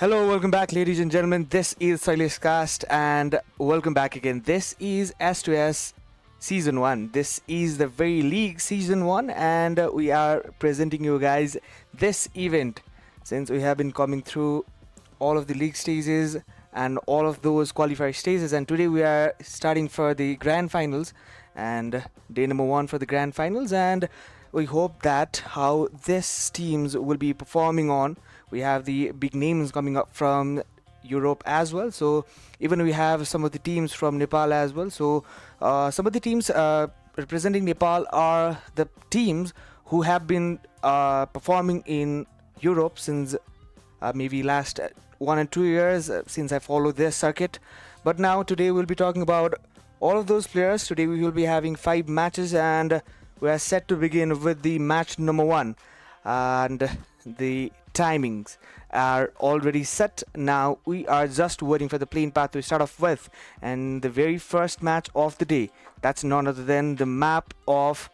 Hello, welcome back, ladies and gentlemen. This is Silas Cast, and welcome back again. This is S2S Season 1. This is the very league Season 1, and we are presenting you guys this event since we have been coming through all of the league stages and all of those qualifier stages. And today we are starting for the grand finals and day number 1 for the grand finals. And we hope that how this teams will be performing on. We have the big names coming up from Europe as well. So even we have some of the teams from Nepal as well. So some of the teams representing Nepal are the teams who have been performing in Europe since maybe last 1 and 2 years since I followed this circuit. But now today we'll be talking about all of those players. Today we will be having 5 matches, and we are set to begin with the match number 1, and the timings are already set. Now we are just waiting for the plane path to start off with, and the very first match of the day, that's none other than the map of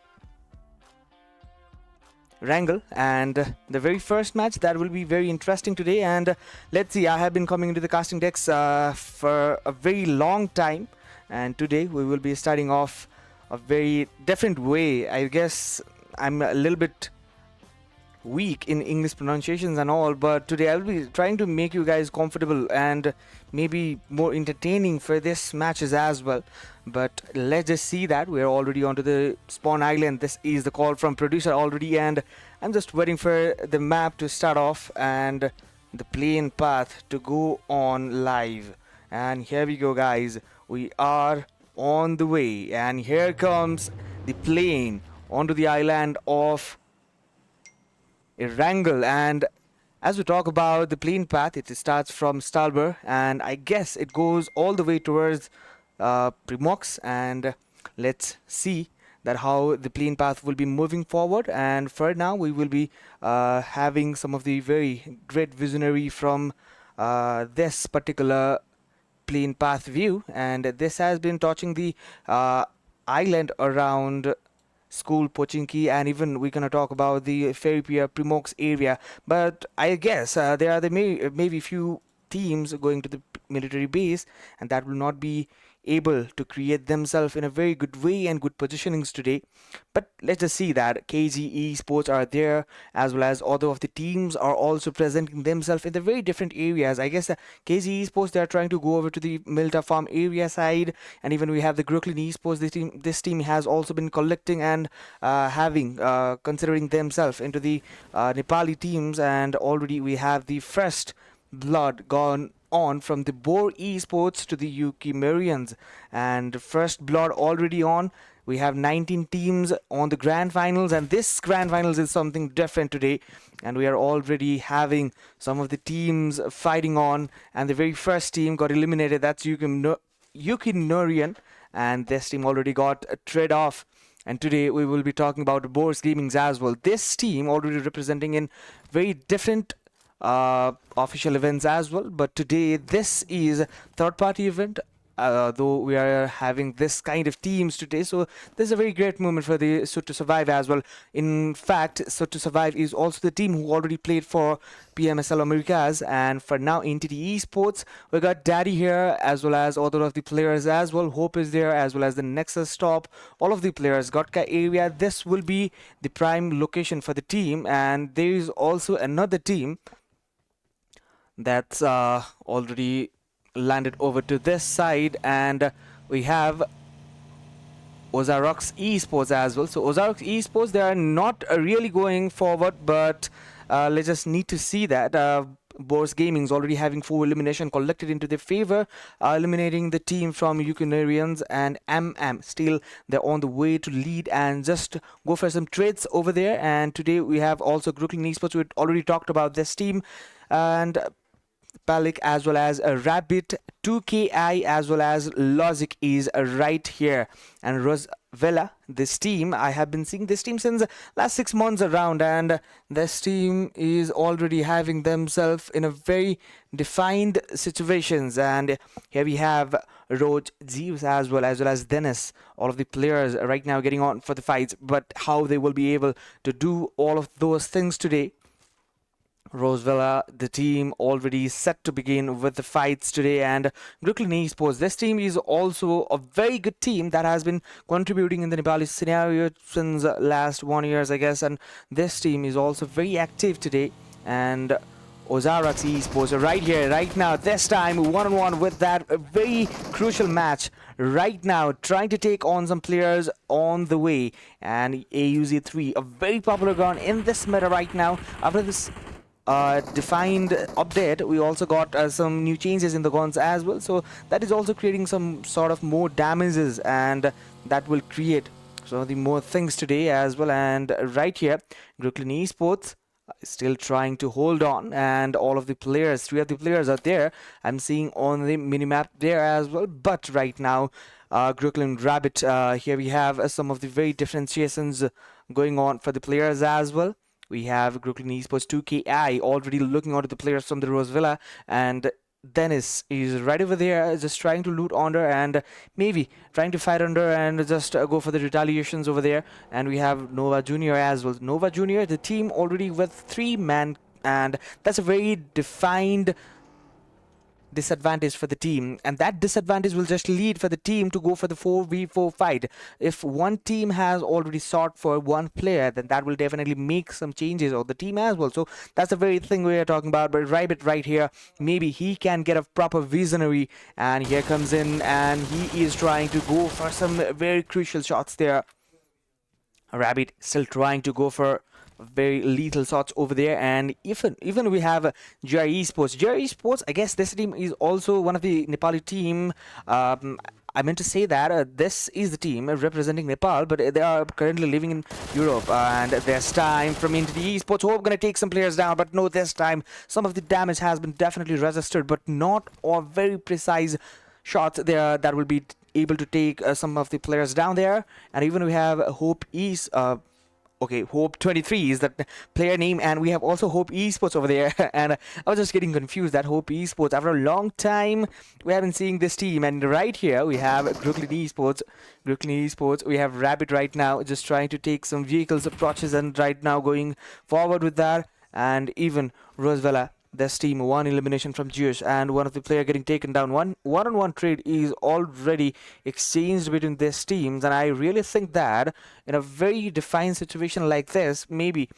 Wrangle, and the very first match that will be very interesting today. And let's see, I have been coming into the casting decks for a very long time, and today we will be starting off a very different way. I guess I'm a little bit weak in English pronunciations and all, but today I'll be trying to make you guys comfortable and maybe more entertaining for this matches as well. But let's just see that we're already onto the spawn island. This is the call from producer already, and I'm just waiting for the map to start off and the plane path to go on live. And here we go, guys, we are on the way, and here comes the plane onto the island of Wrangle. And as we talk about the plane path, it starts from Stalber, and I guess it goes all the way towards Primox. And let's see that how the plane path will be moving forward. And for now we will be having some of the very great visionary from this particular plane path view, and this has been touching the island around School, Pochinki, and even we're gonna talk about the Ferry Pier, Primox area. But I guess there are the maybe few teams going to the military base, and that will not be able to create themselves in a very good way and good positionings today. But let's just see that KG Esports are there, as well as other of the teams are also presenting themselves in the very different areas. I guess KG Esports, they are trying to go over to the Milta Farm area side, and even we have the Brooklyn Esports. This team has also been collecting and having considering themselves into the Nepali teams, and already we have the first blood gone on from the Boar Esports to the Ukimarians, and first blood already on. We have 19 teams on the grand finals, and this grand finals is something different today, and we are already having some of the teams fighting on, and the very first team got eliminated. That's Ukimarian, and this team already got a trade off. And today we will be talking about Boars Gaming as well. This team already representing in very different official events as well, but today this is a third-party event, though we are having this kind of teams today. So this is a very great moment for the Shoot2survive as well. In fact, Shoot2survive is also the team who already played for PMSL Americas, and for now Entity Esports, we got Daddy here, as well as other of the players as well. Hope is there, as well as the Nexus Top, all of the players. Gotka area, this will be the prime location for the team, and there is also another team that's already landed over to this side, and we have Ozarks Esports as well. So Ozarks Esports, they are not really going forward, but let's just need to see that Boars Gaming is already having 4 elimination collected into their favor, eliminating the team from Ukimarians, and still they're on the way to lead and just go for some trades over there. And today we have also Brooklyn Esports. We already talked about this team, and Palik, as well as a Rabbit, 2KI, as well as Logic is right here. And Rosvella, this team, I have been seeing this team since last 6 months around, and this team is already having themselves in a very defined situations. And here we have Roach, Zeus, as well as Dennis, all of the players right now getting on for the fights. But how they will be able to do all of those things today, Rosevilla, the team already set to begin with the fights today, and Brooklyn Esports. This team is also a very good team that has been contributing in the Nepali scenario since last 1 years, I guess. And this team is also very active today. And Ozarax Esports are right here, right now. This time, one-on-one with that very crucial match. Right now, trying to take on some players on the way. And AUZ3, a very popular gun in this meta right now. After this defined update, we also got some new changes in the guns as well, so that is also creating some sort of more damages, and that will create some of the more things today as well. And right here, Brooklyn Esports is still trying to hold on, and all of the players, 3 of the players are there. I'm seeing on the minimap there as well, but right now, Brooklyn Rabbit, here we have some of the very differentiations going on for the players as well. We have Brooklyn Esports 2KI already looking onto the players from the Rosevilla, and Dennis is right over there just trying to loot under and maybe trying to fight under and just go for the retaliations over there. And we have Nova Junior as well. Nova Junior, the team already with 3 man, and that's a very defined disadvantage for the team, and that disadvantage will just lead for the team to go for the 4v4 fight. If one team has already sought for one player, then that will definitely make some changes on the team as well. So that's the very thing we are talking about. But Rabbit right here, maybe he can get a proper visionary, and here comes in and he is trying to go for some very crucial shots there. Rabbit still trying to go for very lethal shots over there. And even we have GRE Esports. GRE Esports, I guess this team is also one of the Nepali team. I meant to say that this is the team representing Nepal, but they are currently living in Europe. And this time from into the Esports, hope going to take some players down, but no, this time some of the damage has been definitely registered, but not a very precise shots there that will be able to take some of the players down there. And even we have Hope East. Okay, Hope 23 is the player name, and we have also Hope Esports over there. And I was just getting confused that Hope Esports, after a long time, we have been seeing this team. And right here, we have Brooklyn Esports. Brooklyn Esports, we have Rabbit right now, just trying to take some vehicles approaches, and right now going forward with that. And even Rosevilla, this team, 1 elimination from Jewish, and one of the player getting taken down. One-on-one trade is already exchanged between these teams, and I really think that in a very defined situation like this, maybe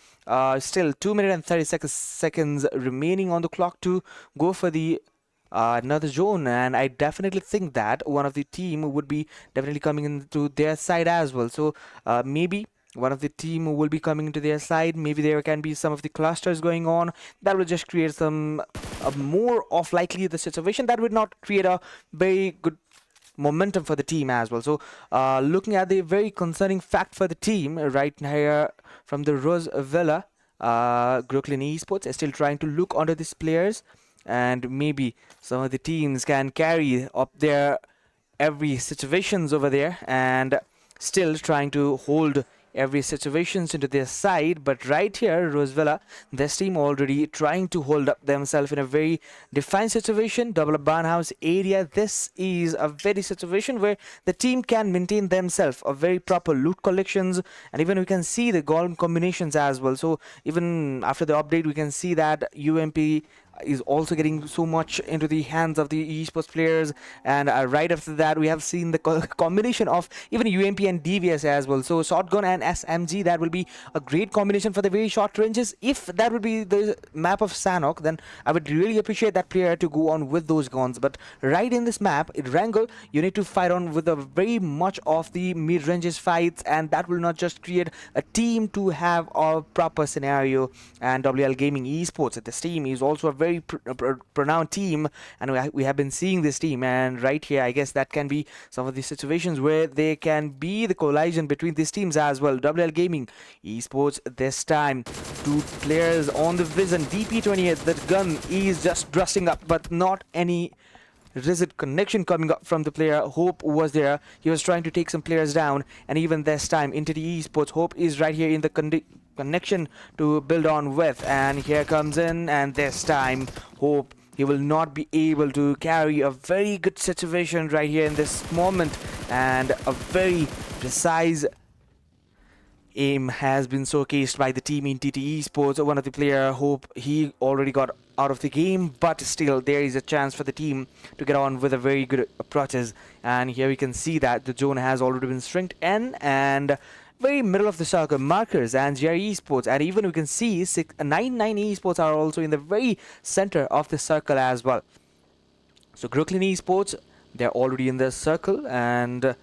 still 2 minutes and 30 seconds remaining on the clock to go for the another zone, and I definitely think that one of the team would be definitely coming into their side as well. So maybe one of the team will be coming into their side. Maybe there can be some of the clusters going on that will just create some more of likely the situation that would not create a very good momentum for the team as well. So looking at the very concerning fact for the team right here from the Rosevilla, Brooklyn Esports is still trying to look onto these players, and maybe some of the teams can carry up their every situations over there, and still trying to hold every situations into their side. But right here, Rosevilla, this team already trying to hold up themselves in a very defined situation. Double up barn house area. This is a very situation where the team can maintain themselves a very proper loot collections, and even we can see the golden combinations as well. So even after the update, we can see that UMP is also getting so much into the hands of the esports players, and right after that we have seen the combination of even UMP and DVS as well. So shotgun and SMG, that will be a great combination for the very short ranges. If that would be the map of Sanok, then I would really appreciate that player to go on with those guns. But right in this map, in Wrangle, you need to fight on with a very much of the mid-ranges fights, and that will not just create a team to have a proper scenario. And WL Gaming Esports, this team is also a very pronounced team, and we have been seeing this team. And right here, I guess that can be some of the situations where there can be the collision between these teams as well. WL Gaming Esports, this time 2 players on the vision. DP28, that gun is just rusting up, but not any rigid connection coming up from the player. Hope was there, he was trying to take some players down, and even this time into the esports, Hope is right here in the connection to build on with, and here comes in, and this time Hope, he will not be able to carry a very good situation right here in this moment, and a very precise aim has been showcased by the team in TT Esports. One of the player hope he already got out of the game, but still there is a chance for the team to get on with a very good approaches. And here we can see that the zone has already been shrinked in, and very middle of the circle markers and GRE Esports, and even we can see 99 Esports are also in the very center of the circle as well. So Brooklyn Esports, they're already in the circle, and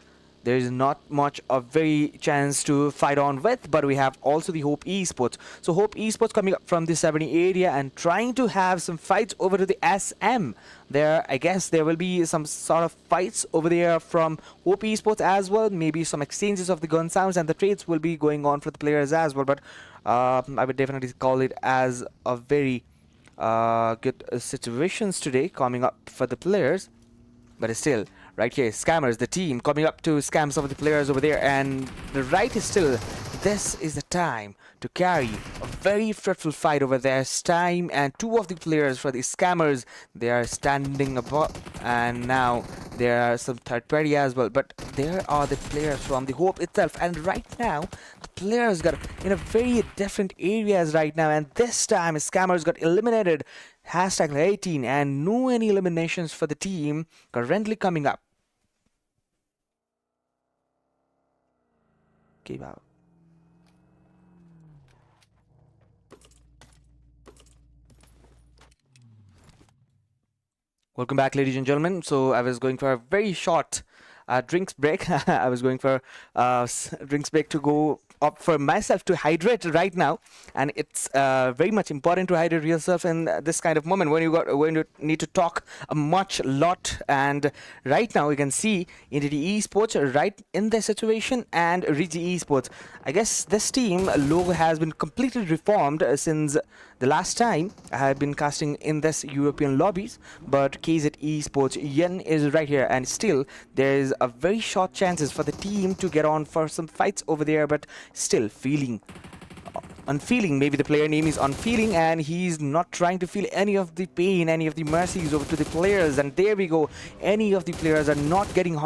there is not much of very chance to fight on with, but we have also the Hope Esports. So Hope Esports coming up from the 70 area and trying to have some fights over to the SM. There, I guess there will be some sort of fights over there from Hope Esports as well. Maybe some exchanges of the gun sounds, and the trades will be going on for the players as well. But I would definitely call it as a very good situations today coming up for the players. But still, right here, Scammers, the team coming up to scam some of the players over there, and the right is still, this is the time to carry a very fruitful fight over there. Time and two of the players for the Scammers, they are standing above, and now there are some third party as well, but there are the players from the Hope itself, and right now the players got in a very different areas right now, and this time Scammers got eliminated. Hashtag 18, and no any eliminations for the team currently coming up. Okay, wow. Welcome back, ladies and gentlemen. So I was going for a very short drinks break. I was going for drinks break to go up for myself to hydrate right now, and it's very much important to hydrate yourself in this kind of moment when you need to talk a much lot. And right now you can see Entity Esports right in this situation, and Rigi Esports. I guess this team logo has been completely reformed since the last time I have been casting in this European lobbies, but KZ Esports Yen is right here, and still there is a very short chances for the team to get on for some fights over there, but still feeling unfeeling. Maybe the player name is unfeeling, and he's not trying to feel any of the pain, any of the mercies over to the players. And there we go. Any of the players are not getting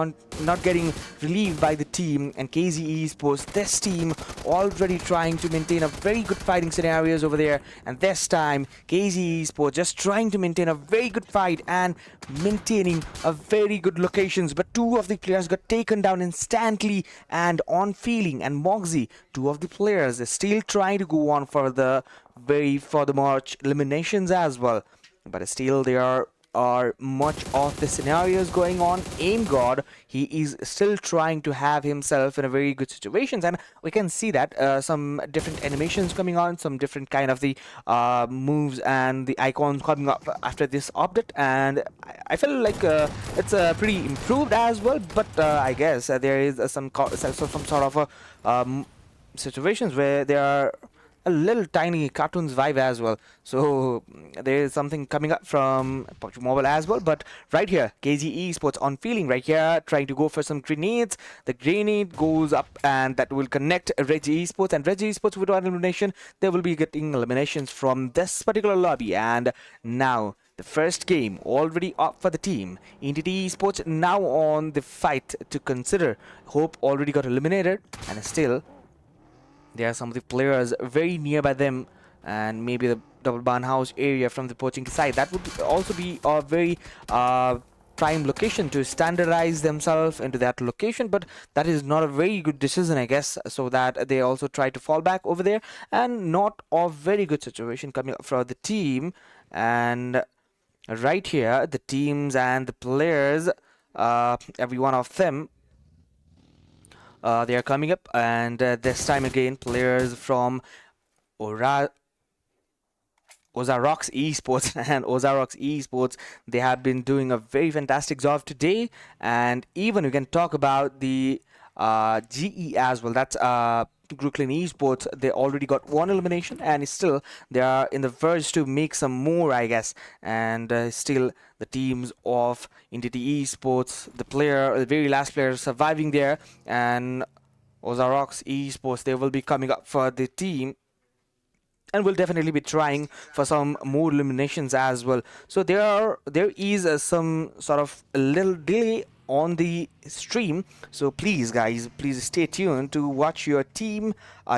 relieved by the team. And KZ Esports, this team already trying to maintain a very good fighting scenarios over there. And this time, KZ Esports just trying to maintain a very good fight and maintaining a very good locations. But two of the players got taken down instantly, and on feeling and Moxie, two of the players are still trying to go on for the March eliminations as well, but still there are much of the scenarios going on. Aim God, he is still trying to have himself in a very good situations, and we can see that some different animations coming on, some different kind of the moves and the icons coming up after this update, and I feel like it's pretty improved as well. But I guess there is some sort of a situations where there are a little tiny cartoons vibe as well. So there is something coming up from PUBG Mobile as well. But right here, KZ Esports on feeling right here, trying to go for some grenades. The grenade goes up, and that will connect Regi Esports, and Regi Esports without elimination, they will be getting eliminations from this particular lobby. And now the first game already up for the team. Entity Esports now on the fight to consider. Hope already got eliminated, and still there are some of the players very nearby them, and maybe the double barn house area from the poaching side. That would also be a very prime location to standardize themselves into that location, but that is not a very good decision, I guess, so that they also try to fall back over there, and not a very good situation coming up for the team. And right here, the teams and the players, every one of them, they are coming up, and this time again players from Ozarks Esports and Ozarks Esports, they have been doing a very fantastic job today. And even we can talk about the GE as well. That's Brooklyn Esports. They already got one elimination, and still they are in the verge to make some more, I guess. And still the teams of Entity Esports, the very last player surviving there, and Ozarks Esports, they will be coming up for the team, and will definitely be trying for some more eliminations as well. So there is some sort of a little delay on the stream. So please, guys, please stay tuned to watch your team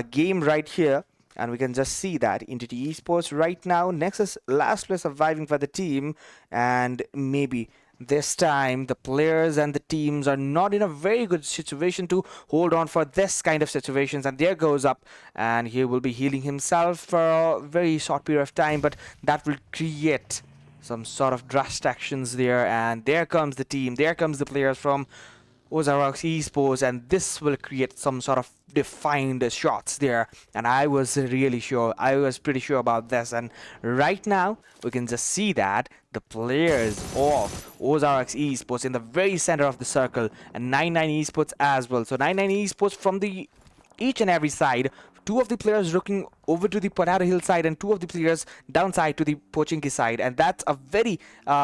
game right here. And we can just see that Entity Esports right now, Nexus last place surviving for the team, and maybe this time the players and the teams are not in a very good situation to hold on for this kind of situations. And there goes up, and he will be healing himself for a very short period of time, but that will create some sort of drastic actions there. And there comes the team, there comes the players from Ozarks Esports, and this will create some sort of defined shots there. And I was pretty sure about this. And right now we can just see that the players of Ozarks Esports in the very center of the circle, and 99 Esports as well. So 99 Esports from the each and every side. Two of the players looking over to the Potato Hill side, and two of the players downside to the Pochinki side, and that's a very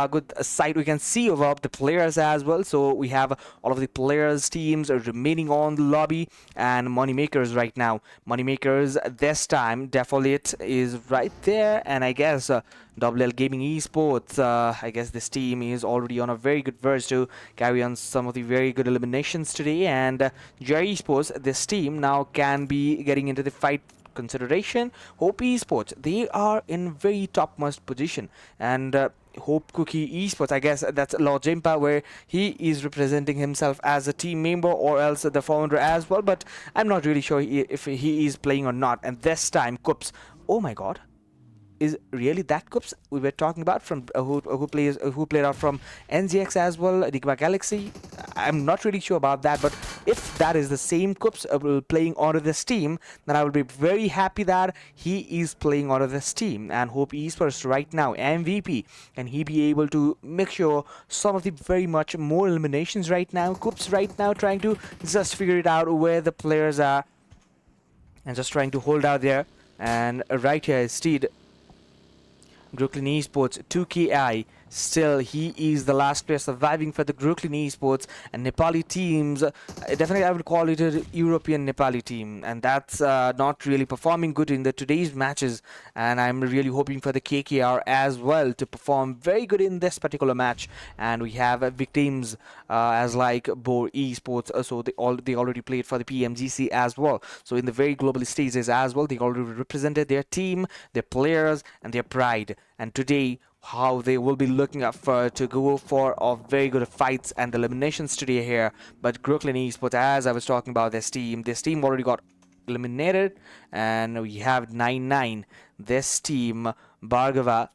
good sight we can see over the players as well. So we have all of the players teams remaining on the lobby, and Moneymakers right now. Moneymakers this time, Defolate is right there, and I guess WL Gaming Esports, I guess this team is already on a very good verge to carry on some of the very good eliminations today. And Jerry Esports, this team now can be getting into the fight consideration. Hope Esports, they are in very topmost position, and Hope Cookie Esports, I guess that's Lord Jimpa, where he is representing himself as a team member or else the founder as well, but I'm not really sure if he is playing or not. And this time Kups, oh my god, is really that Kups we were talking about from who played out from NZX as well, Enigma Galaxy? I'm not really sure about that, but if that is the same Kups playing onto this team, then I will be very happy that he is playing onto this team. And Hope Esports right now MVP, and he be able to make sure some of the very much more eliminations right now. Kups right now trying to just figure it out where the players are and just trying to hold out there. And right here is Steed Brooklyn Esports 2KI. Still, he is the last player surviving for the Brooklyn Esports, and Nepali teams, definitely I would call it a European Nepali team, and that's not really performing good in the today's matches. And I'm really hoping for the KKR as well to perform very good in this particular match. And we have big teams as like Boar Esports, so they already played for the PMGC as well. So in the very global stages as well, they already represented their team, their players, and their pride. And today, how they will be looking up for to go for a very good fights and eliminations today here. But Brooklyn Esports, as I was talking about, this team already got eliminated, and we have 9-9. This team, Bhargava,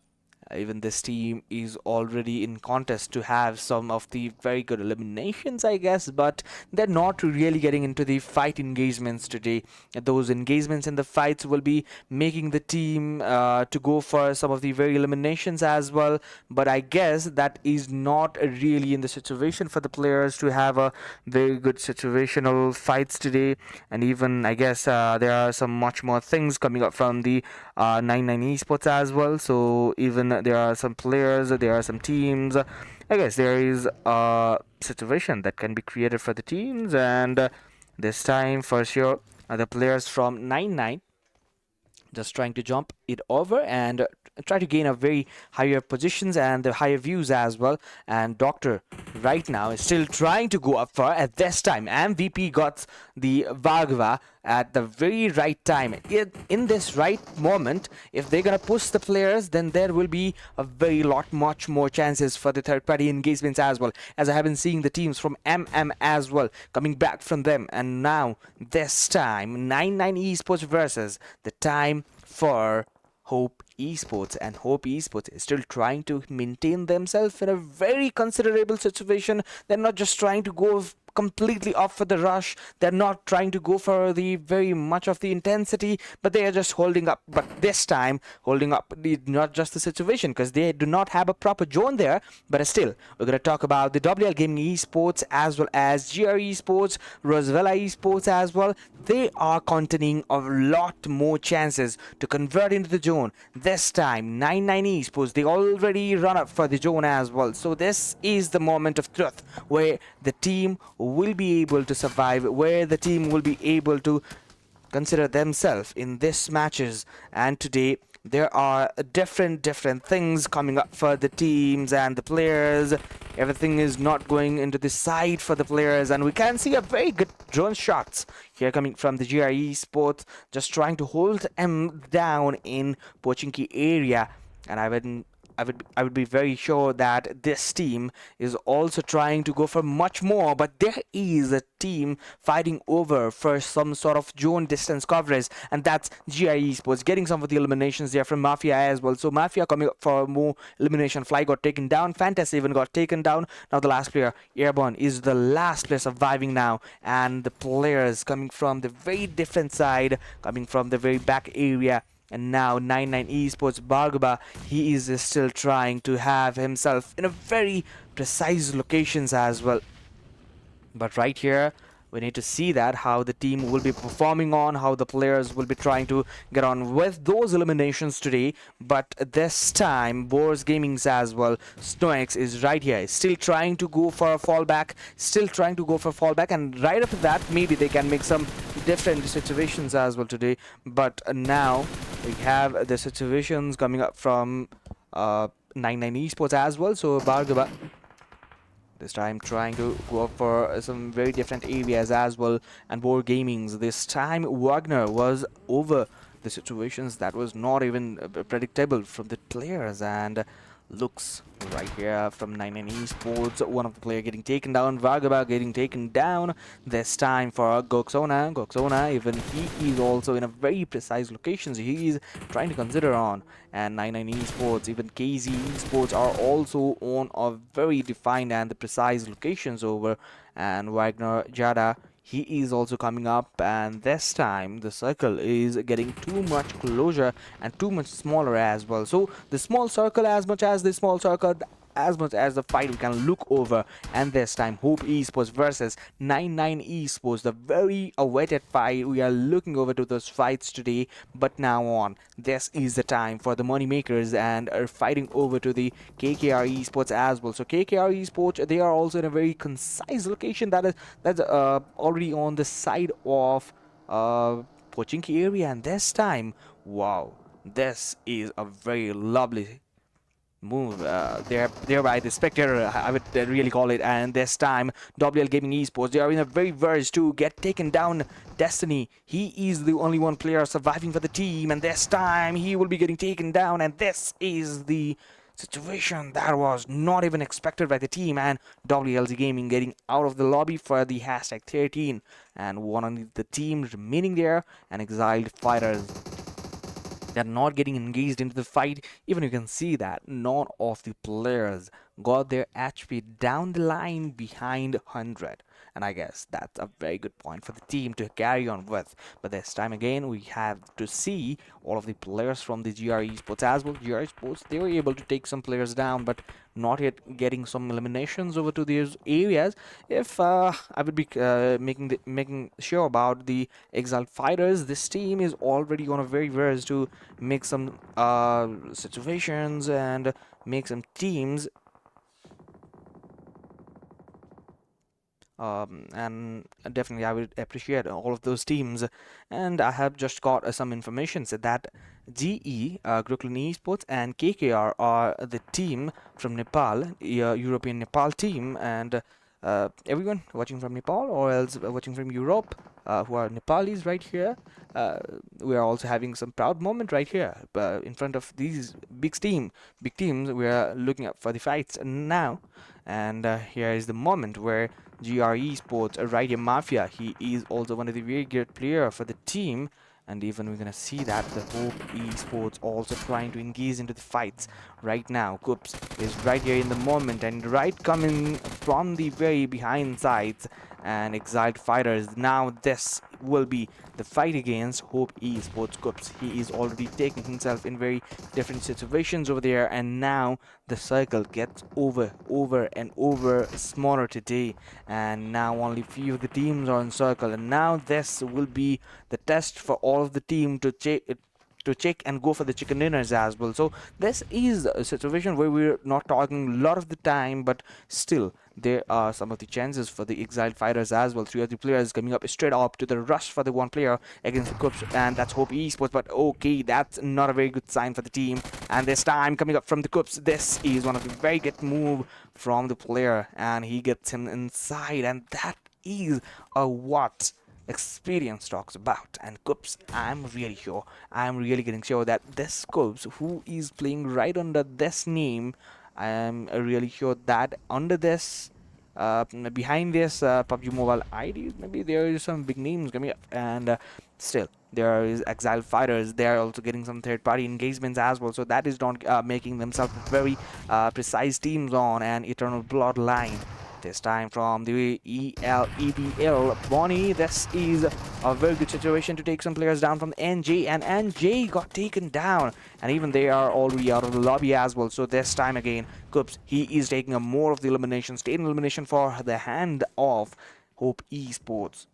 even this team is already in contest to have some of the very good eliminations, I guess, but they're not really getting into the fight engagements today. Those engagements in the fights will be making the team to go for some of the very eliminations as well. But I guess that is not really in the situation for the players to have a very good situational fights today. And even I guess there are some much more things coming up from the 99 Esports as well. So even there are some players, there are some teams. I guess there is a situation that can be created for the teams, and this time for sure the players from 99 just trying to jump it over and try to gain a very higher positions and the higher views as well. And Doctor right now is still trying to go up for at this time. MVP got the Bhargava at the very right time. In this right moment, if they're gonna push the players, then there will be a much more chances for the third party engagements as well, as I have been seeing the teams from MM as well coming back from them. And now this time 99 Esports versus the time for Hope Esports, and Hope Esports is still trying to maintain themselves in a very considerable situation. They're not just trying to go completely off for the rush, they're not trying to go for the very much of the intensity, but they are just holding up. But this time holding up not just the situation, because they do not have a proper zone there. But still, we're going to talk about the WL Gaming Esports as well as GR Esports, Rosvella Esports as well. They are containing a lot more chances to convert into the zone. This time 99 Esports, they already run up for the zone as well. So this is the moment of truth where the team will be able to survive, where the team will be able to consider themselves in this matches. And today there are different things coming up for the teams and the players. Everything is not going into the side for the players, and we can see a very good drone shots here coming from the GRE Sports, just trying to hold them down in Pochinki area. And I would be very sure that this team is also trying to go for much more, but there is a team fighting over for some sort of zone distance coverage, and that's GIE Sports getting some of the eliminations there from Mafia as well. So Mafia coming up for more elimination. Fly got taken down, Fantasy even got taken down. Now the last player, Airborne, is the last player surviving now, and the players coming from the very different side, coming from the very back area. And now 99 Esports Bhargava, he is still trying to have himself in a very precise locations as well. But right here, we need to see that how the team will be performing on, how the players will be trying to get on with those eliminations today. But this time, Boars Gaming's as well, Snoix is right here, still trying to go for a fallback, and right after that, maybe they can make some different situations as well today. But now, we have the situations coming up from 99 Esports as well. So, Bhargava this time trying to go up for some very different areas as well, and Boar Gaming's this time Wagner was over the situations that was not even predictable from the players, and looks right here from 99 Esports, one of the player getting taken down, Vagaba getting taken down this time for Goxona, even he is also in a very precise locations he is trying to consider on. And 99 Esports, even KZ Esports are also on a very defined and the precise locations over. And Wagner Jada, he is also coming up, and this time the circle is getting too much closer and too much smaller as well. So the small circle, as much as the small circle, as much as the fight we can look over. And this time Hope Esports versus 99 Esports, the very awaited fight. We are looking over to those fights today, but now on, this is the time for the money makers and are fighting over to the KKR Esports as well. So KKR Esports, they are also in a very concise location that's already on the side of Pochinki area. And this time, wow, this is a very lovely move there by the Spectre, I would really call it. And this time WL Gaming Esports, they are in a very verge to get taken down. Destiny, he is the only one player surviving for the team, and this time he will be getting taken down. And this is the situation that was not even expected by the team, and WLG Gaming getting out of the lobby for the hashtag 13, and one of the team remaining there, and Exiled Fighters, they're not getting engaged into the fight. Even you can see that none of the players got their HP down the line behind 100. And I guess that's a very good point for the team to carry on with. But this time again, we have to see all of the players from the GRE Sports as well. GRE Sports, they were able to take some players down, but not yet getting some eliminations over to these areas. If I would be making sure about the Exiled Fighters, this team is already on a very verge to make some situations and make some teams. And definitely I would appreciate all of those teams. And I have just got some information so that GE, Brooklyn Esports, and KKR are the team from Nepal, European Nepal team. And everyone watching from Nepal or else watching from Europe, who are Nepalis right here, we are also having some proud moment right here in front of these big teams. We are looking up for the fights now. And here is the moment where GRE Sports, Rider Mafia, he is also one of the very good player for the team. And even we're gonna see that the Hope Esports also trying to engage into the fights right now. Coops is right here in the moment, and right coming from the very behind sides, and Exiled Fighters. Now this will be the fight against Hope Esports. Coops, he is already taking himself in very different situations over there, and now the circle gets over and over smaller today, and now only few of the teams are in circle. And now this will be the test for all of the team to to check and go for the chicken dinners as well. So this is a situation where we're not talking a lot of the time, but still there are some of the chances for the exiled fighters as well. Three of the players coming up straight up to the rush for the one player against the Cups, and that's Hope Esports. But okay, that's not a very good sign for the team. And this time coming up from the Cups, this is one of the very good move from the player, and he gets him inside, and that is a what experience talks about. And Cups, I'm really getting sure that this Cups who is playing right under this name, I am really sure that under this behind this PUBG Mobile ID, maybe there is some big names coming up, and still there is Exile Fighters. They are also getting some third-party engagements as well, so that is not making themselves very precise teams on an Eternal Bloodline. This time from the EBL Bonnie. This is a very good situation to take some players down from NJ, and NJ got taken down, and even they are already out of the lobby as well. So this time again, Coops, he is taking a more of the elimination, state elimination for the hand of Hope Esports.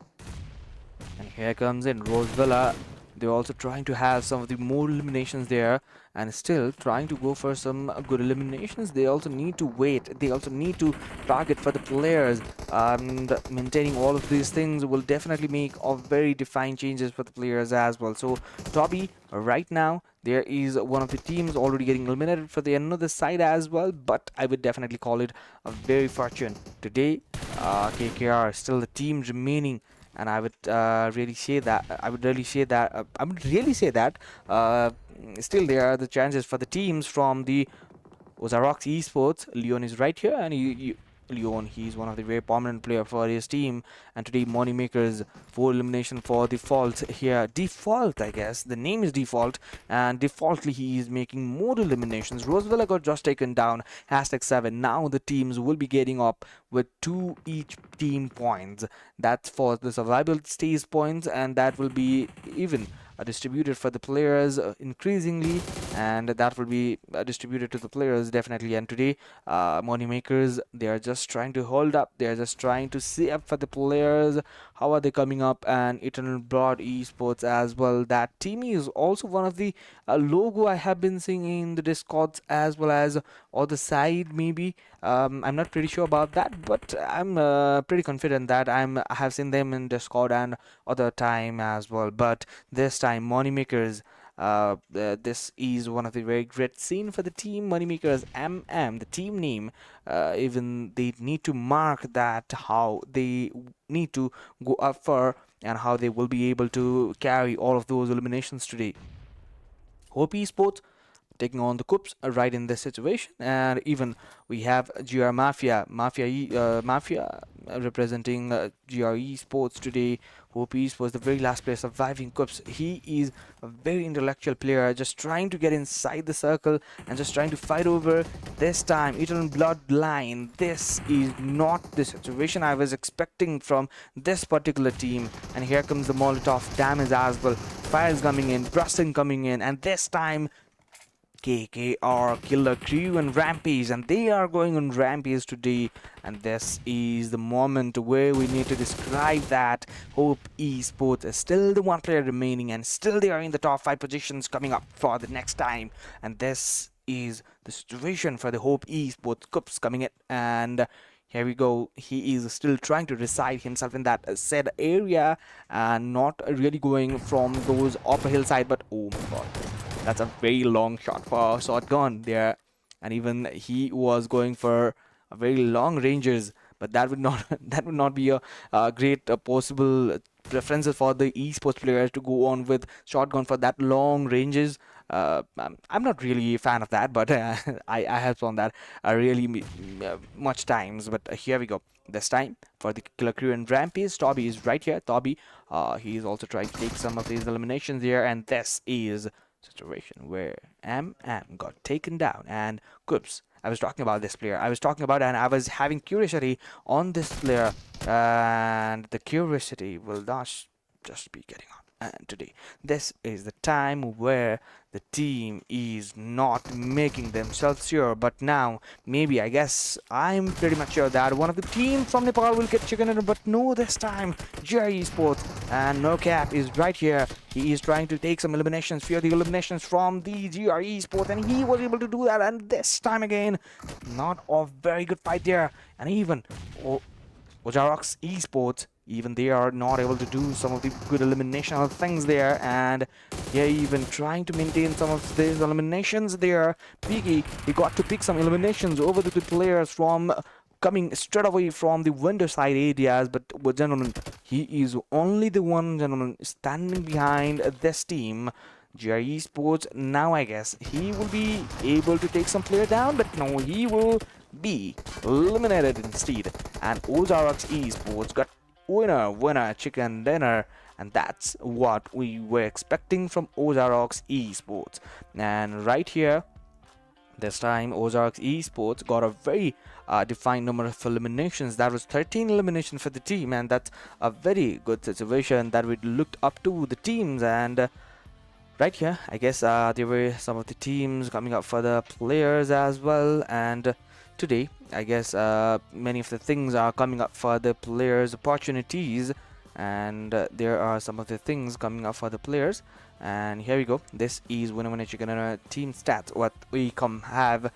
And here comes in Rosevilla. They're also trying to have some of the more eliminations there, and still trying to go for some good eliminations. They also need to wait. They also need to target for the players, and maintaining all of these things will definitely make very defined changes for the players as well. So Toby, right now there is one of the teams already getting eliminated for the another side as well, but I would definitely call it a very fortune today. KKR still the team remaining, and I would really say that still there are the chances for the teams from the Ozarks Esports. Leon is right here, and Leon, he's one of the very prominent player for his team. And today Moneymakers 4 elimination for Default here. Default, I guess the name is Default, and defaultly he is making more eliminations. Rosevilla got just taken down, #7. Now the teams will be getting up with 2 each team points. That's for the survival stage points, and that will be even distributed for the players increasingly, and that will be distributed to the players definitely. And today Moneymakers, they are just trying to hold up, they are just trying to see up for the players. How are they coming up? And Eternal Blood Esports as well, that team is also one of the logo I have been seeing in the discords as well as on the side maybe. I'm not pretty sure about that, but I'm pretty confident that I have seen them in Discord and other time as well. But this time Moneymakers, this is one of the very great scene for the team. Moneymakers the team name, even they need to mark that how they need to go up for, and how they will be able to carry all of those eliminations today. Hope Esports taking on the Cups right in this situation, and even we have GR Mafia representing GR Esports today. Hope East was the very last player surviving Cups. He is a very intellectual player, just trying to get inside the circle and just trying to fight over. This time Eternal Bloodline, this is not the situation I was expecting from this particular team. And here comes the Molotov damage as well. Fires coming in, Brusting coming in, and this time KKR, Killer Crew and Rampage, and they are going on Rampage today. And this is the moment where we need to describe that Hope Esports is still the one player remaining, and still they are in the top 5 positions coming up for the next time. And this is the situation for the Hope Esports Cups coming in, and here we go. He is still trying to reside himself in that said area and not really going from those upper hillside. But oh my god, that's a very long shot for shotgun there, and even he was going for a very long ranges, but that would not be a great possible preferences for the esports players to go on with shotgun for that long ranges. I'm not really a fan of that, but I have found that really much times. But here we go. This time for the Killer Crew and Rampage, Toby is right here. Toby, he is also trying to take some of these eliminations here, and this is situation where got taken down. And Coops, I was talking about this player. And I was having curiosity on this player, and the curiosity will not just be getting on. And today, this is the time where the team is not making themselves sure, but now maybe I guess I'm pretty much sure that one of the team from Nepal will get chicken dinner, but no, this time Jerry Sports and No Cap is right here. He is trying to take some eliminations, few of the eliminations from the GRE Sports, and he was able to do that. And this time again, not a very good fight there, and even Ojarox Esports, even they are not able to do some of the good elimination things there, and they're even trying to maintain some of these eliminations there. Piggy, he got to pick some eliminations over the good players from coming straight away from the window side areas, but gentlemen, he is only the one gentleman standing behind this team. GRE Sports, now I guess he will be able to take some player down, but no, he will be eliminated instead. And Ozarks Esports got winner chicken dinner, and that's what we were expecting from Ozarks Esports. And right here, this time Ozarks Esports got a very defined number of eliminations. That was 13 eliminations for the team, and that's a very good situation that we looked up to the teams. And right here, I guess there were some of the teams coming up for the players as well. And today, I guess many of the things are coming up for the players' opportunities. And there are some of the things coming up for the players. And here we go. This is winner chicken team stats. What we have.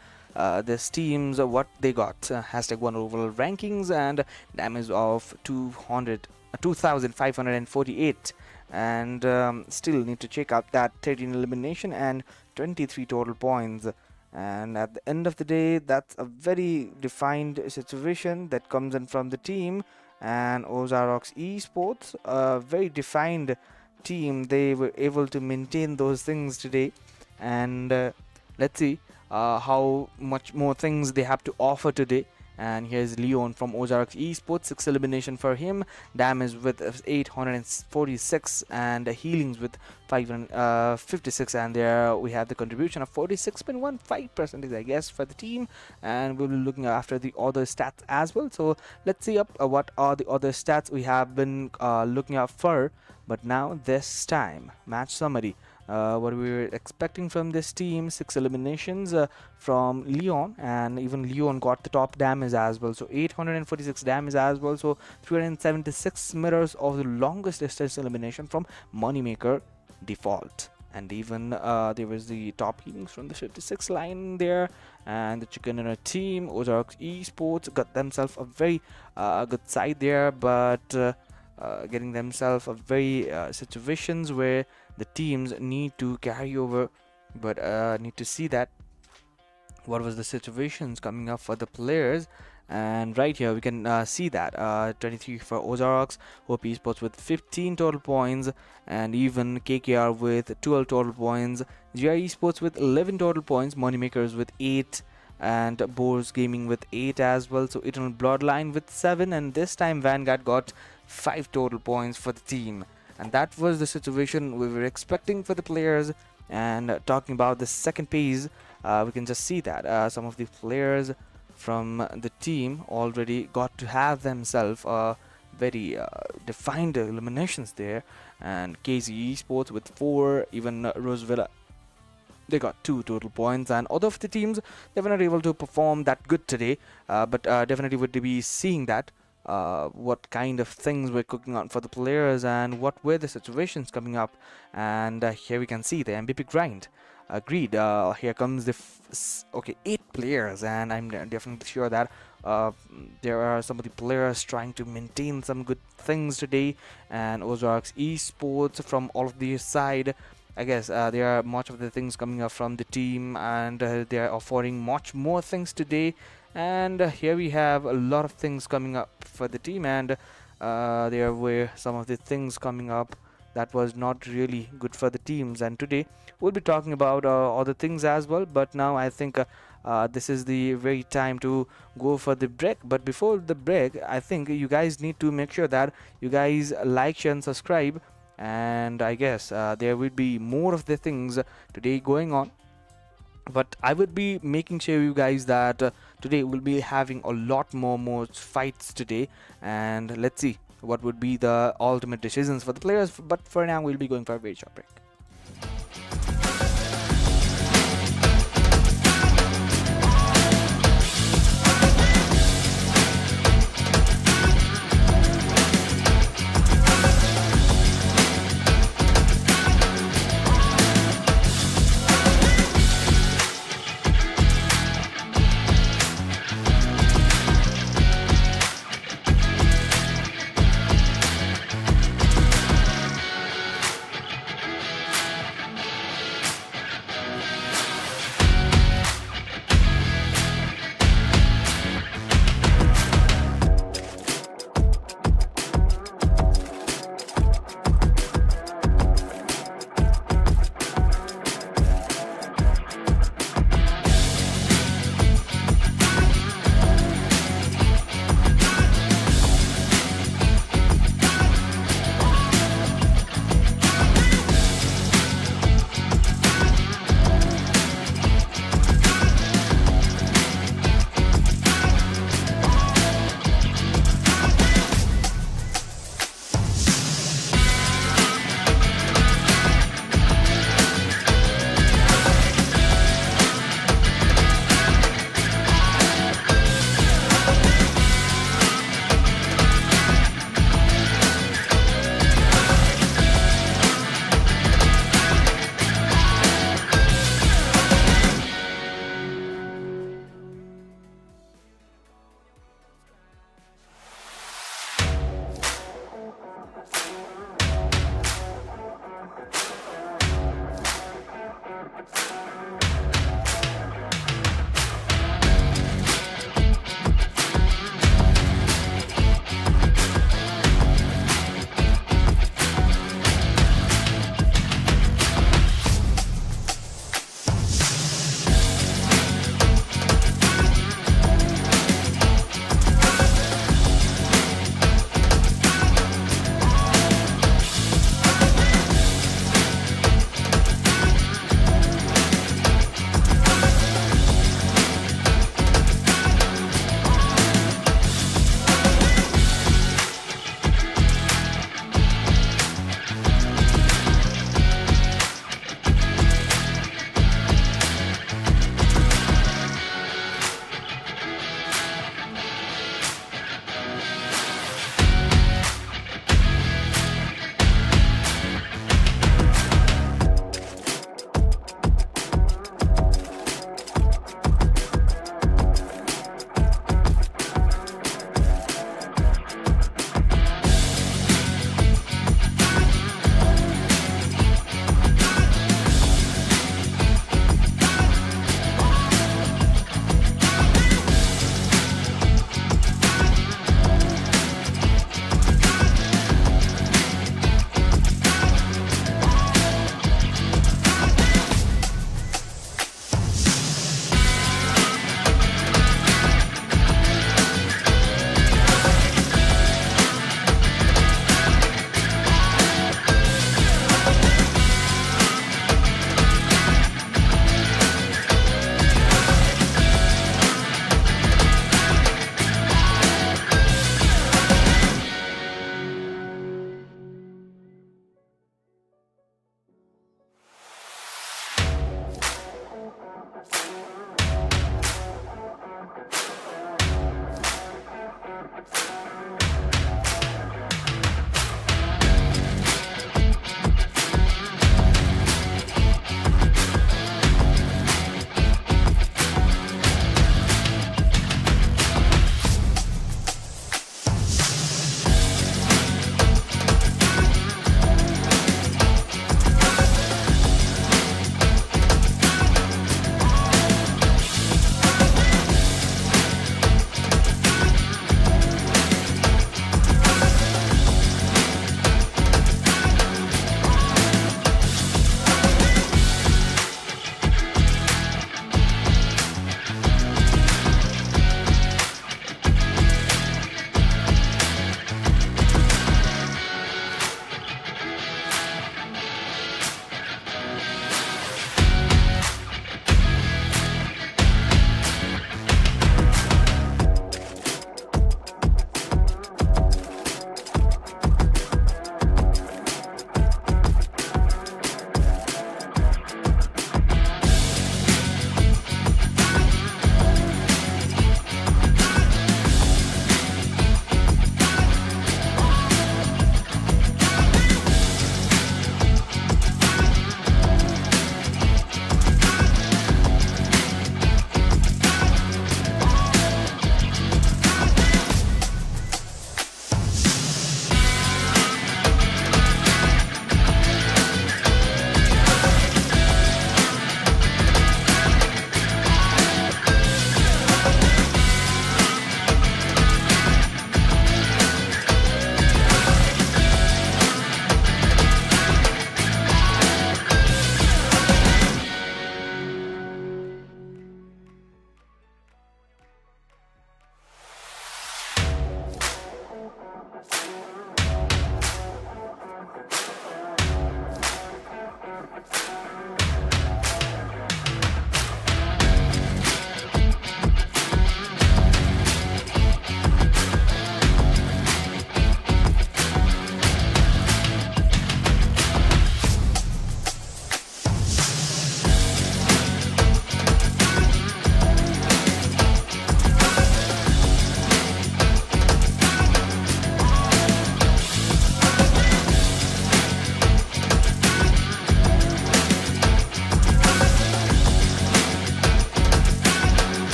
This teams what they got. Hashtag one overall rankings and damage of 2,548. And still need to check out that 13 elimination and 23 total points. And at the end of the day, that's a very defined situation that comes in from the team. And Ozarks Esports, a very defined team. They were able to maintain those things today. And let's see how much more things they have to offer today. And here's Leon from Ozarks Esports, 6 elimination for him, damage with 846 and healings with 556, and there we have the contribution of 46.15% I guess for the team. And we'll be looking after the other stats as well, so let's see what are the other stats we have been looking out for. But now this time, match summary. What we were expecting from this team, 6 eliminations from Leon, and even Leon got the top damage as well, so 846 damage as well, so 376 meters of the longest distance elimination from Moneymaker default. And even there was the top healings from the 56 line there. And the chicken dinner team, Ozarks Esports, got themselves a very good side there, but getting themselves a very situations where the teams need to carry over, but need to see that what was the situations coming up for the players. And right here we can see that 23 for Ozarks, Hope Esports with 15 total points, and even KKR with 12 total points, GI Esports with 11 total points, Moneymakers with 8, and Boars Gaming with 8 as well, so Eternal Bloodline with 7, and this time Vanguard got 5 total points for the team. And that was the situation we were expecting for the players. And talking about the second phase, we can just see that some of the players from the team already got to have themselves very defined eliminations there. And KZ Esports with 4, even Roseville, they got 2 total points. And other of the teams, they were not able to perform that good today, but definitely would be seeing that what kind of things we're cooking on for the players and what were the situations coming up. And here we can see the MVP grind. Agreed. Here comes the 8 players, and I'm definitely sure that there are some of the players trying to maintain some good things today. And Ozarks Esports from all of these side, I guess there are much of the things coming up from the team, and they are offering much more things today. And here we have a lot of things coming up for the team, and there were some of the things coming up that was not really good for the teams. And today we'll be talking about other things as well, but now I think this is the very time to go for the break. But before the break, I think you guys need to make sure that you guys like, share and subscribe. And I guess there will be more of the things today going on, but I would be making sure you guys that today we'll be having a lot more fights today. And let's see what would be the ultimate decisions for the players. But for now, we'll be going for a very short break.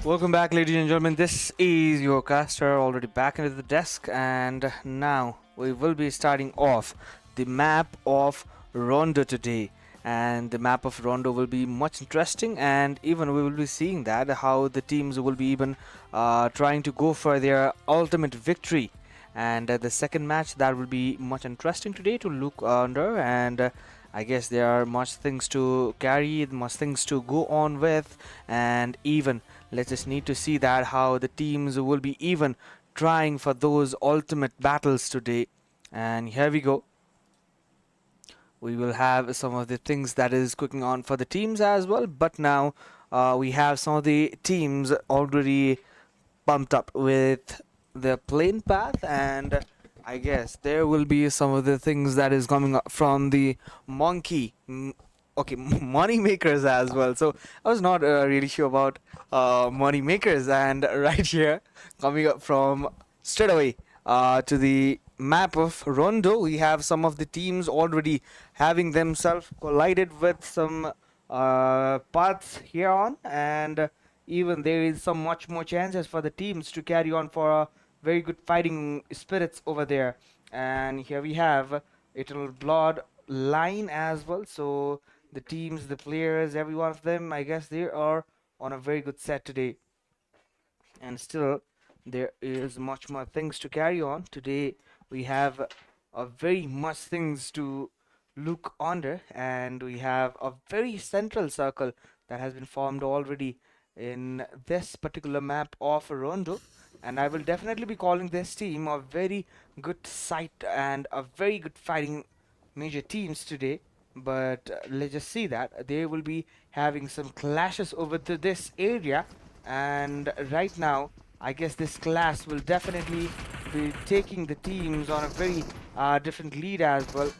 Welcome back, ladies and gentlemen. This is your caster already back into the desk, and now we will be starting off the map of Rondo today. And the map of Rondo will be much interesting, and even we will be seeing that how the teams will be even trying to go for their ultimate victory. And the second match that will be much interesting today to look under, and I guess there are much things to carry, much things to go on with, and even let's just need to see that how the teams will be even trying for those ultimate battles today. And here we go. We will have some of the things that is cooking on for the teams as well. But now we have some of the teams already pumped up with the plane path, and I guess there will be some of the things that is coming up from the monkey okay, money makers as well. So I was not really sure about money makers, and right here coming up from straight away to the map of Rondo, we have some of the teams already having themselves collided with some paths here on, and even there is some much more chances for the teams to carry on for a very good fighting spirits over there. And here we have Eternal Blood line as well. So the teams, the players, every one of them, I guess they are on a very good set today. And still, there is much more things to carry on. Today, we have very much things to look under, and we have a very central circle that has been formed already in this particular map of Rondo. And I will definitely be calling this team a very good sight and a very good fighting major teams today. But let's just see that they will be having some clashes over to this area, and right now I guess this clash will definitely be taking the teams on a very different lead as well.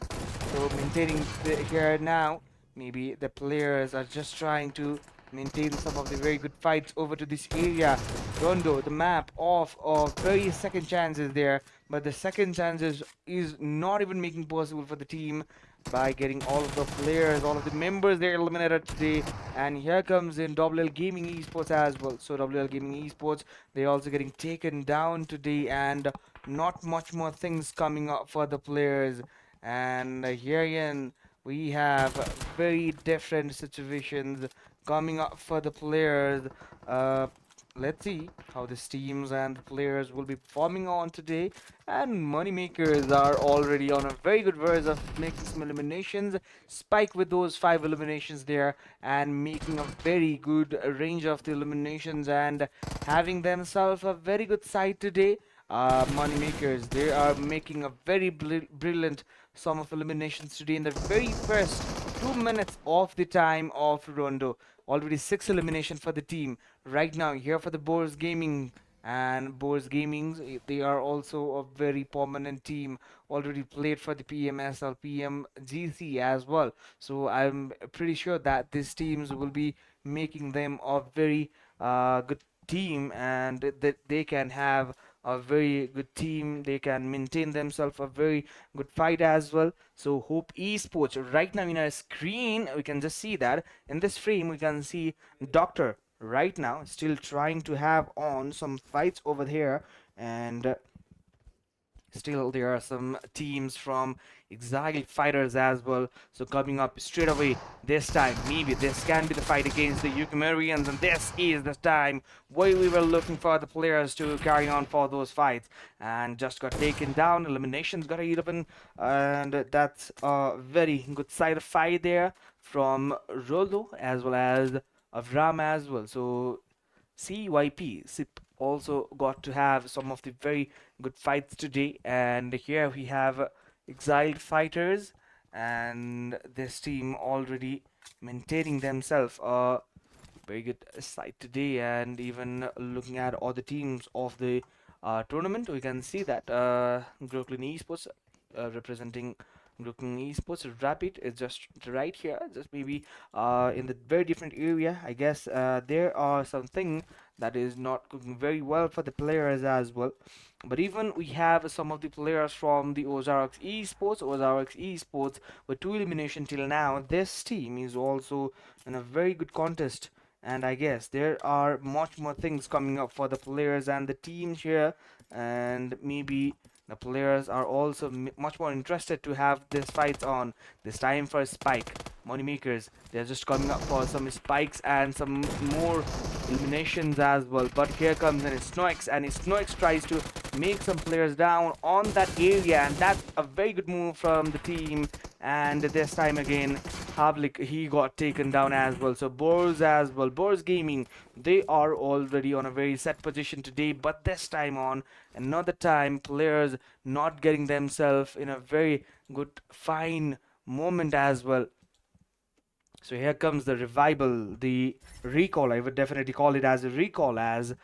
So maintaining here now, maybe the players are just trying to maintain some of the very good fights over to this area. Rondo, the map of very second chances there, but the second chances is not even making possible for the team by getting all of the players, all of the members they're eliminated today. And here comes in WL Gaming Esports as well. So WL Gaming Esports, they're also getting taken down today, and not much more things coming up for the players. And here again, we have very different situations coming up for the players. Uh, let's see how the teams and the players will be performing on today. And moneymakers are already on a very good verge of making some eliminations. Spike with those 5 eliminations there and making a very good range of the eliminations and having themselves a very good side today. Moneymakers, they are making a very brilliant sum of eliminations today in the very first 2 minutes of the time of Rondo. Already 6 elimination for the team. Right now, here for the Boars Gaming, and Boars Gaming, they are also a very prominent team. Already played for the PMSL, PMGC as well. So I'm pretty sure that these teams will be making them a very good team, and that they can have a very good team. They can maintain themselves a very good fight as well. So Hope Esports, right now in our screen we can just see that in this frame we can see Doctor right now still trying to have on some fights over here, and still there are some teams from Exile Fighters as well. So coming up straight away this time, maybe this can be the fight against the Eukamarians, and this is the time where we were looking for the players to carry on for those fights, and just got taken down. Eliminations got 11, and that's a very good side of fight there from Rolo as well as Avram as well. So CYP SIP also got to have some of the very good fights today, and here we have Exiled Fighters, and this team already maintaining themselves a very good side today. And even looking at all the teams of the tournament, we can see that Brooklyn Esports representing Brooklyn Esports Rapid is just right here, just maybe in the very different area. I guess there are something that is not cooking very well for the players as well. But even we have some of the players from the Ozarks Esports with 2 elimination till now. This team is also in a very good contest and I guess there are much more things coming up for the players and the teams here, and maybe the players are also much more interested to have this fights on. This time for Spike Moneymakers, they're just coming up for some spikes and some more eliminations as well. But here comes an Snoix, and Snoix tries to make some players down on that area, and that's a very good move from the team. And this time again, Havlik, he got taken down as well. So Boars as well, Boars Gaming, they are already on a very set position today, but this time on another time, players not getting themselves in a very good, fine moment as well. So here comes the revival, the recall. I would definitely call it as a recall, as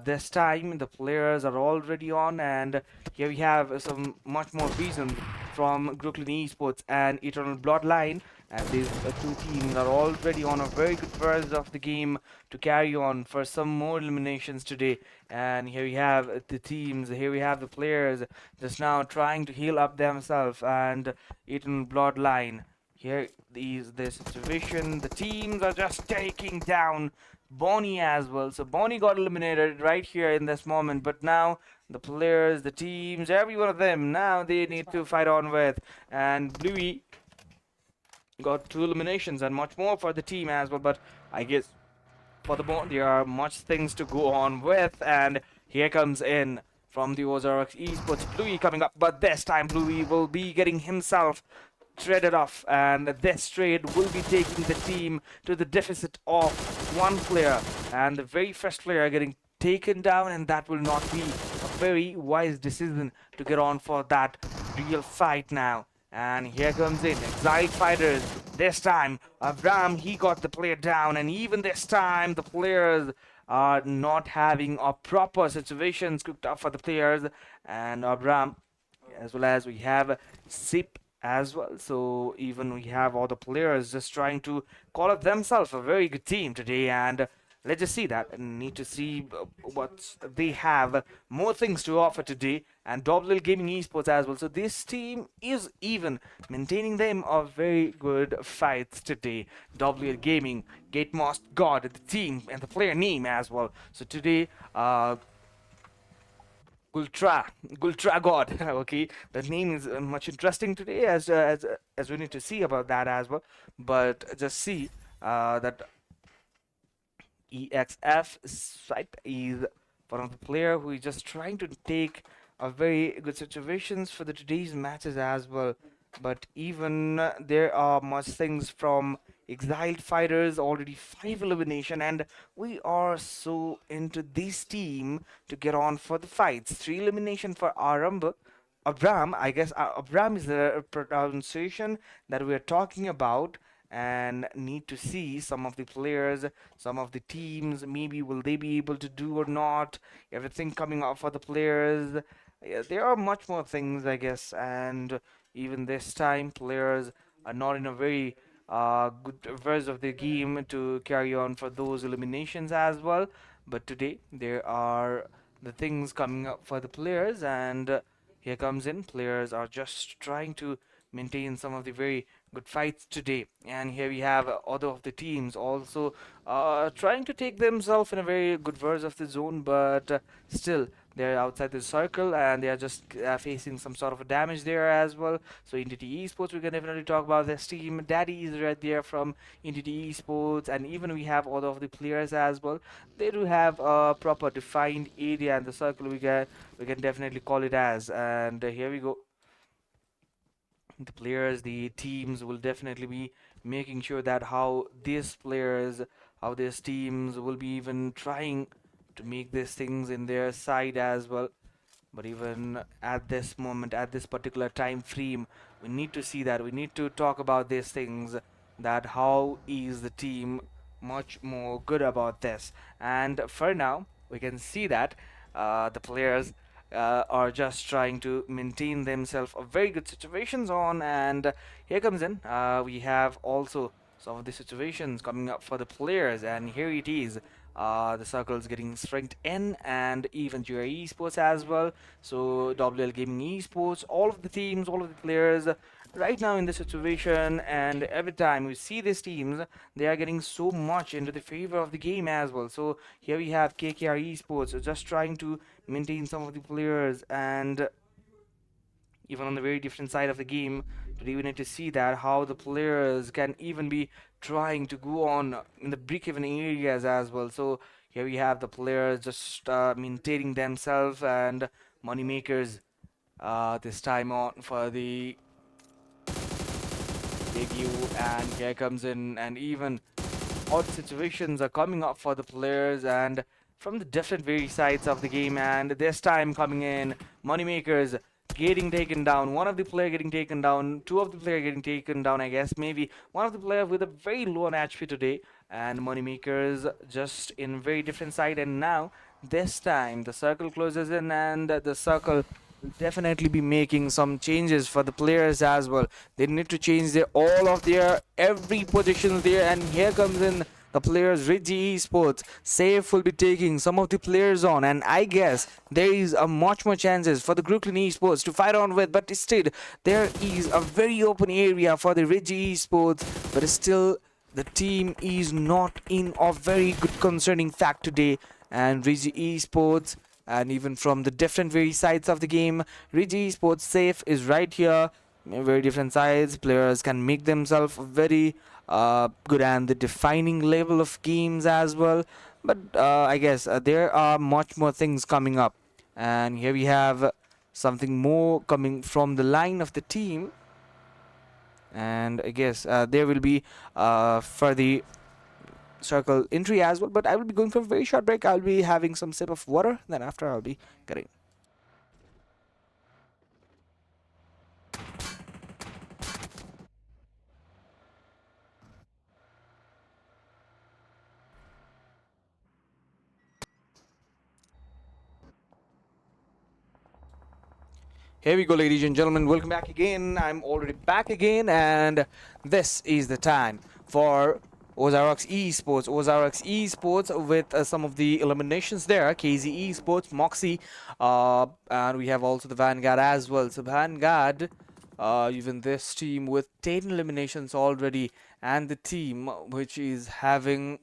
this time the players are already on, and here we have some much more reason from Brooklyn Esports and Eternal Bloodline. And these two teams are already on a very good version of the game to carry on for some more eliminations today. And here we have the teams, here we have the players just now trying to heal up themselves, and Eternal Bloodline. Here is the situation. The teams are just taking down Bonnie as well. So Bonnie got eliminated right here in this moment. But now the players, the teams, every one of them, now they need to fight on with. And Bluey got 2 eliminations and much more for the team as well. But I guess for the Bond, there are much things to go on with. And here comes in from the Ozark Esports, Bluey coming up. But this time Bluey will be getting himself traded off, and this trade will be taking the team to the deficit of 1 player, and the very first player getting taken down, and that will not be a very wise decision to get on for that real fight now. And here comes in Exiled Fighters. This time Avram, he got the player down, and even this time the players are not having a proper situations cooked up for the players. And Avram, as well as we have Sip as well. So even we have all the players just trying to call up themselves a very good team today, and let's just see that and need to see what they have more things to offer today. And WL Gaming Esports as well. So this team is even maintaining them a very good fights today. WL Gaming, Gatemost God, the team and the player name as well. So today Gultra God. Okay, the name is much interesting today, as we need to see about that as well. But just see that EXF Swipe is one of the player who is just trying to take a very good situations for the today's matches as well. But even there are much things from Exiled Fighters, already 5 elimination, and we are so into this team to get on for the fights. 3 elimination for Aramba. Abram, I guess Abram is the pronunciation that we are talking about, and need to see some of the players, some of the teams, maybe will they be able to do or not. Everything coming up for the players. Yeah, there are much more things, I guess, and even this time, players are not in a very good verse of the game to carry on for those eliminations as well. But today, there are the things coming up for the players, and here comes in. Players are just trying to maintain some of the very good fights today. And here we have other of the teams also trying to take themselves in a very good verse of the zone, but still they're outside the circle, and they are just facing some sort of a damage there as well. So Entity Esports, we can definitely talk about this team. Daddy is right there from Entity Esports, and even we have all of the players as well. They do have a proper defined area and the circle, we can definitely call it as. And here we go. The players, the teams will definitely be making sure that how these players, how these teams will be even trying to make these things in their side as well. But even at this moment, at this particular time frame, we need to see that, we need to talk about these things, that how is the team much more good about this. And for now, we can see that the players are just trying to maintain themselves a very good situations on. And here comes in, we have also some of the situations coming up for the players, and here it is. The circles getting strength in, and even GRE Esports as well. So WL Gaming Esports, all of the teams, all of the players right now in the situation, and every time we see these teams, they are getting so much into the favor of the game as well. So here we have KKR Esports just trying to maintain some of the players, and even on the very different side of the game, today we need to see that how the players can even be trying to go on in the break-even areas as well. So here we have the players just maintaining themselves, and moneymakers this time on for the debut, and here comes in, and even odd situations are coming up for the players and from the different very sides of the game, and this time coming in, moneymakers getting taken down, one of the player getting taken down, two of the player getting taken down, I guess maybe one of the player with a very low on HP today, and moneymakers just in very different side. And now this time the circle closes in, and the circle will definitely be making some changes for the players as well. They need to change their all of their every position there, and here comes in the players. Reggie Esports Safe will be taking some of the players on, and I guess there is a much more chances for the Brooklyn Esports to fight on with, but still there is a very open area for the Reggie Esports, but still the team is not in a very good concerning fact today, and Reggie Esports, and even from the different very sides of the game, Reggie Esports Safe is right here. Very different sides, players can make themselves very good and the defining level of games as well, but I guess there are much more things coming up, and here we have something more coming from the line of the team, and I guess there will be for the circle entry as well, but I will be going for a very short break. I'll be having some sip of water, then after I'll be getting. Here we go, ladies and gentlemen. Welcome back again. I'm already back again, and this is the time for Ozarks Esports. Ozarks Esports with some of the eliminations there. KZ Esports, Moxie, and we have also the Vanguard as well. So Vanguard, even this team with 10 eliminations already, and the team which is having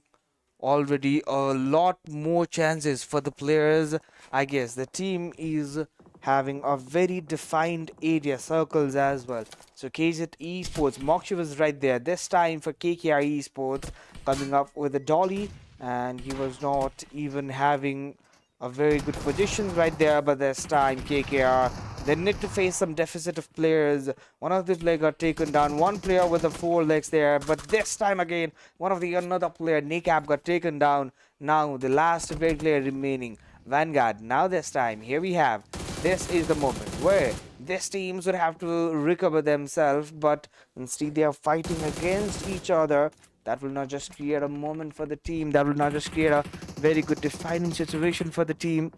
already a lot more chances for the players. I guess the team is having a very defined area circles as well. So KZ Esports, Moksha was right there. This time for KKR Esports coming up with a dolly, and he was not even having a very good position right there, but this time KKR, they need to face some deficit of players. One of the players got taken down, one player with the 4 legs there, but this time again one of the another player, Nakab, got taken down. Now the last very player remaining, Vanguard. Now this time here we have, this is the moment where these teams would have to recover themselves, but instead they are fighting against each other. That will not just create a moment for the team, that will not just create a very good defining situation for the team.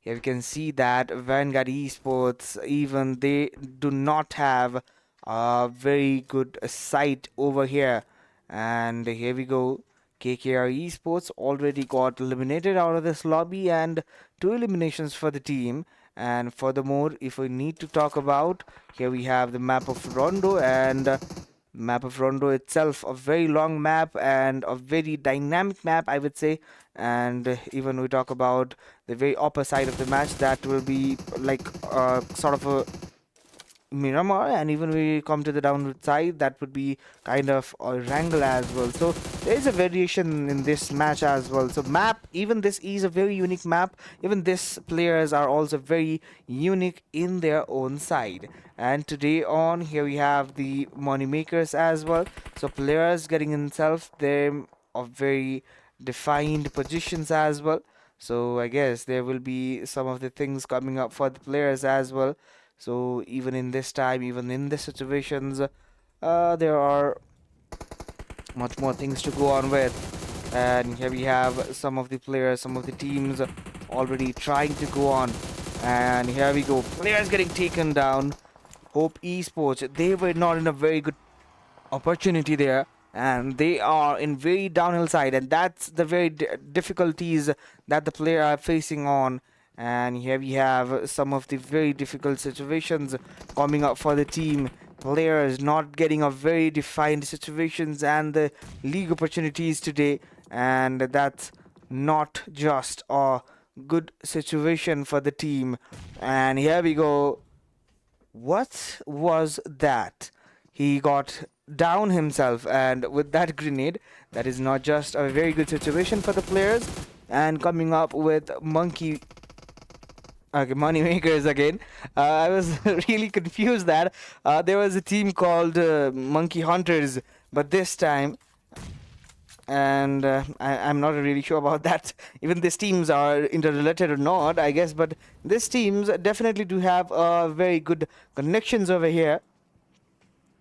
Here we can see that Vanguard Esports, even they do not have a very good sight over here. And here we go. KKR Esports already got eliminated out of this lobby, and 2 eliminations for the team. And furthermore, if we need to talk about, here we have the map of Rondo, and map of Rondo itself, a very long map and a very dynamic map, I would say. And even we talk about the very upper side of the match, that will be like sort of a Miramar, and even we come to the downward side, that would be kind of a wrangle as well. So there is a variation in this match as well. So map, even this is a very unique map. Even this players are also very unique in their own side. And today on, here we have the money makers as well. So players getting themselves them of very defined positions as well. So I guess there will be some of the things coming up for the players as well. So even in this time, even in these situations, there are much more things to go on with. And here we have some of the players, some of the teams already trying to go on. And here we go, players getting taken down. Hope Esports, they were not in a very good opportunity there, and they are in very downhill side, and that's the very difficulties that the player are facing on. And here we have some of the very difficult situations coming up for the team. Players not getting a very defined situations and the league opportunities today, and that's not just a good situation for the team. And here we go. What was that? He got down himself, and with that grenade, that is not just a very good situation for the players. And coming up with monkey, okay, money makers again. I was really confused that there was a team called Monkey Hunters, but this time, and I'm not really sure about that. Even these teams are interrelated or not, I guess, but these teams definitely do have very good connections over here.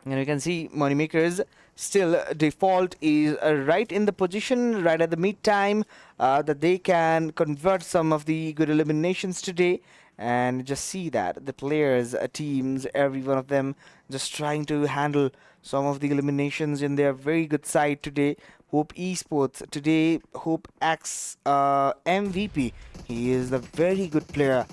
And you can see Moneymakers still default is right in the position, right at the mid time, that they can convert some of the good eliminations today. And just see that the players, teams, every one of them just trying to handle some of the eliminations in their very good side today. Hope Esports today, Hope X MVP. He is a very good player.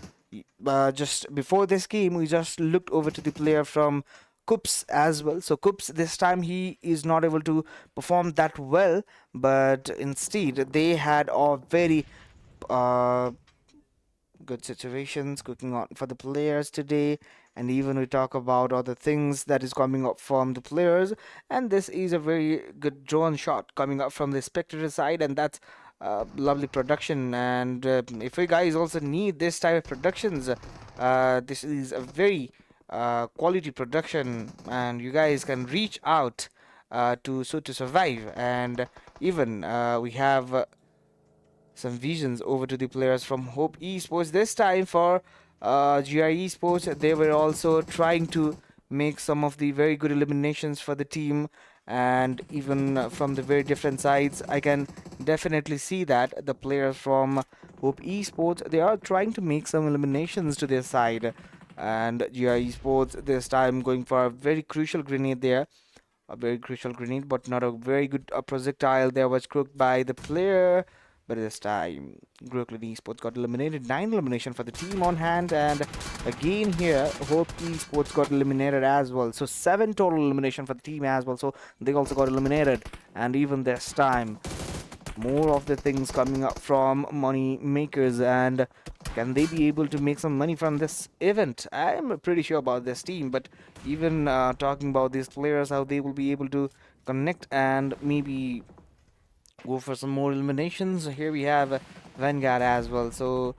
Just before this game, we just looked over to the player from Coops as well. So Coops this time he is not able to perform that well, but instead they had a very uh, good situations cooking on for the players today. And even we talk about other things that is coming up from the players, and this is a very good drone shot coming up from the spectator side, and that's lovely production. And if you guys also need this type of productions, this is a very quality production, and you guys can reach out to Shoot2survive. And even we have some visions over to the players from Hope Esports. This time for GI Esports, they were also trying to make some of the very good eliminations for the team, and even from the very different sides, I can definitely see that the players from Hope Esports, they are trying to make some eliminations to their side. And GI Esports this time going for a very crucial grenade there, a very crucial grenade, but not a very good projectile there was cooked by the player. But this time, Brooklyn Esports got eliminated. 9 elimination for the team on hand. And again here, Hope Esports got eliminated as well. So 7 total elimination for the team as well. So they also got eliminated. And even this time, more of the things coming up from money makers. And can they be able to make some money from this event? I'm pretty sure about this team. But even talking about these players, how they will be able to connect and maybe go for some more eliminations. Here we have Vanguard as well. So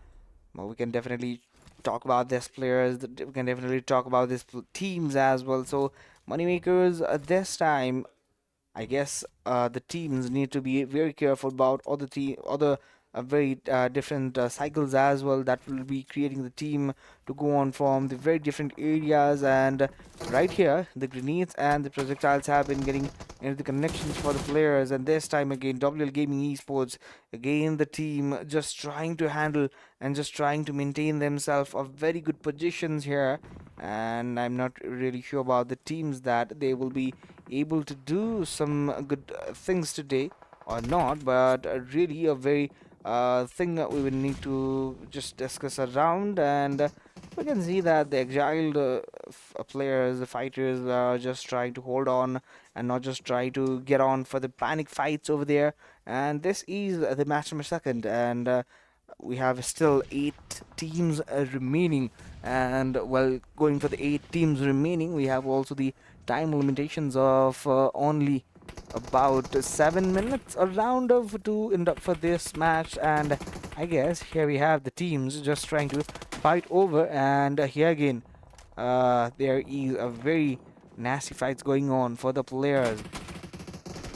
well, we can definitely talk about these players. We can definitely talk about these teams as well. So moneymakers this time, I guess the teams need to be very careful about other very different cycles as well that will be creating the team to go on from the very different areas. And right here, the grenades and the projectiles have been getting into the connections for the players. And this time again, WL Gaming Esports, again the team just trying to handle and just trying to maintain themselves of very good positions here. And I'm not really sure about the teams that they will be able to do some good things today or not, but really a very thing that we will need to just discuss around. And we can see that the exiled players, the fighters, are just trying to hold on and not just try to get on for the panic fights over there. And this is the match number second, and we have still 8 teams remaining. And while going for the 8 teams remaining, we have also the time limitations of only about 7 minutes around of to end up for this match. And I guess here we have the teams just trying to fight over. And here again, there is a very nasty fights going on for the players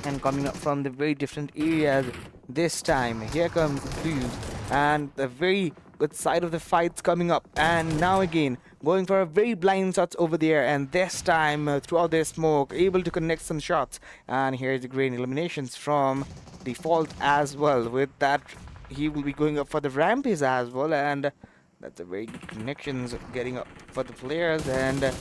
and coming up from the very different areas. This time here comes Fuse, and the very good side of the fights coming up. And now again going for a very blind shots over there, and this time throughout their smoke able to connect some shots. And here's the great eliminations from default as well. With that, he will be going up for the rampage as well, and that's a very good connections getting up for the players. And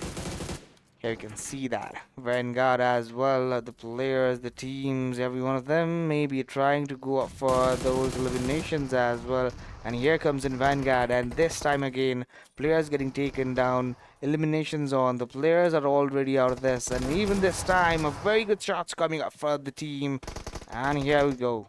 Here you can see that Vanguard as well, the players, the teams, every one of them may be trying to go up for those eliminations as well. And here comes in Vanguard, and this time again, players getting taken down, eliminations on. The players are already out of this, and even this time, a very good shots coming up for the team. And here we go.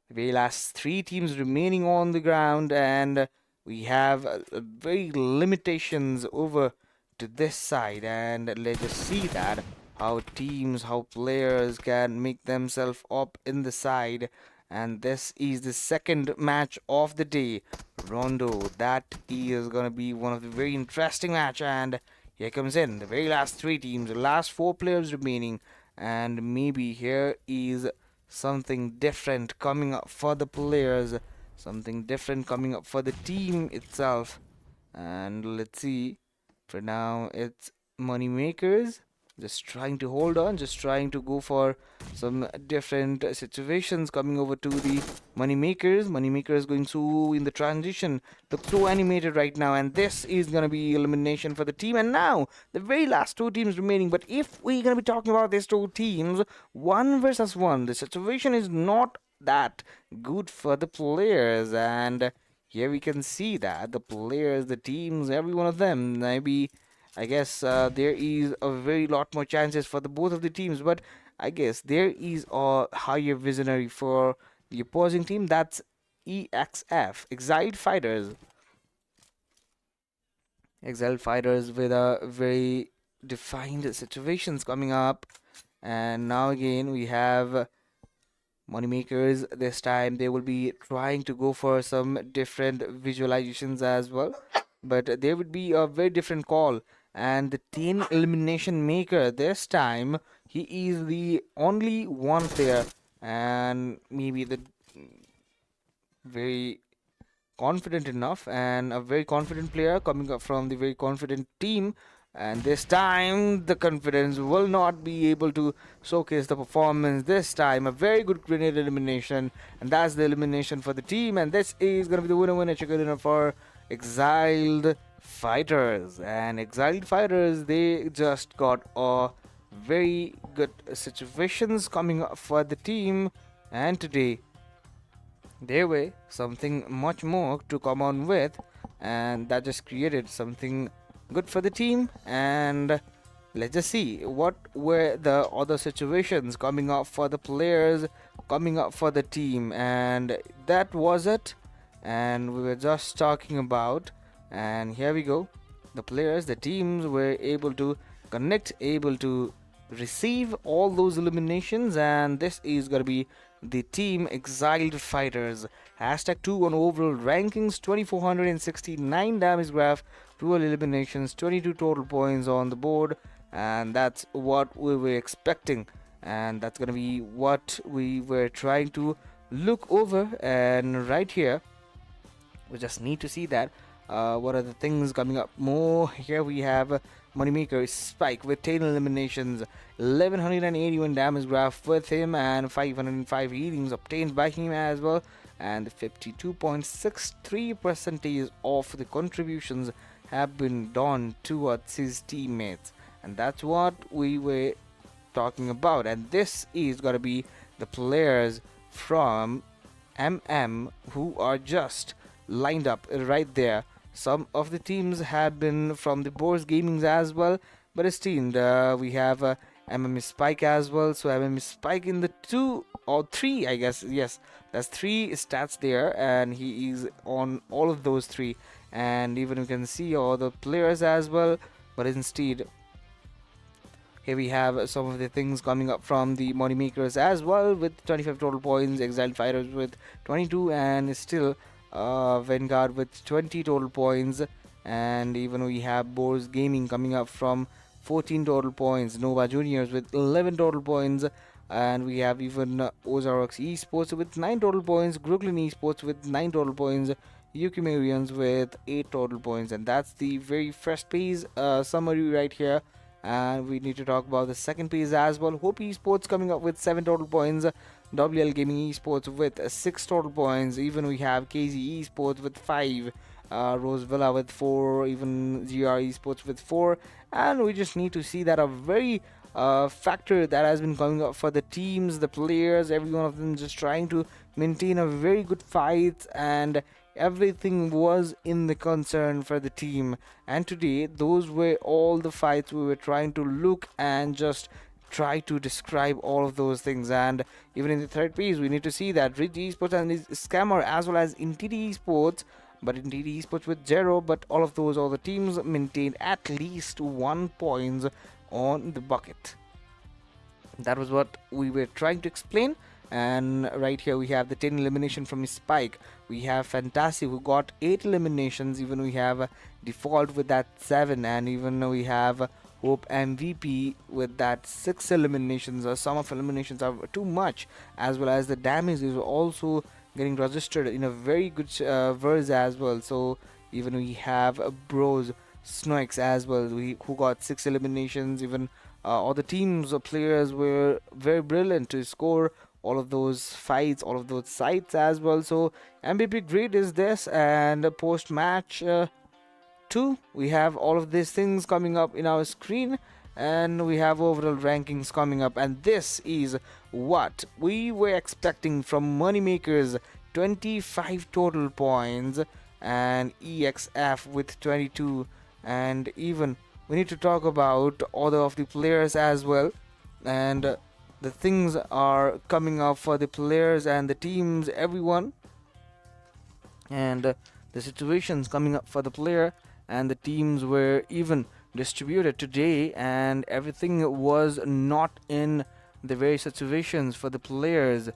The very last three teams remaining on the ground, and we have very limitations over to this side, and let's just see that how teams, how players can make themselves up in the side. And this is the second match of the day, Rondo. That is gonna be one of the very interesting match, and here comes in the very last three teams, the last four players remaining, and maybe here is something different coming up for the players, something different coming up for the team itself. And let's see. For now, it's money makers. Just trying to hold on, just trying to go for some different situations coming over to the money makers. Money makers going through in the transition. Look so animated right now, and this is gonna be elimination for the team. And now the very last two teams remaining. But if we're gonna be talking about these two teams, 1 versus 1, the situation is not that good for the players. And here we can see that the players, the teams, every one of them, maybe I guess there is a very lot more chances for the both of the teams, but I guess there is a higher visionary for the opposing team. That's EXF, Exiled Fighters. Exiled Fighters with a very defined situations coming up. And now again we have Moneymakers. This time they will be trying to go for some different visualizations as well, but there would be a very different call. And the 10 elimination maker, this time he is the only one player, and maybe the very confident enough, and a very confident player coming up from the very confident team. And this time the confidence will not be able to showcase the performance. This time a very good grenade elimination, and that's the elimination for the team. And this is gonna be the winner chicken dinner for Exiled Fighters. And Exiled Fighters, they just got a very good situations coming up for the team, and today there were something much more to come on with, and that just created something good for the team. And let's just see what were the other situations coming up for the players, coming up for the team. And that was it, and we were just talking about, and here we go, the players, the teams were able to connect, able to receive all those eliminations. And this is gonna be the team Exiled Fighters. Hashtag 2 on overall rankings, 2469 damage graph, 12 eliminations, 22 total points on the board. And that's what we were expecting, and that's gonna be what we were trying to look over. And right here we just need to see that what are the things coming up more. Here we have Moneymaker Spike with 10 eliminations, 1181 damage graph with him, and 505 healings obtained by him as well. And 52.63% of the contributions have been done towards his teammates, and that's what we were talking about. And this is gonna be the players from MM who are just lined up right there. Some of the teams have been from the Boars Gamings as well, but still we have MM Spike as well. So MM Spike in the 2 or 3, I guess, yes, that's 3 stats there, and he is on all of those 3. And even you can see all the players as well, but instead here we have some of the things coming up from the Moneymakers as well with 25 total points, Exiled Fighters with 22, and still Vanguard with 20 total points. And even we have Boars Gaming coming up from 14 total points, Nova Juniors with 11 total points, and we have even Ozarks Esports with 9 total points, Brooklyn Esports with 9 total points, Ukimarians with 8 total points. And that's the very first page summary right here. And we need to talk about the second page as well. Hope Esports coming up with 7 total points, WL Gaming Esports with 6 total points, even we have KZ Esports with 5, Rosevilla with 4, even GR Esports with 4, and we just need to see that a very factor that has been coming up for the teams, the players, every one of them just trying to maintain a very good fight, and everything was in the concern for the team. And today, those were all the fights we were trying to look and just try to describe all of those things. And even in the third piece, we need to see that Rich Esports and his Scammer, as well as Indeed Esports, but Indeed Esports with 0, but all the teams maintained at least 1 point on the bucket. That was what we were trying to explain. And right here we have the 10 elimination from Spike. We have Fantasy who got 8 eliminations. Even we have Default with that 7, and even we have Hope MVP with that 6 eliminations. Some of eliminations are too much, as well as the damage is also getting registered in a very good verse as well. So even we have Bros Snoix as well, who got 6 eliminations. Even all the teams or players were very brilliant to score all of those fights, all of those sites as well. So MVP grade is this, and post match 2 we have all of these things coming up in our screen, and we have overall rankings coming up, and this is what we were expecting from Moneymakers. 25 total points, and EXF with 22, and even we need to talk about other of the players as well, and the things are coming up for the players and the teams, everyone, and the situations coming up for the player and the teams were even distributed today, and everything was not in the very situations for the players.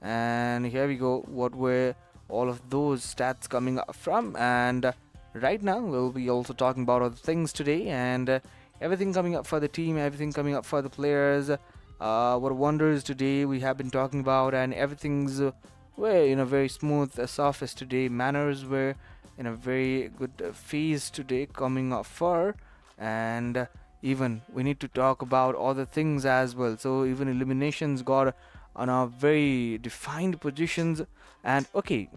And here we go, what were all of those stats coming up from, and right now we'll be also talking about other things today, and everything coming up for the team, everything coming up for the players. What wonders today we have been talking about, and everything's were in a very smooth surface today. Manners were in a very good phase today coming up for, and even we need to talk about other things as well. So even eliminations got on our very defined positions, and okay,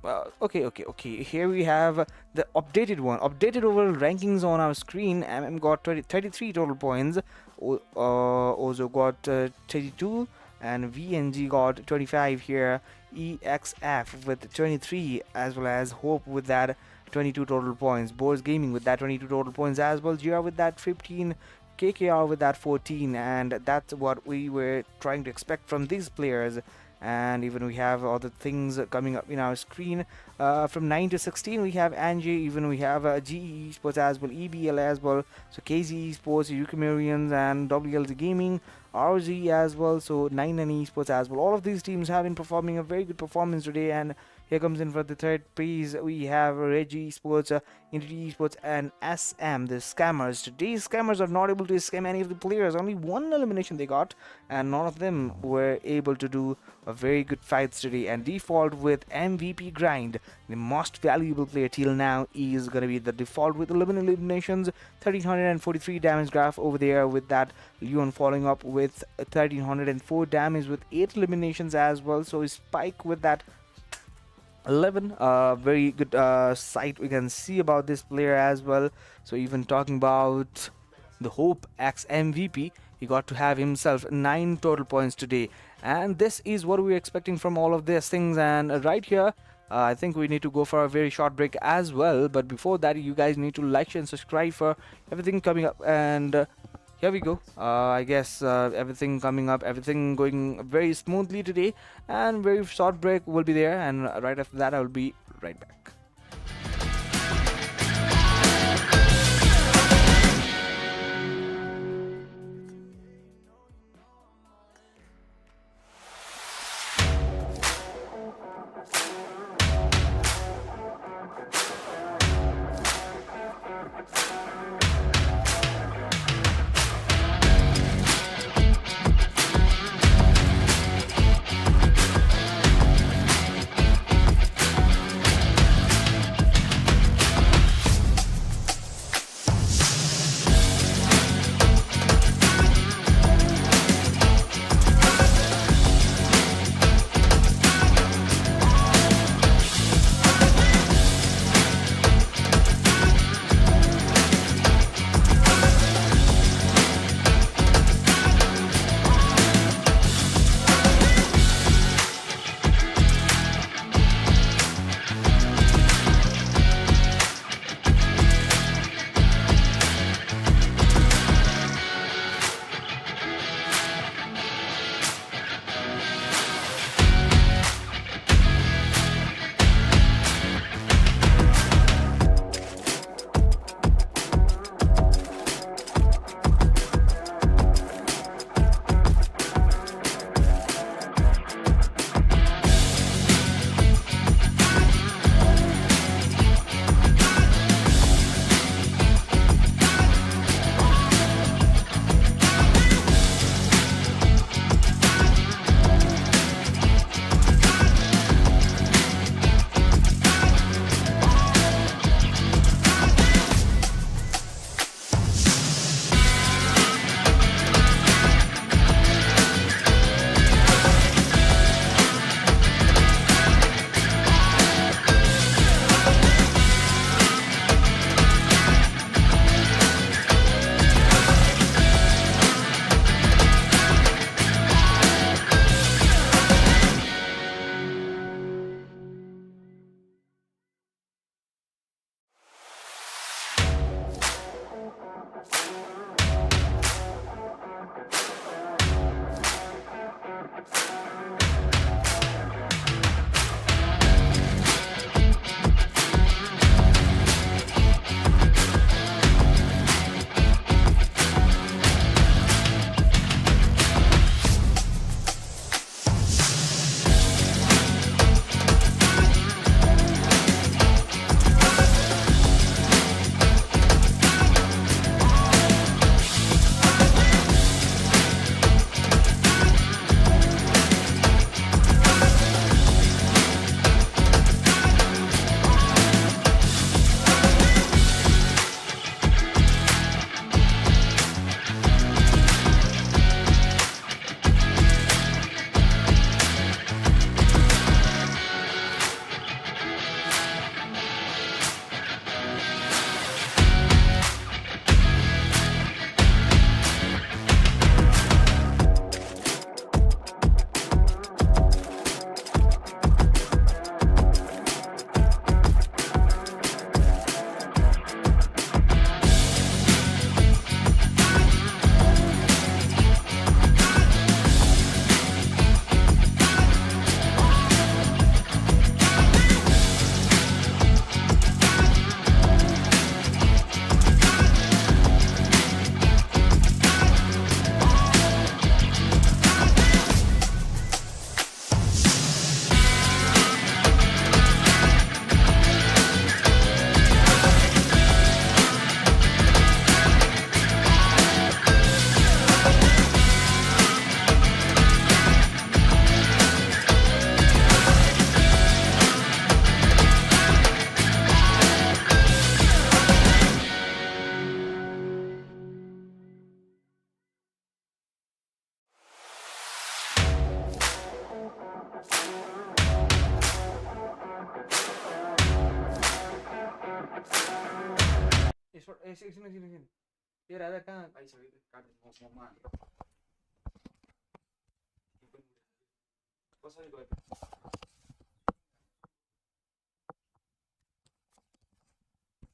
here we have the updated overall rankings on our screen. got 33 total points, Ozo got 32, and VNG got 25 here, EXF with 23, as well as Hope with that 22 total points, Boars Gaming with that 22 total points as well, GR with that 15, KKR with that 14, and that's what we were trying to expect from these players. And even we have other things coming up in our screen. From 9 to 16 we have Angie, even we have GE Esports as well, EBL as well, so KZ Esports, Eukamarians, and WLZ Gaming, RZ as well, so 99 Esports as well. All of these teams have been performing a very good performance today, and here comes in for the third piece. We have Reggie Esports, Entity Esports, and SM, the scammers. Today's scammers are not able to scam any of the players. Only 1 elimination they got, and none of them were able to do a very good fights today. And Default with MVP grind, the most valuable player till now, is gonna be the Default with 11 eliminations, 1343 damage graph over there, with that Leon following up with 1304 damage with 8 eliminations as well. So Spike with that 11, very good sight we can see about this player as well. So even talking about the Hope X MVP, he got to have himself 9 total points today, and this is what we're expecting from all of these things. And right here I think we need to go for a very short break as well, but before that you guys need to like, share, and subscribe for everything coming up. And here we go. I guess everything coming up, everything going very smoothly today, and very short break will be there, and right after that I will be right back.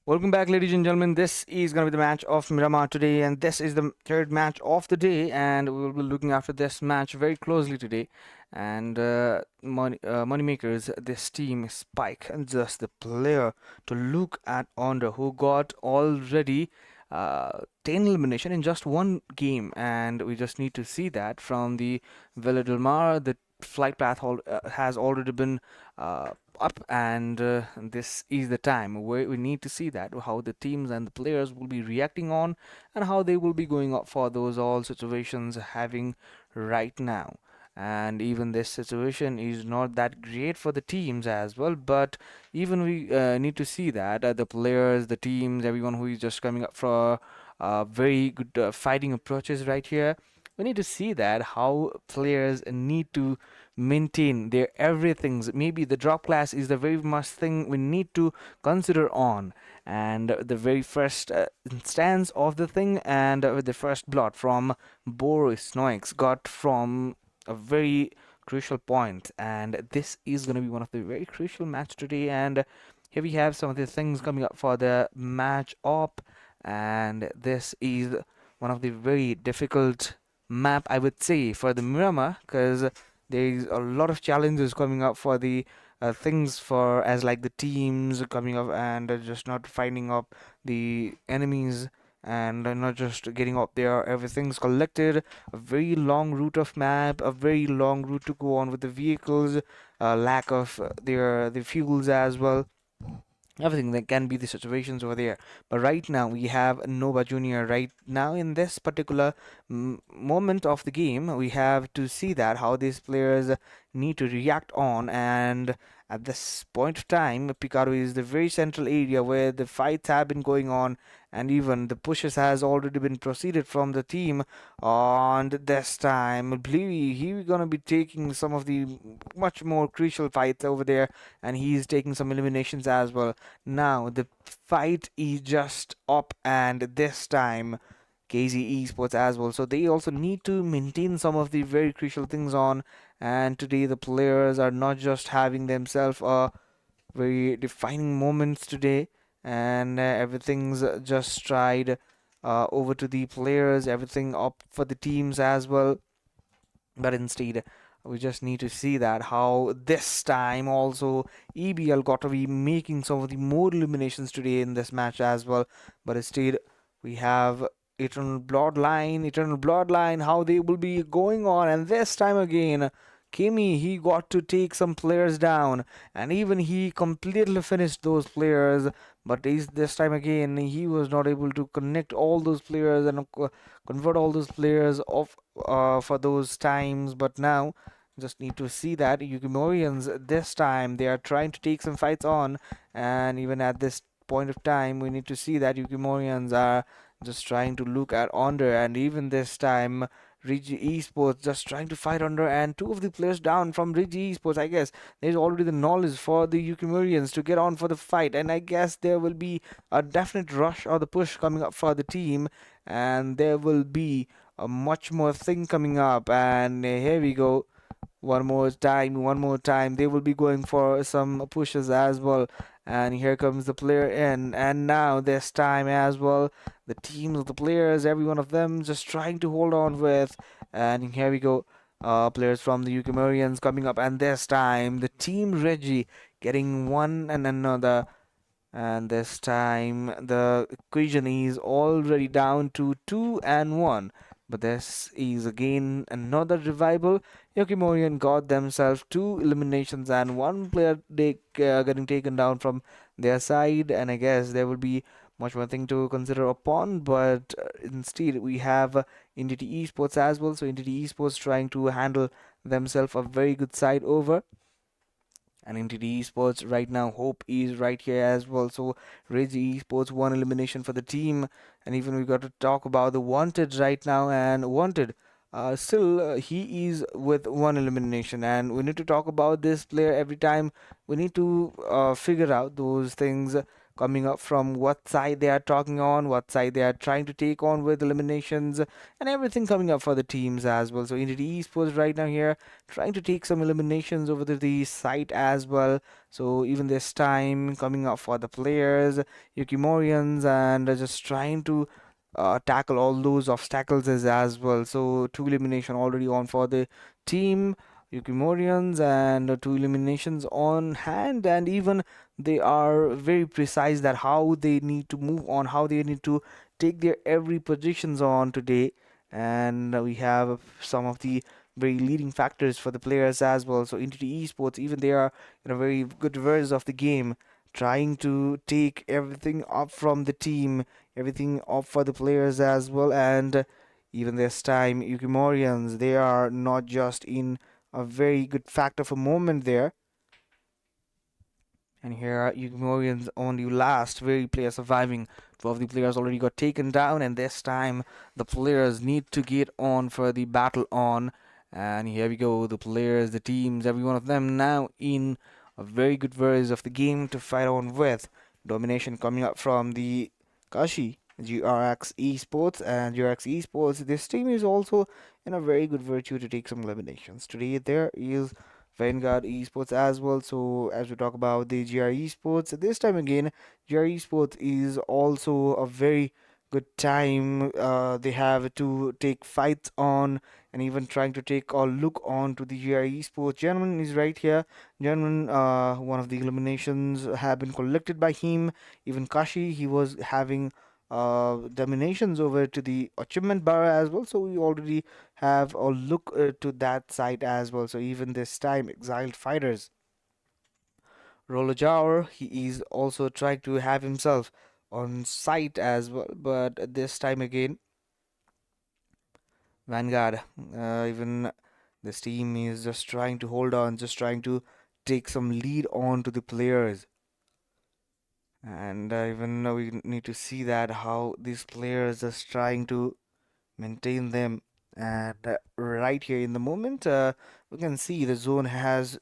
Welcome back, ladies and gentlemen. This is going to be the match of Miramar today, and this is the third match of the day, and we will be looking after this match very closely today. And Moneymakers, this team Spike, and just the player to look at Onder, who got already 10 elimination in just one game, and we just need to see that from the Villa Del Mar. The flight path has already been up, and this is the time where we need to see that how the teams and the players will be reacting on, and how they will be going up for those all situations having right now. And even this situation is not that great for the teams as well, but even we need to see that the players, the teams, everyone who is just coming up for very good fighting approaches right here, we need to see that how players need to maintain their everythings. Maybe the drop class is the very much thing we need to consider on, and the very first instance of the thing, and the first blot from Boris Noix got from a very crucial point, and this is going to be one of the very crucial match today. And here we have some of the things coming up for the match up, and this is one of the very difficult map, I would say, for the Miramar, because there's a lot of challenges coming up for the things for as like the teams coming up, and just not finding up the enemies, and not just getting up there. Everything's collected. A very long route of map, a very long route to go on with the vehicles, lack of their the fuels as well, everything that can be the situations over there. But right now we have Nova Junior. Right now in this particular moment of the game, we have to see that how these players need to react on. And at this point of time, Picaro is the very central area where the fights have been going on, and even the pushes has already been proceeded from the team. And this time, I believe he's gonna be taking some of the much more crucial fights over there, and he's taking some eliminations as well. Now the fight is just up, and this time KZ Esports as well. So they also need to maintain some of the very crucial things on. And today the players are not just having themselves a very defining moments today, and everything's just tried over to the players, everything up for the teams as well. But instead, we just need to see that how this time also EBL got to be making some of the more eliminations today in this match as well. But instead, we have Eternal Bloodline, how they will be going on. And this time again, Kimi, he got to take some players down, and even he completely finished those players. But this time again, he was not able to connect all those players and convert all those players off for those times. But now, just need to see that Yukimorians this time they are trying to take some fights on, and even at this point of time, we need to see that Yukimorians are just trying to look at Onder, and even this time Rigi Esports just trying to fight under, and two of the players down from Rigi Esports. I guess there's already the knowledge for the Yukimurians to get on for the fight, and I guess there will be a definite rush or the push coming up for the team, and there will be a much more thing coming up. And here we go. One more time. They will be going for some pushes as well. And here comes the player in. And now, this time as well, the teams of the players, every one of them just trying to hold on with. And here we go. Players from the Yukimurians coming up. And this time, the team Reggie getting one and another. And this time, the equation is already down to 2-1. But this is again another revival. Yukimorian got themselves two eliminations and one player getting taken down from their side. And I guess there will be much more thing to consider upon. But instead, we have Entity Esports as well. So Entity Esports trying to handle themselves a very good side over. And Entity Esports right now, Hope is right here as well. So Regi Esports one elimination for the team, and even we got to talk about the Wanted right now. And Wanted, still he is with one elimination, and we need to talk about this player every time. We need to figure out those things coming up from what side they are talking on, what side they are trying to take on with eliminations, and everything coming up for the teams as well. So Entity Esports right now here trying to take some eliminations over the site as well. So even this time coming up for the players, Yukimorians, and just trying to tackle all those obstacles as well. So two elimination already on for the team Yukimorians and two eliminations on hand, and even they are very precise that how they need to move on, how they need to take their every positions on today. And we have some of the very leading factors for the players as well. So Entity Esports, even they are in a very good version of the game, trying to take everything up from the team, everything up for the players as well. And even this time, Yukimorians, they are not just in a very good factor for moment there. And here are Yukimorians only last, very player surviving. 12 of the players already got taken down, and this time the players need to get on for the battle on. And here we go, the players, the teams, every one of them now in a very good version of the game to fight on with. Domination coming up from the Kashi, GRX Esports, and GRX Esports. This team is also in a very good virtue to take some eliminations. Today there is Vanguard Esports as well. So as we talk about the GR Esports, this time again, GR Esports is also a very good time. They have to take fights on and even trying to take a look on to the GR Esports. Gentleman is right here. Gentleman, one of the eliminations have been collected by him. Even Kashi, he was having dominations over to the achievement bar as well. So we already have a look to that side as well. So even this time, exiled fighters. Rolajar, he is also trying to have himself on site as well, but this time again, Vanguard, even this team is just trying to hold on, just trying to take some lead on to the players. And even we need to see that how these players just trying to maintain them. And right here in the moment, we can see the zone has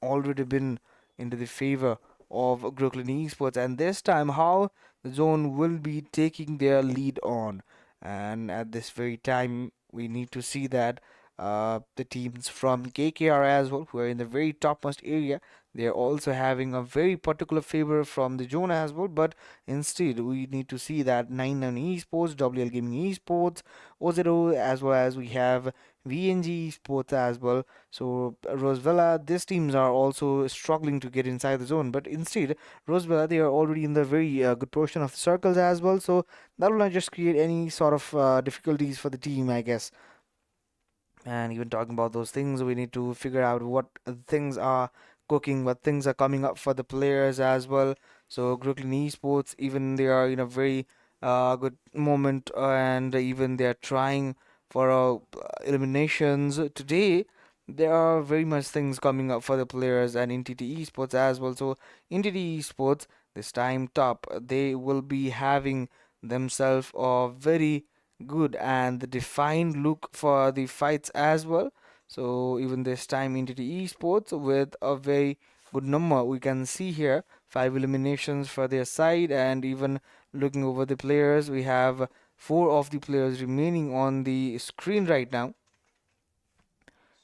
already been into the favor of Brooklyn Esports, and this time how the zone will be taking their lead on. And at this very time, we need to see that the teams from KKR as well, who are in the very topmost area, they are also having a very particular favor from the zone as well. But instead, we need to see that 99 Esports, WL Gaming Esports, Ozero, as well as we have VNG Esports as well. So Rosevilla, these teams are also struggling to get inside the zone, but instead Rosevilla, they are already in the very good portion of the circles as well. So that will not just create any sort of difficulties for the team, I guess. And even talking about those things, we need to figure out what things are cooking, what things are coming up for the players as well. So Brooklyn Esports, even they are in a very good moment, and even they are trying for eliminations today. There are very much things coming up for the players and Entity Esports as well. So Entity Esports this time top, they will be having themselves a very good and defined look for the fights as well. So even this time Entity Esports with a very good number, we can see here 5 eliminations for their side. And even looking over the players, we have 4 of the players remaining on the screen right now.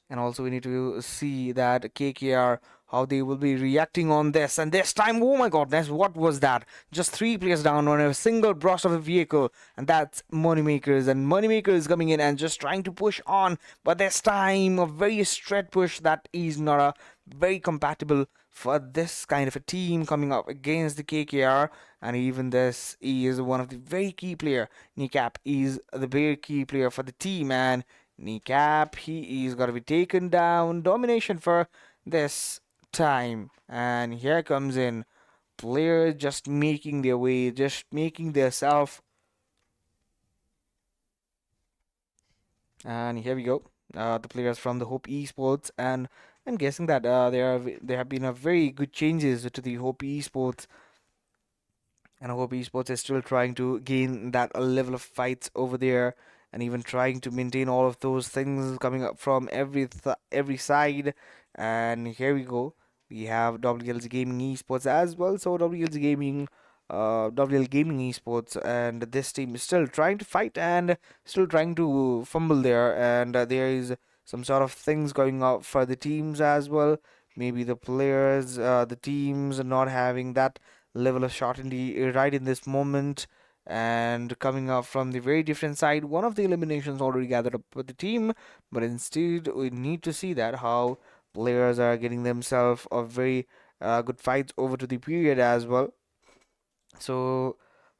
And also we need to see that KKR, how they will be reacting on this. And this time, oh my god, what was that? Just 3 players down on a single brush of a vehicle. And that's Moneymakers. And Moneymaker is coming in and just trying to push on. But this time, a very straight push that is not a very compatible for this kind of a team coming up against the KKR. And even this is one of the very key player. Kneecap is the very key player for the team. And Kneecap, he is gonna be taken down. Domination for this time. And here comes in players just making their way, just making their self. And here we go. The players from the Hope Esports, and I'm guessing that there have been a very good changes to the Hope Esports, and Hope Esports is still trying to gain that level of fights over there, and even trying to maintain all of those things coming up from every side. And here we go. We have WLG Gaming Esports as well. So WLG Gaming, WL Gaming Esports, and this team is still trying to fight and still trying to fumble there, and there is some sort of things going out for the teams as well. Maybe the players, the teams are not having that level of shot in the right in this moment, and coming up from the very different side. One of the eliminations already gathered up with the team, but instead we need to see that how players are getting themselves a very good fights over to the period as well. So,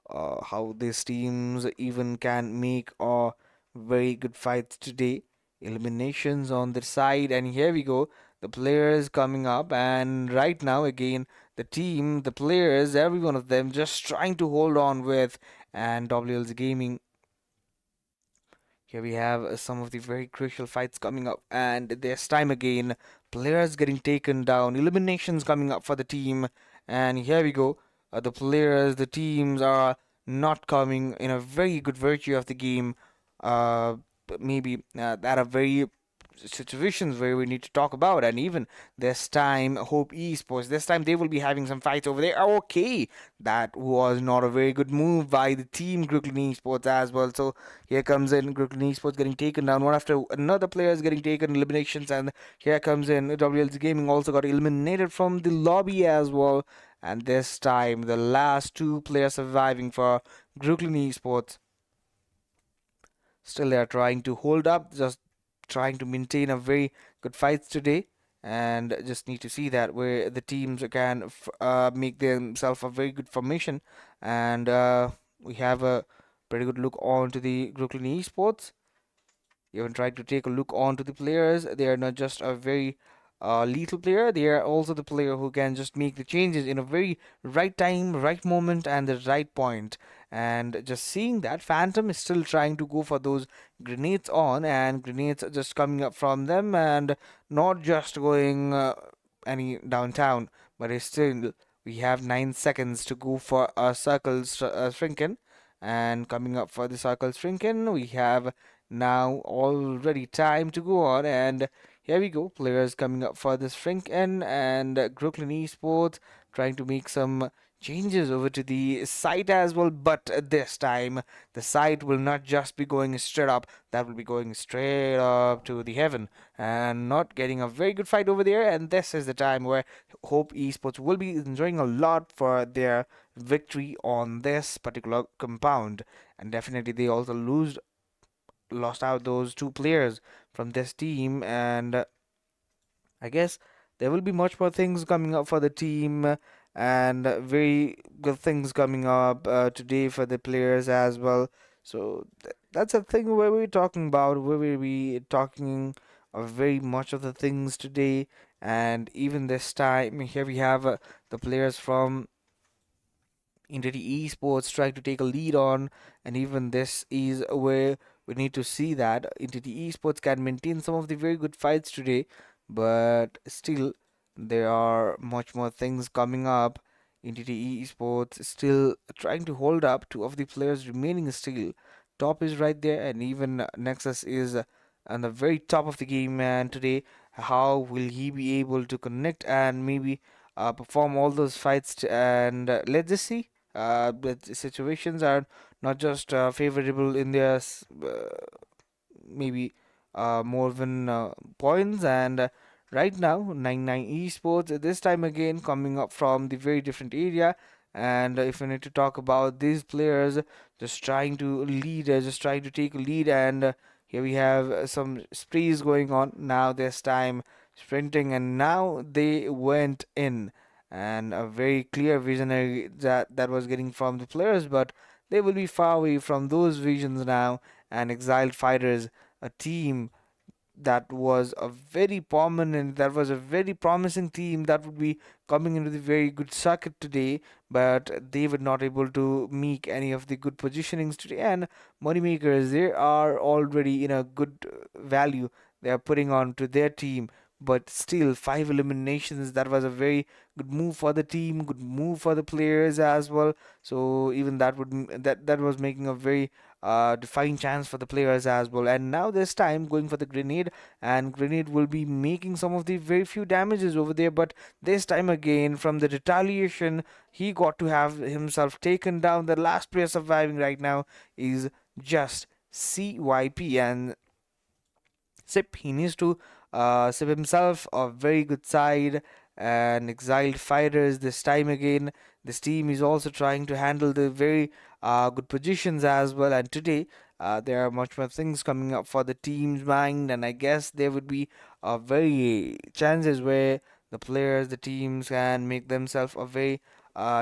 how these teams even can make very good fights today. Eliminations on their side, and here we go. The players coming up, and right now, again, the team, the players, every one of them just trying to hold on with, and WL's Gaming. Here we have some of the very crucial fights coming up, and this time again, players getting taken down, eliminations coming up for the team, and here we go. The players, the teams are not coming in a very good virtue of the game. Maybe that are very situations where we need to talk about, and even this time Hope Esports, this time they will be having some fights over there. Okay, that was not a very good move by the team Brooklyn Esports as well. So here comes in Brooklyn Esports getting taken down one after another, players getting taken eliminations, and here comes in WLC Gaming also got eliminated from the lobby as well. And this time the last two players surviving for Brooklyn Esports. Still, they are trying to hold up, just trying to maintain a very good fights today, and just need to see that where the teams can make themselves a very good formation, and we have a pretty good look on to the Brooklyn Esports. Even trying to take a look onto the players. They are not just a very lethal player, they are also the player who can just make the changes in a very right time, right moment, and the right point. And just seeing that Phantom is still trying to go for those grenades on, and grenades are just coming up from them, and not just going any downtown, but it's still we have 9 seconds to go for a circle shrinking, and coming up for the circle shrinking, we have now already time to go on, and here we go. Players coming up for this shrink in, and Brooklyn Esports trying to make some changes over to the site as well. But this time, the site will not just be going straight up, that will be going straight up to the heaven and not getting a very good fight over there. And this is the time where Hope Esports will be enjoying a lot for their victory on this particular compound. And definitely, they also lost out those two players from this team, and I guess there will be much more things coming up for the team, and very good things coming up today for the players as well. So that's a thing where we're talking about, where we'll be talking of very much of the things today, and even this time here we have the players from Entity Esports trying to take a lead on, and even this is where we need to see that Entity Esports can maintain some of the very good fights today, but still there are much more things coming up. Entity Esports still trying to hold up. Two of the players remaining still. Top is right there, and even Nexus is on the very top of the game. And today, how will he be able to connect and maybe perform all those fights? And let's just see. The situations are not just favorable in their maybe more than points, and right now 99 esports this time again coming up from the very different area. And if we need to talk about these players just trying to lead, just trying to take a lead, and here we have some sprees going on now, this time sprinting, and now they went in, and a very clear visionary that was getting from the players, but they will be far away from those visions now. And exiled fighters, a team that was a very prominent, that was a very promising team that would be coming into the very good circuit today, but they were not able to make any of the good positionings today. And moneymakers, they are already in a good value they are putting on to their team, but still five eliminations, that was a very good move for the team, good move for the players as well. So even that was making a very define chance for the players as well. And now this time going for the grenade, and grenade will be making some of the very few damages over there. But this time again, from the retaliation, he got to have himself taken down. The last player surviving right now is just CYP, and Sip, he needs to sip himself a very good side and exiled fighters this time again. This team is also trying to handle the very good positions as well. And today, there are much more things coming up for the team's mind, and I guess there would be very chances where the players, the teams can make themselves a very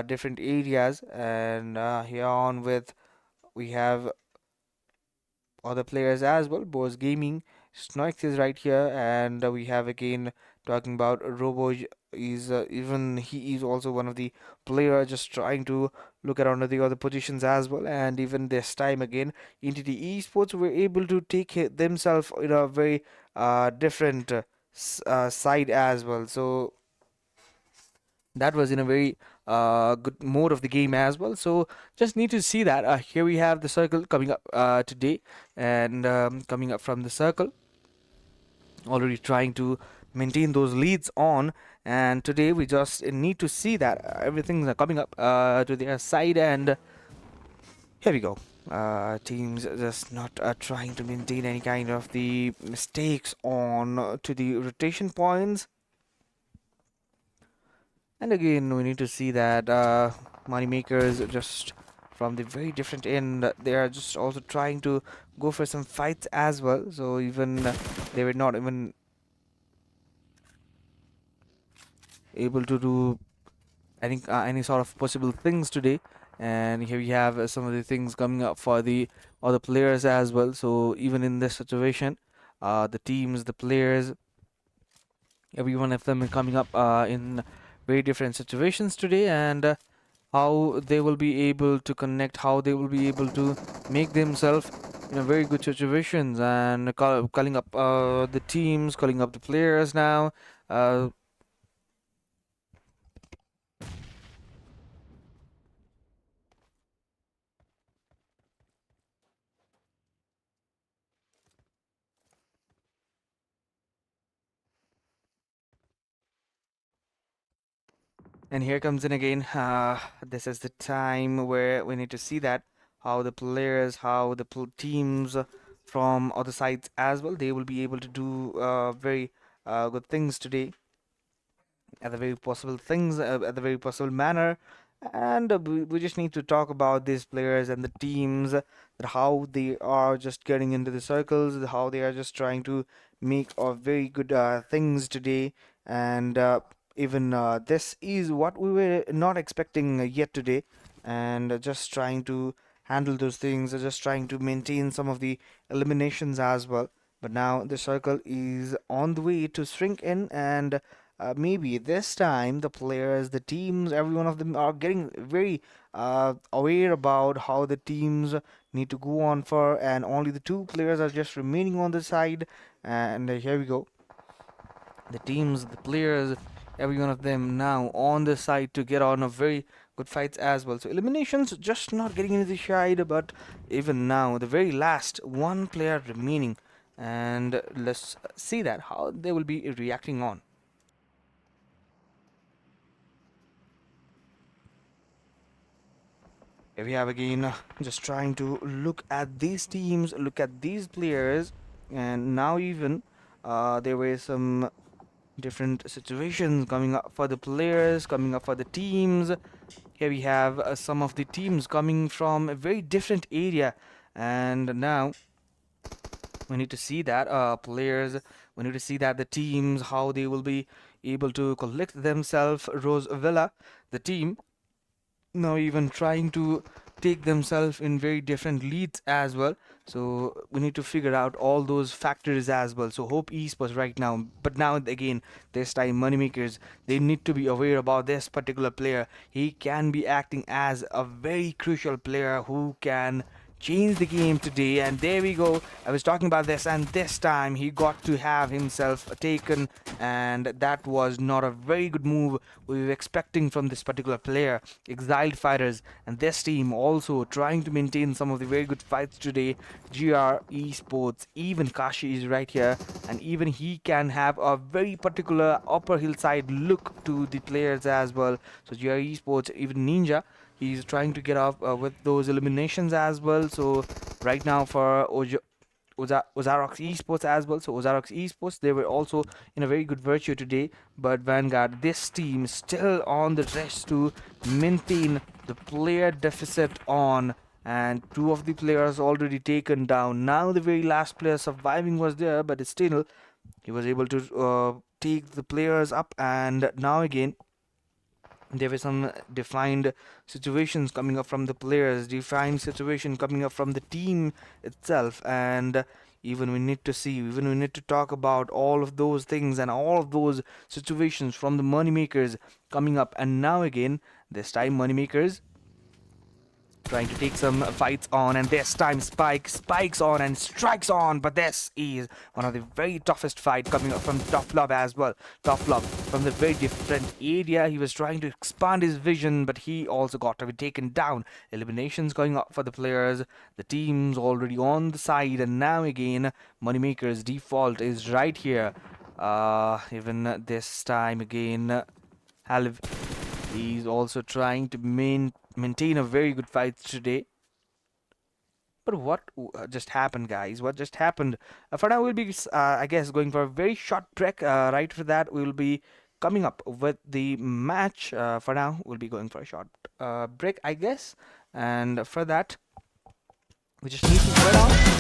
different areas. And here on with we have other players as well. Bo's Gaming, Snoix is right here, and we have again talking about Robo is even he is also one of the player just trying to look around at the other positions as well. And even this time again, Entity Esports were able to take themselves in a very different side as well. So that was in a very good mode of the game as well. So just need to see that. Here we have the circle coming up today, and coming up from the circle, already trying to maintain those leads on. And today we just need to see that everything's coming up to their side, and here we go. Teams just not trying to maintain any kind of the mistakes on to the rotation points. And again, we need to see that moneymakers just from the very different end, they are just also trying to go for some fights as well. So even they were not even able to do any sort of possible things today. And here we have some of the things coming up for the other players as well. So even in this situation, the teams, the players, every one of them is coming up in very different situations today, and how they will be able to connect, how they will be able to make themselves in a very good situations, and calling up the teams, calling up the players now. And here comes in again. This is the time where we need to see that how the players, how the teams from other sides as well, they will be able to do very good things today, at the very possible things, at the very possible manner. And we just need to talk about these players and the teams, that how they are just getting into the circles, how they are just trying to make very good things today. And even this is what we were not expecting yet today, and just trying to handle those things, just trying to maintain some of the eliminations as well. But now the circle is on the way to shrink in, and maybe this time the players, the teams, every one of them are getting very aware about how the teams need to go on for, and only the two players are just remaining on the side. And here we go. The teams, the players, every one of them now on the side to get on a very good fights as well. So eliminations just not getting into the side, but even now the very last one player remaining, and let's see that how they will be reacting on. Here we have again just trying to look at these teams, look at these players, and now even there were some different situations coming up for the players, coming up for the teams. Here we have some of the teams coming from a very different area, and now we need to see that players, we need to see that the teams, how they will be able to collect themselves. Rose Villa, the team, now even trying to take themselves in very different leads as well. So we need to figure out all those factors as well. So Hope Esports right now, but now again this time moneymakers, they need to be aware about this particular player. He can be acting as a very crucial player who can change the game today. And there we go. I was talking about this, and this time he got to have himself taken, and that was not a very good move we were expecting from this particular player. Exiled Fighters and this team also trying to maintain some of the very good fights today. GR Esports, even Kashi is right here, and even he can have a very particular upper hillside look to the players as well. So GR Esports, even Ninja, he's trying to get off with those eliminations as well. So right now for Ozarox Esports as well. So Ozarox Esports, they were also in a very good virtue today. But Vanguard, this team is still on the race to maintain the player deficit on. And two of the players already taken down. Now the very last player surviving was there, but still he was able to take the players up. And now again, there were some defined situations coming up from the players, defined situation coming up from the team itself, and even we need to talk about all of those things and all of those situations from the moneymakers coming up. And now again, this time moneymakers trying to take some fights on, and this time spikes on and strikes on. But this is one of the very toughest fight coming up from Top Love as well. Top Love from the very different area. He was trying to expand his vision, but he also got to be taken down. Eliminations going up for the players. The team's already on the side, and now again, Moneymaker's default is right here. Even this time again, Halv, he's also trying to maintain a very good fight today. But what just happened, guys? What just happened? For now, we'll be, I guess, going for a very short break. Right after that, we will be coming up with the match. For now, we'll be going for a short break, I guess. And for that, we just need to spread out.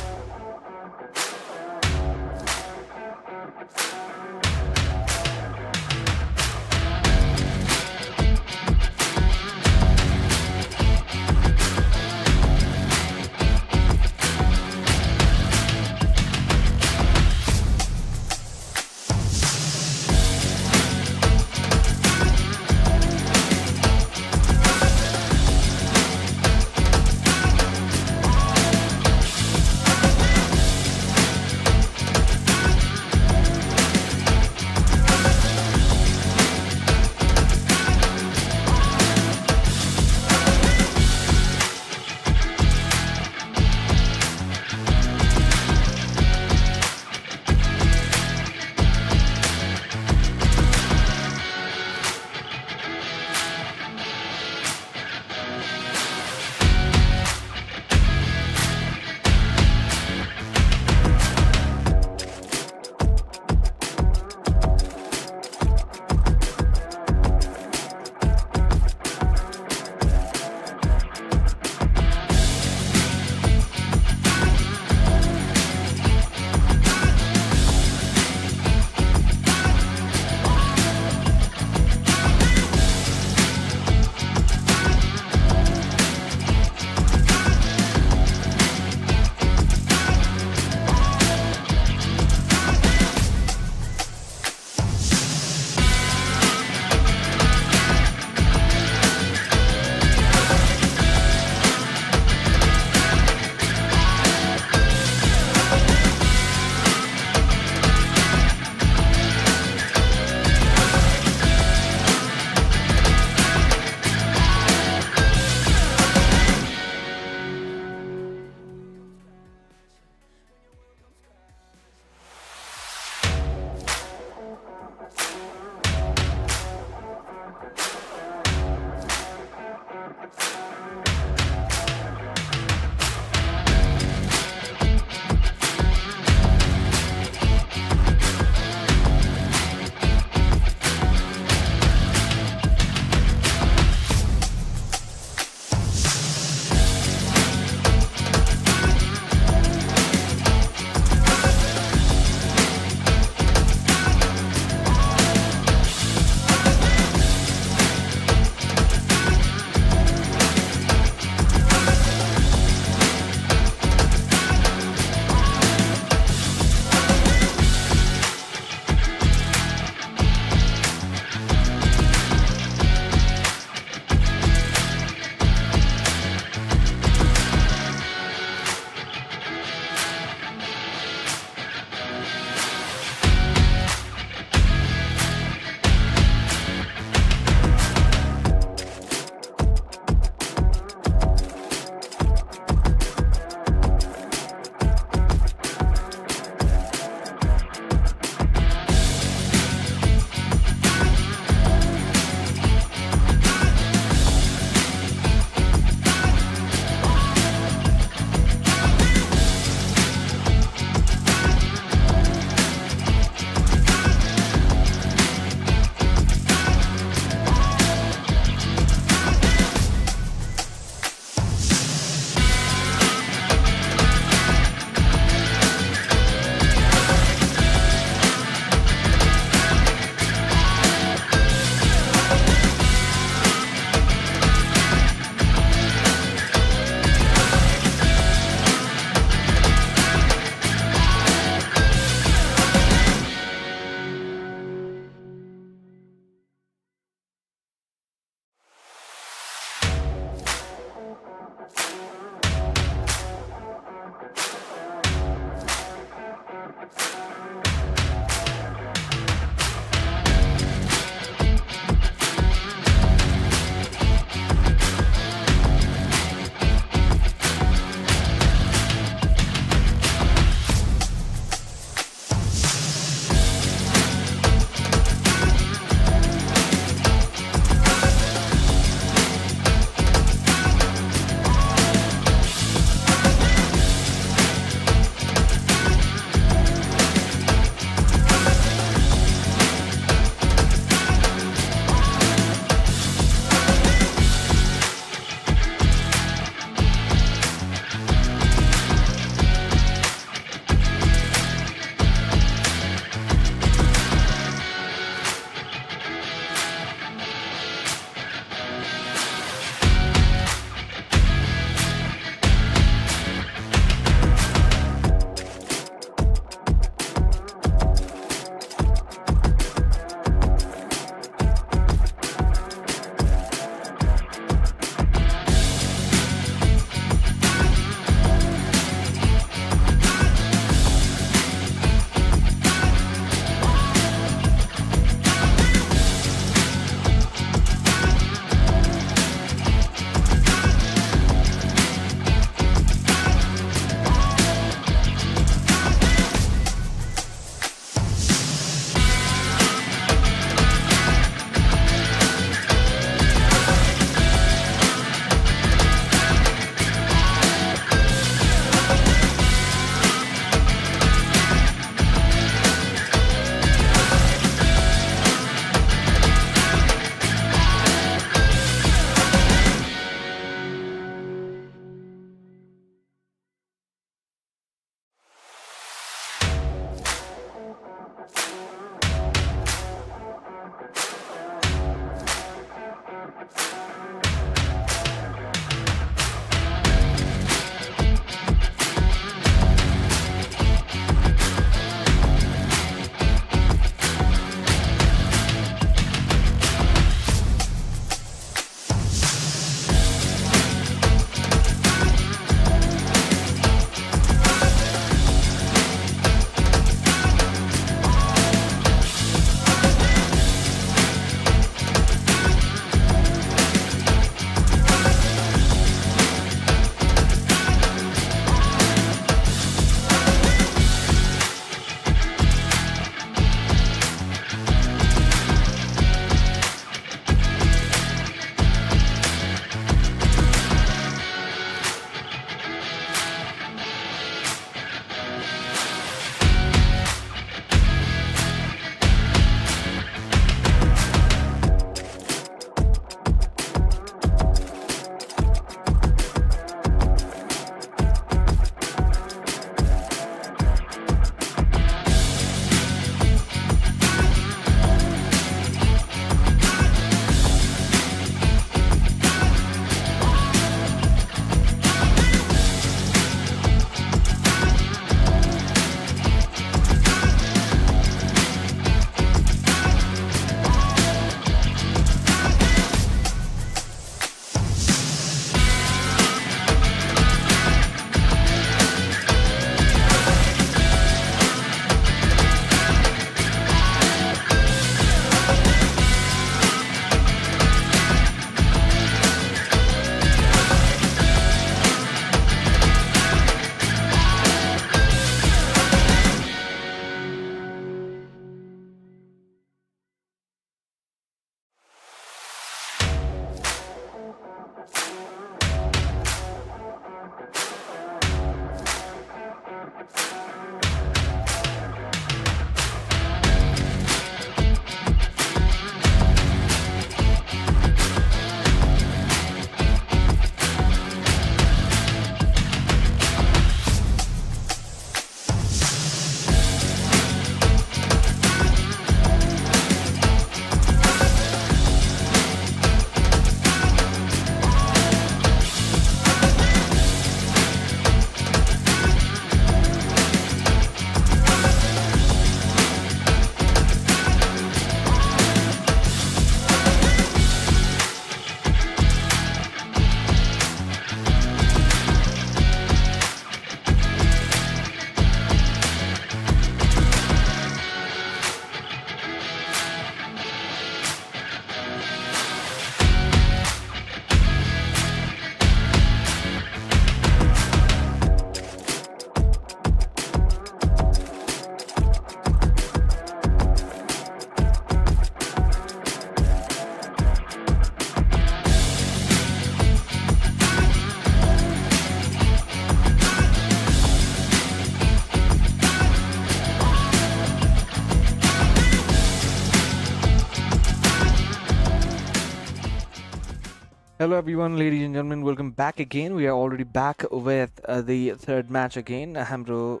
Hello, everyone, ladies and gentlemen. Welcome back again. We are already back with the third match again. Hamro,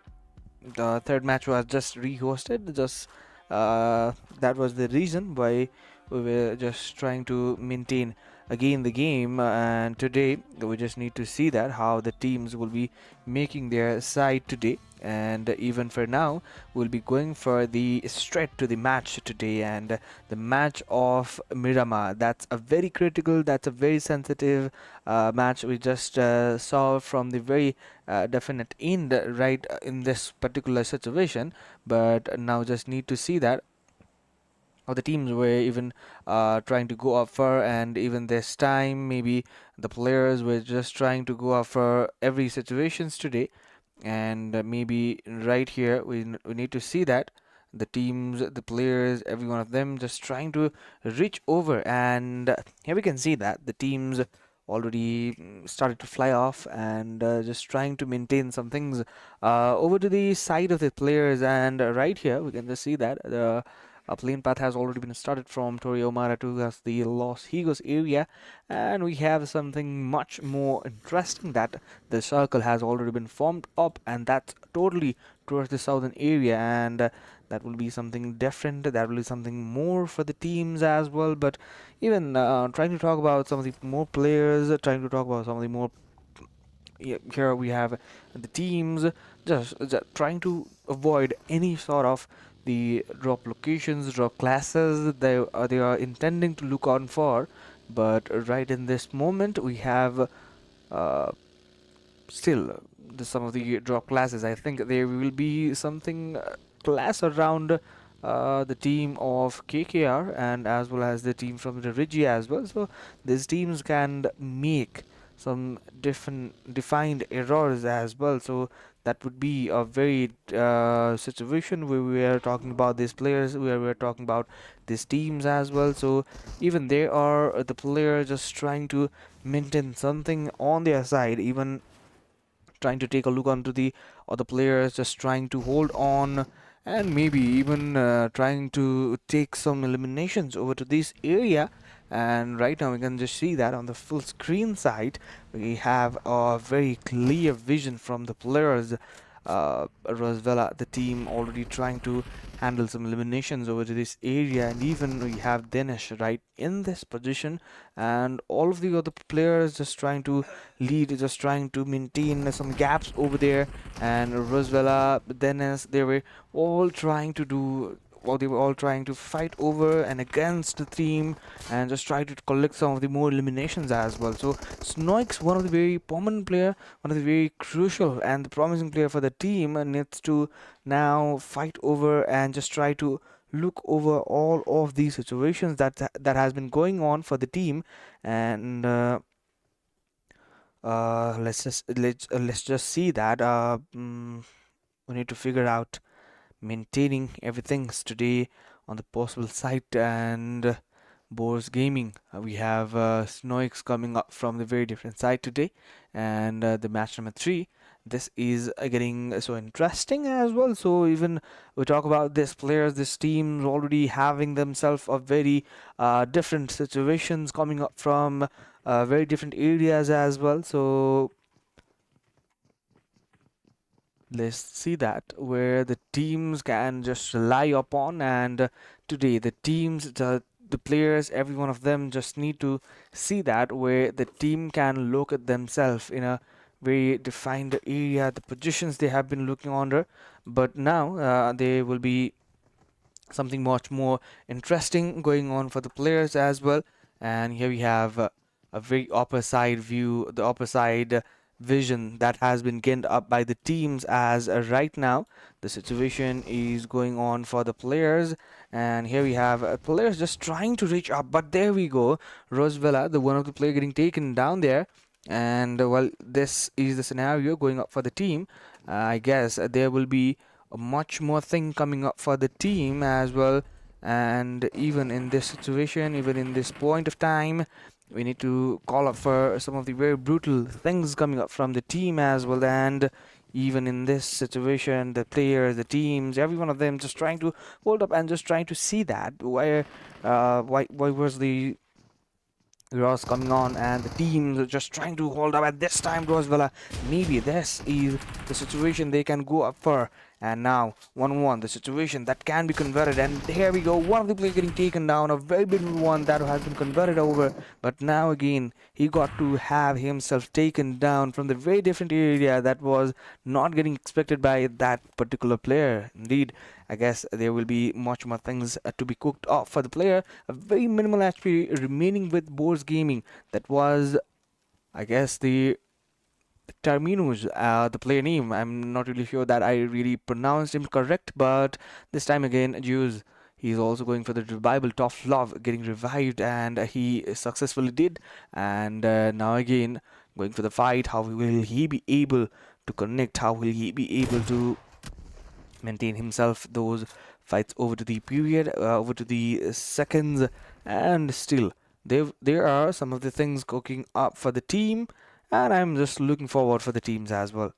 the third match was just rehosted. Just that was the reason why we were just trying to maintain again the game. And today we just need to see that how the teams will be making their side today. And even for now, we'll be going for the straight to the match today. And the match of Miramar. That's a very critical, that's a very sensitive match we just saw from the very definite end right in this particular situation. But now just need to see that how the teams were even trying to go up for, and even this time maybe the players were just trying to go up for every situations today. And maybe right here we need to see that the teams, the players, every one of them just trying to reach over. And here we can see that the teams already started to fly off, and just trying to maintain some things over to the side of the players. And right here we can just see that the plane path has already been started from Toriomara to the Los Higos area, and we have something much more interesting that the circle has already been formed up, and that's totally towards the southern area. And that will be something different, that will be something more for the teams as well. But even trying to talk about some of the more players, trying to talk about some of the more, here we have the teams just trying to avoid any sort of the drop locations, drop classes they are intending to look on for. But right in this moment we have uh, still some of the drop classes. I think there will be something class around the team of KKR, and as well as the team from the Rigi as well. So these teams can make some different defined errors as well. So that would be a very situation where we are talking about these players, where we are talking about these teams as well. So even there are the players just trying to maintain something on their side, even trying to take a look onto the other players, just trying to hold on, and maybe even trying to take some eliminations over to this area. And right now we can just see that on the full screen side we have a very clear vision from the players. Rosvella, the team, already trying to handle some eliminations over to this area, and even we have Dinesh right in this position, and all of the other players just trying to lead, just trying to maintain some gaps over there. And Rosvella, Dennis, they were all trying to do, well, they were all trying to fight over and against the team, and just try to collect some of the more eliminations as well. So Snoix, one of the very prominent player, one of the very crucial and the promising player for the team, needs to now fight over and just try to look over all of these situations that has been going on for the team. And let's just see that we need to figure out maintaining everything today on the possible site. And Boars Gaming, we have Snoix coming up from the very different side today. And the match number 3, this is getting so interesting as well. So even we talk about this players, this team already having themselves a very different situations coming up from very different areas as well. So let's see that where the teams can just rely upon. And today the teams, the players, every one of them just need to see that where the team can look at themselves in a very defined area, the positions they have been looking under. But now there will be something much more interesting going on for the players as well. And here we have a very upper side view, the upper side vision that has been gained up by the teams. As right now the situation is going on for the players, and here we have players just trying to reach up. But there we go, Rosvella, the one of the player, getting taken down there. And well, this is the scenario going up for the team. I guess there will be a much more thing coming up for the team as well. And even in this situation, even in this point of time, we need to call up for some of the very brutal things coming up from the team as well. And even in this situation, the players, the teams, every one of them just trying to hold up and just trying to see that why was the Ross coming on, and the teams are just trying to hold up. At this time, Roswella, maybe this is the situation they can go up for. And now, 1-1, the situation that can be converted. And here we go, one of the players getting taken down, a very big one that has been converted over. But now again, he got to have himself taken down from the very different area that was not getting expected by that particular player. Indeed, I guess there will be much more things to be cooked up for the player. A very minimal HP remaining with Boars Gaming. That was, I guess, the Terminus, the player name. I'm not really sure that I really pronounced him correct, but this time again, Jews. He's also going for the revival, tough love, getting revived, and he successfully did. And now again, going for the fight. How will he be able to connect? How will he be able to maintain himself those fights over to the period, over to the seconds, and still there are some of the things cooking up for the team, and I'm just looking forward for the teams as well.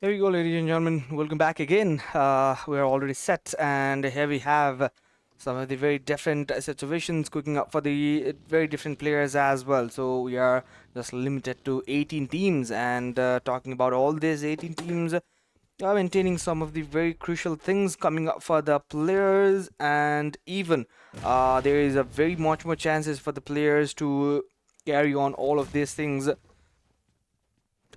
Here we go, ladies and gentlemen. Welcome back again. We are already set, and here we have some of the very different situations cooking up for the very different players as well. So we are just limited to 18 teams, and talking about all these 18 teams, maintaining some of the very crucial things coming up for the players, and even there is a very much more chances for the players to carry on all of these things.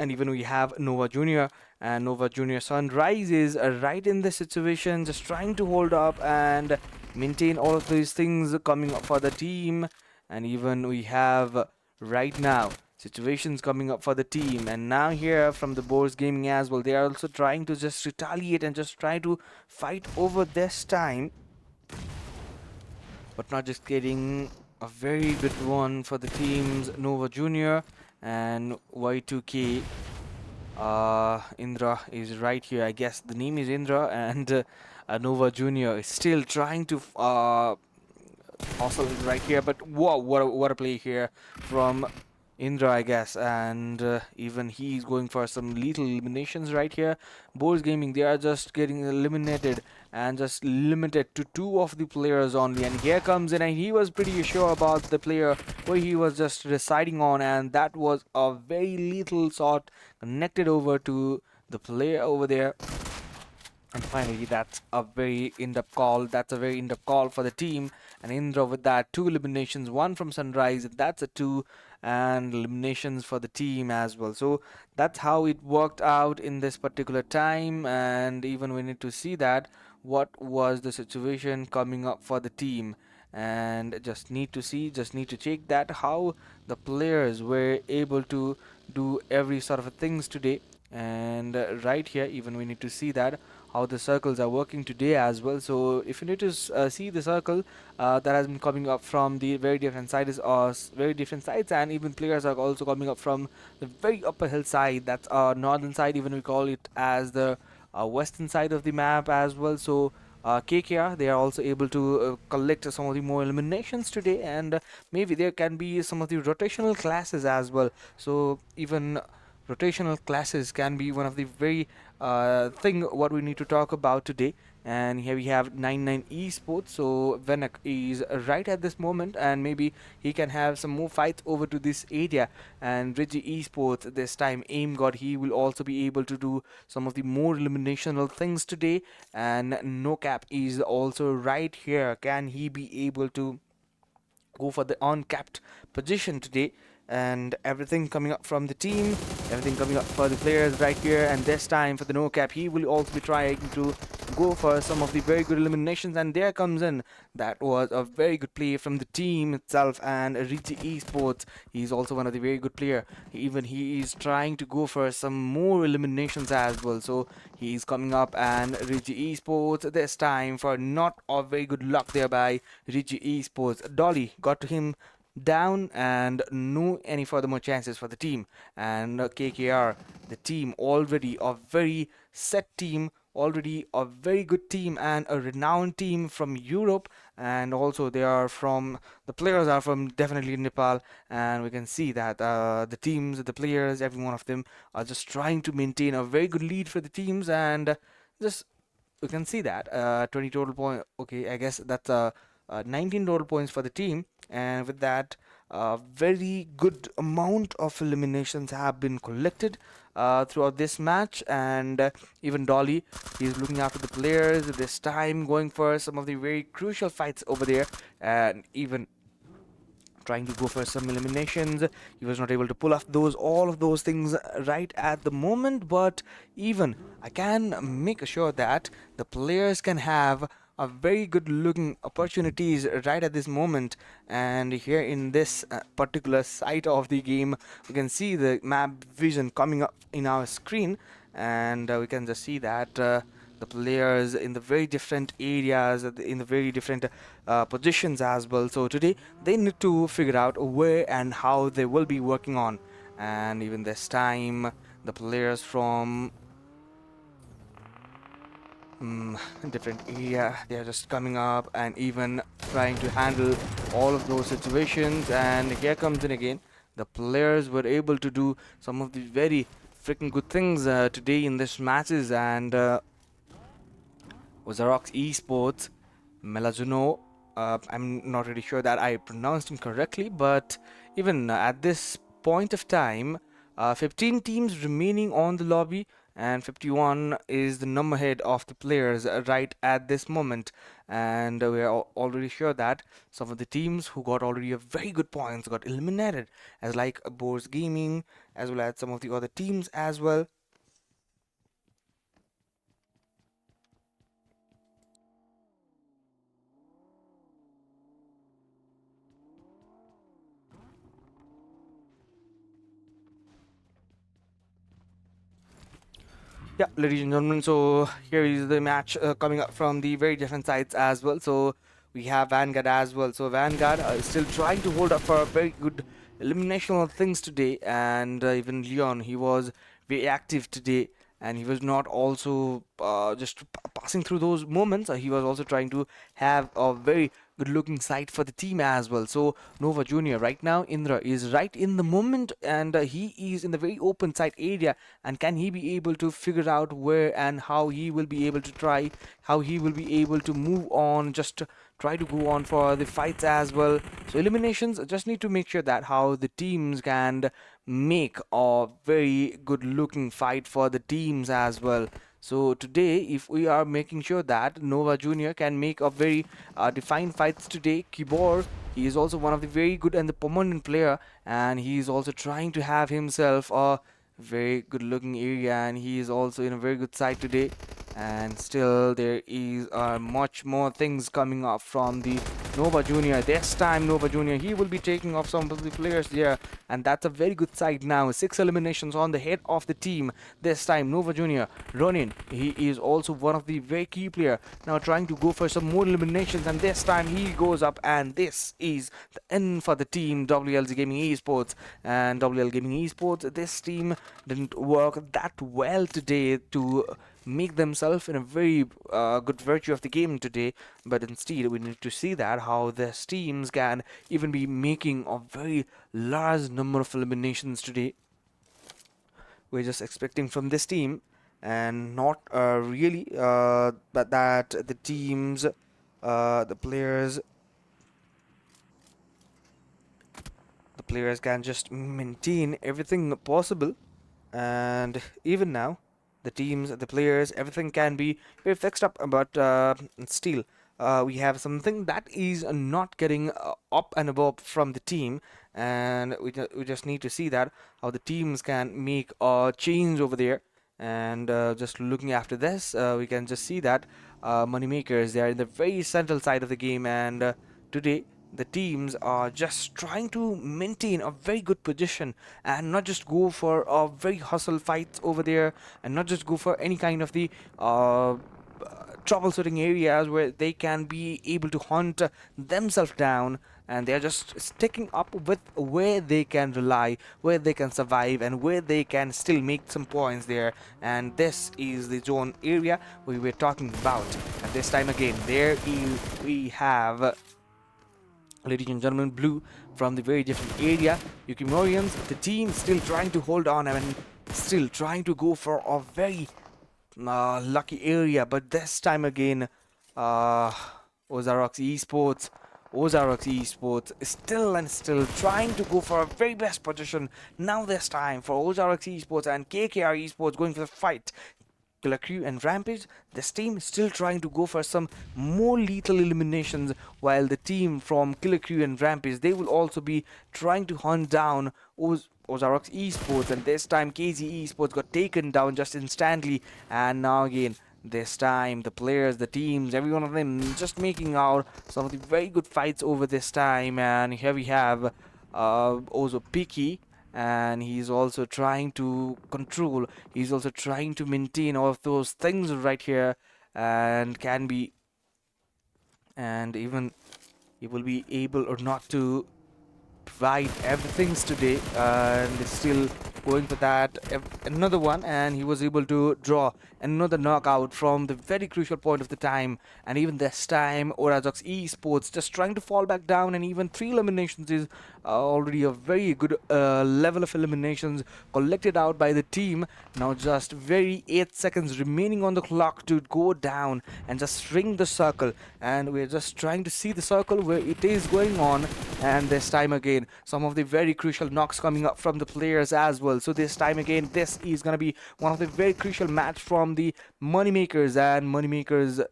And even we have Nova Junior, and Nova Junior Sunrise is right in this situation, just trying to hold up and maintain all of these things coming up for the team. And even we have right now situations coming up for the team, and now here from the Boars Gaming as well, they are also trying to just retaliate and just try to fight over this time, but not just getting a very good one for the teams Nova Junior and Y2K. Indra is right here. I guess the name is Indra, and Nova Junior is still trying to hustle right here. But whoa, what a play here from Indra, I guess, and even he's going for some lethal eliminations right here. Boars Gaming, they are just getting eliminated and just limited to two of the players only. And here comes in, and he was pretty sure about the player where he was just residing on, and that was a very lethal shot connected over to the player over there. And finally, that's a very in-depth call. That's a very in-depth call for the team. And Indra with that, two eliminations, one from Sunrise. That's a two, and eliminations for the team as well. So that's how it worked out in this particular time. And even we need to see that what was the situation coming up for the team. And just need to check that how the players were able to do every sort of things today. And right here, even we need to see that how the circles are working today as well. So if you need to see the circle that has been coming up from the very different sides, or very different sides, and even players are also coming up from the very upper hill side, that's our northern side, even we call it as the western side of the map as well. So KKR, they are also able to collect some of the more eliminations today, and maybe there can be some of the rotational classes as well. So even rotational classes can be one of the very thing what we need to talk about today. And here we have 99 esports. So Venak is right at this moment, and maybe he can have some more fights over to this area. And Reggie esports this time, aim god, he will also be able to do some of the more eliminational things today. And no cap is also right here, can he be able to go for the on-capped position today? And everything coming up from the team, everything coming up for the players right here. And this time for the no cap, he will also be trying to go for some of the very good eliminations. And there comes in, that was a very good play from the team itself. And Richie esports, he's also one of the very good player. Even he is trying to go for some more eliminations as well. So he's coming up, and Richie esports this time for not a very good luck there by Richie esports. Dolly got to him down, and no any further more chances for the team. And KKR, the team, already a very set team, already a very good team, and a renowned team from Europe. And also they are from, the players are from definitely Nepal. And we can see that the teams, the players, every one of them are just trying to maintain a very good lead for the teams. And just we can see that 20 total point. Okay, I guess that's 19 total points for the team. And with that, very good amount of eliminations have been collected throughout this match. And even Dolly, he's looking after the players this time, going for some of the very crucial fights over there, and even trying to go for some eliminations. He was not able to pull off all of those things right at the moment, but even I can make sure that the players can have a very good looking opportunities right at this moment. And here in this particular site of the game, we can see the map vision coming up in our screen. And we can just see that the players in the very different areas, in the very different positions as well. So today they need to figure out where and how they will be working on. And even this time, the players from different area, they are just coming up and even trying to handle all of those situations. And here comes in again, the players were able to do some of the very freaking good things today in this matches. And Ozarok Esports, Melazuno, I'm not really sure that I pronounced him correctly, but even at this point of time, 15 teams remaining on the lobby, and 51 is the number head of the players right at this moment. And we are already sure that some of the teams who got already a very good points got eliminated, as like Boars Gaming, as well as some of the other teams as well. Yeah, ladies and gentlemen, so here is the match coming up from the very different sides as well. So we have Vanguard as well. So Vanguard is still trying to hold up for a very good elimination of things today. And even Leon, he was very active today. And he was not also just passing through those moments. He was also trying to have a very good looking side for the team as well. So Nova Junior right now, Indra is right in the moment, and he is in the very open side area. And can he be able to figure out where and how he will be able to try, how he will be able to move on, just try to go on for the fights as well. So eliminations, just need to make sure that how the teams can make a very good looking fight for the teams as well. So today, if we are making sure that Nova Junior can make a very defined fights today, Kibor, he is also one of the very good and the permanent player, and he is also trying to have himself a very good looking area, and he is also in a very good side today. And still there is much more things coming up from the Nova Junior. This time Nova Junior, he will be taking off some of the players there, and that's a very good side now. 6 eliminations on the head of the team. This time Nova Junior, Ronin, he is also one of the very key player, now trying to go for some more eliminations. And this time he goes up, and this is the end for the team WLG Gaming Esports. And WL Gaming Esports, this team didn't work that well today to make themselves in a very good virtue of the game today. But instead, we need to see that how these teams can even be making a very large number of eliminations today. We're just expecting from this team, and not really that the teams, the players can just maintain everything possible. And even now, the players, everything can be very fixed up, but still we have something that is not getting up and above from the team. And we just need to see that how the teams can make a change over there. And just looking after this, we can just see that moneymakers, they are in the very central side of the game. And today the teams are just trying to maintain a very good position, and not just go for a very hustle fights over there, and not just go for any kind of the troubleshooting areas where they can be able to hunt themselves down. And they are just sticking up with where they can rely, where they can survive, and where they can still make some points there. And this is the zone area we were talking about. And this time again, we have, ladies and gentlemen, blue from the very different area. Yukimorians, the team still trying to hold on, and still trying to go for a very lucky area. But this time again, Ozarks Esports is still trying to go for a very best position. Now this time for Ozarks Esports and KKR Esports going for the fight. Killer Crew and Rampage, this team is still trying to go for some more lethal eliminations, while the team from Killer Crew and Rampage, they will also be trying to hunt down Ozarks Esports. And this time KZ Esports got taken down just instantly. And now again, this time the players, the teams, every one of them just making out some of the very good fights over this time. And here we have Ozo Piki, and he's also trying to control, he's also trying to maintain all of those things right here. And can be, and even he will be able or not to provide everything today. And still going for that another one, and he was able to draw another knockout from the very crucial point of the time. And even this time, Ozarks Esports just trying to fall back down, and even 3 eliminations is already a very good level of eliminations collected out by the team. Now just very 8 seconds remaining on the clock to go down and just ring the circle, and we're just trying to see the circle where it is going on. And this time again, some of the very crucial knocks coming up from the players as well. So this time again, this is gonna be one of the very crucial match from the moneymakers, and moneymakers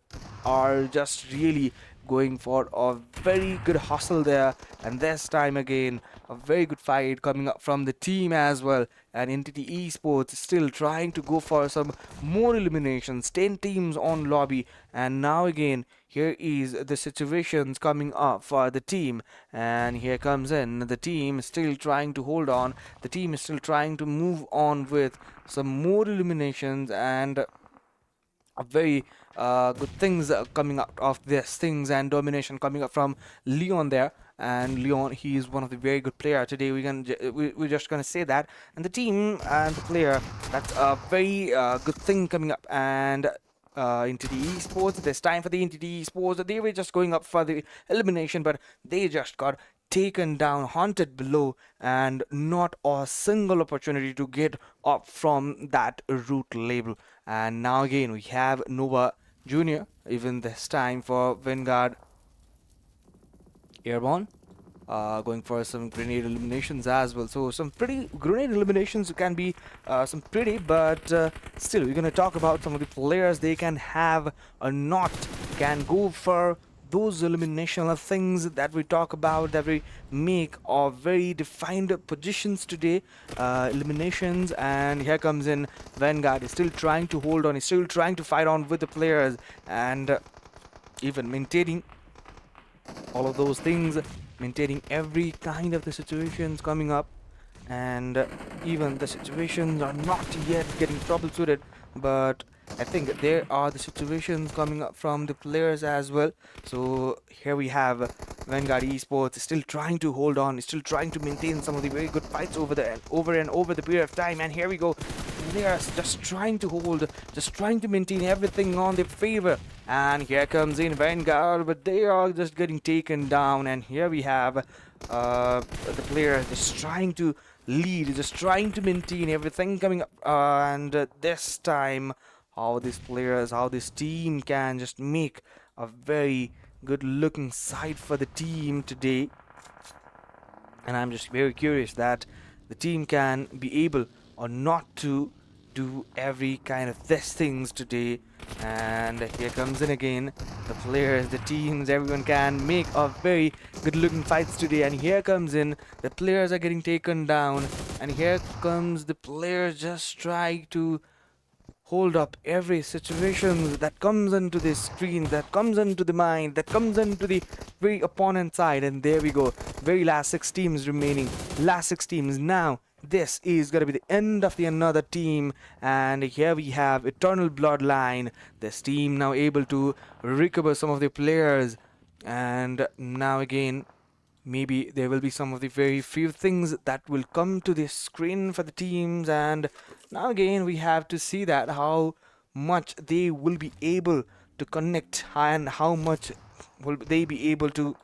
are just really going for a very good hustle there. And this time again, a very good fight coming up from the team as well. And Entity Esports still trying to go for some more eliminations, 10 teams on lobby. And now again, here is the situations coming up for the team, and here comes in the team still trying to hold on, the team is still trying to move on with some more eliminations. And a very good things coming out of this things, and domination coming up from Leon there. And Leon, he is one of the very good player today. We're just gonna say that. And the team and the player, that's a very good thing coming up. And Entity Esports, this time for the Entity Esports, they were just going up for the elimination, but they just got taken down, haunted below, and not a single opportunity to get up from that root label. And now again, we have Nova Junior, even this time for Vanguard Airborne, going for some grenade eliminations as well. So some pretty grenade eliminations can be some pretty, but still we're gonna talk about some of the players they can have or not, can go for those eliminational things that we talk about, that we make of very defined positions today, eliminations. And here comes in Vanguard, is still trying to hold on, is still trying to fight on with the players, and even maintaining all of those things, maintaining every kind of the situations coming up. And even the situations are not yet getting troubleshooted, but I think there are the situations coming up from the players as well. So here we have Vanguard Esports still trying to hold on, still trying to maintain some of the very good fights over the over the period of time. And here we go, players just trying to hold, just trying to maintain everything on their favor. And here comes in Vanguard, but they are just getting taken down. And here we have the player just trying to lead, just trying to maintain everything coming up. And this time, how these players, how this team can just make a very good looking side for the team today. And I'm just very curious that the team can be able or not to do every kind of this things today. And here comes in again the players, the teams, everyone can make a very good looking fights today. And here comes in the players are getting taken down, and here comes the players just trying to hold up every situation that comes into the screen, that comes into the mind, that comes into the very opponent side. And there we go, very last 6 teams remaining, last 6 teams. Now this is gonna be the end of the another team, and here we have Eternal Bloodline. This team now able to recover some of their players, and now again maybe there will be some of the very few things that will come to the screen for the teams. And now again we have to see that how much they will be able to connect and how much will they be able to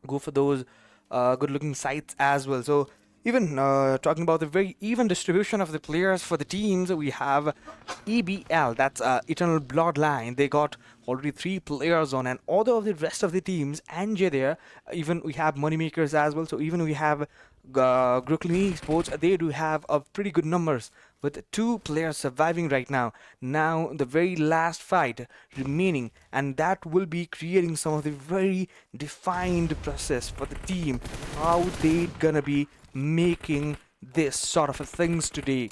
go for those good looking sites as well. So even talking about the very even distribution of the players for the teams, we have EBL, that's Eternal Bloodline. They got already 3 players on, and all of the rest of the teams, and there, even we have Moneymakers as well. So even we have Brooklyn Esports, they do have a pretty good numbers with 2 players surviving right now. Now the very last fight remaining, and that will be creating some of the very defined process for the team, how they gonna be making this sort of things today.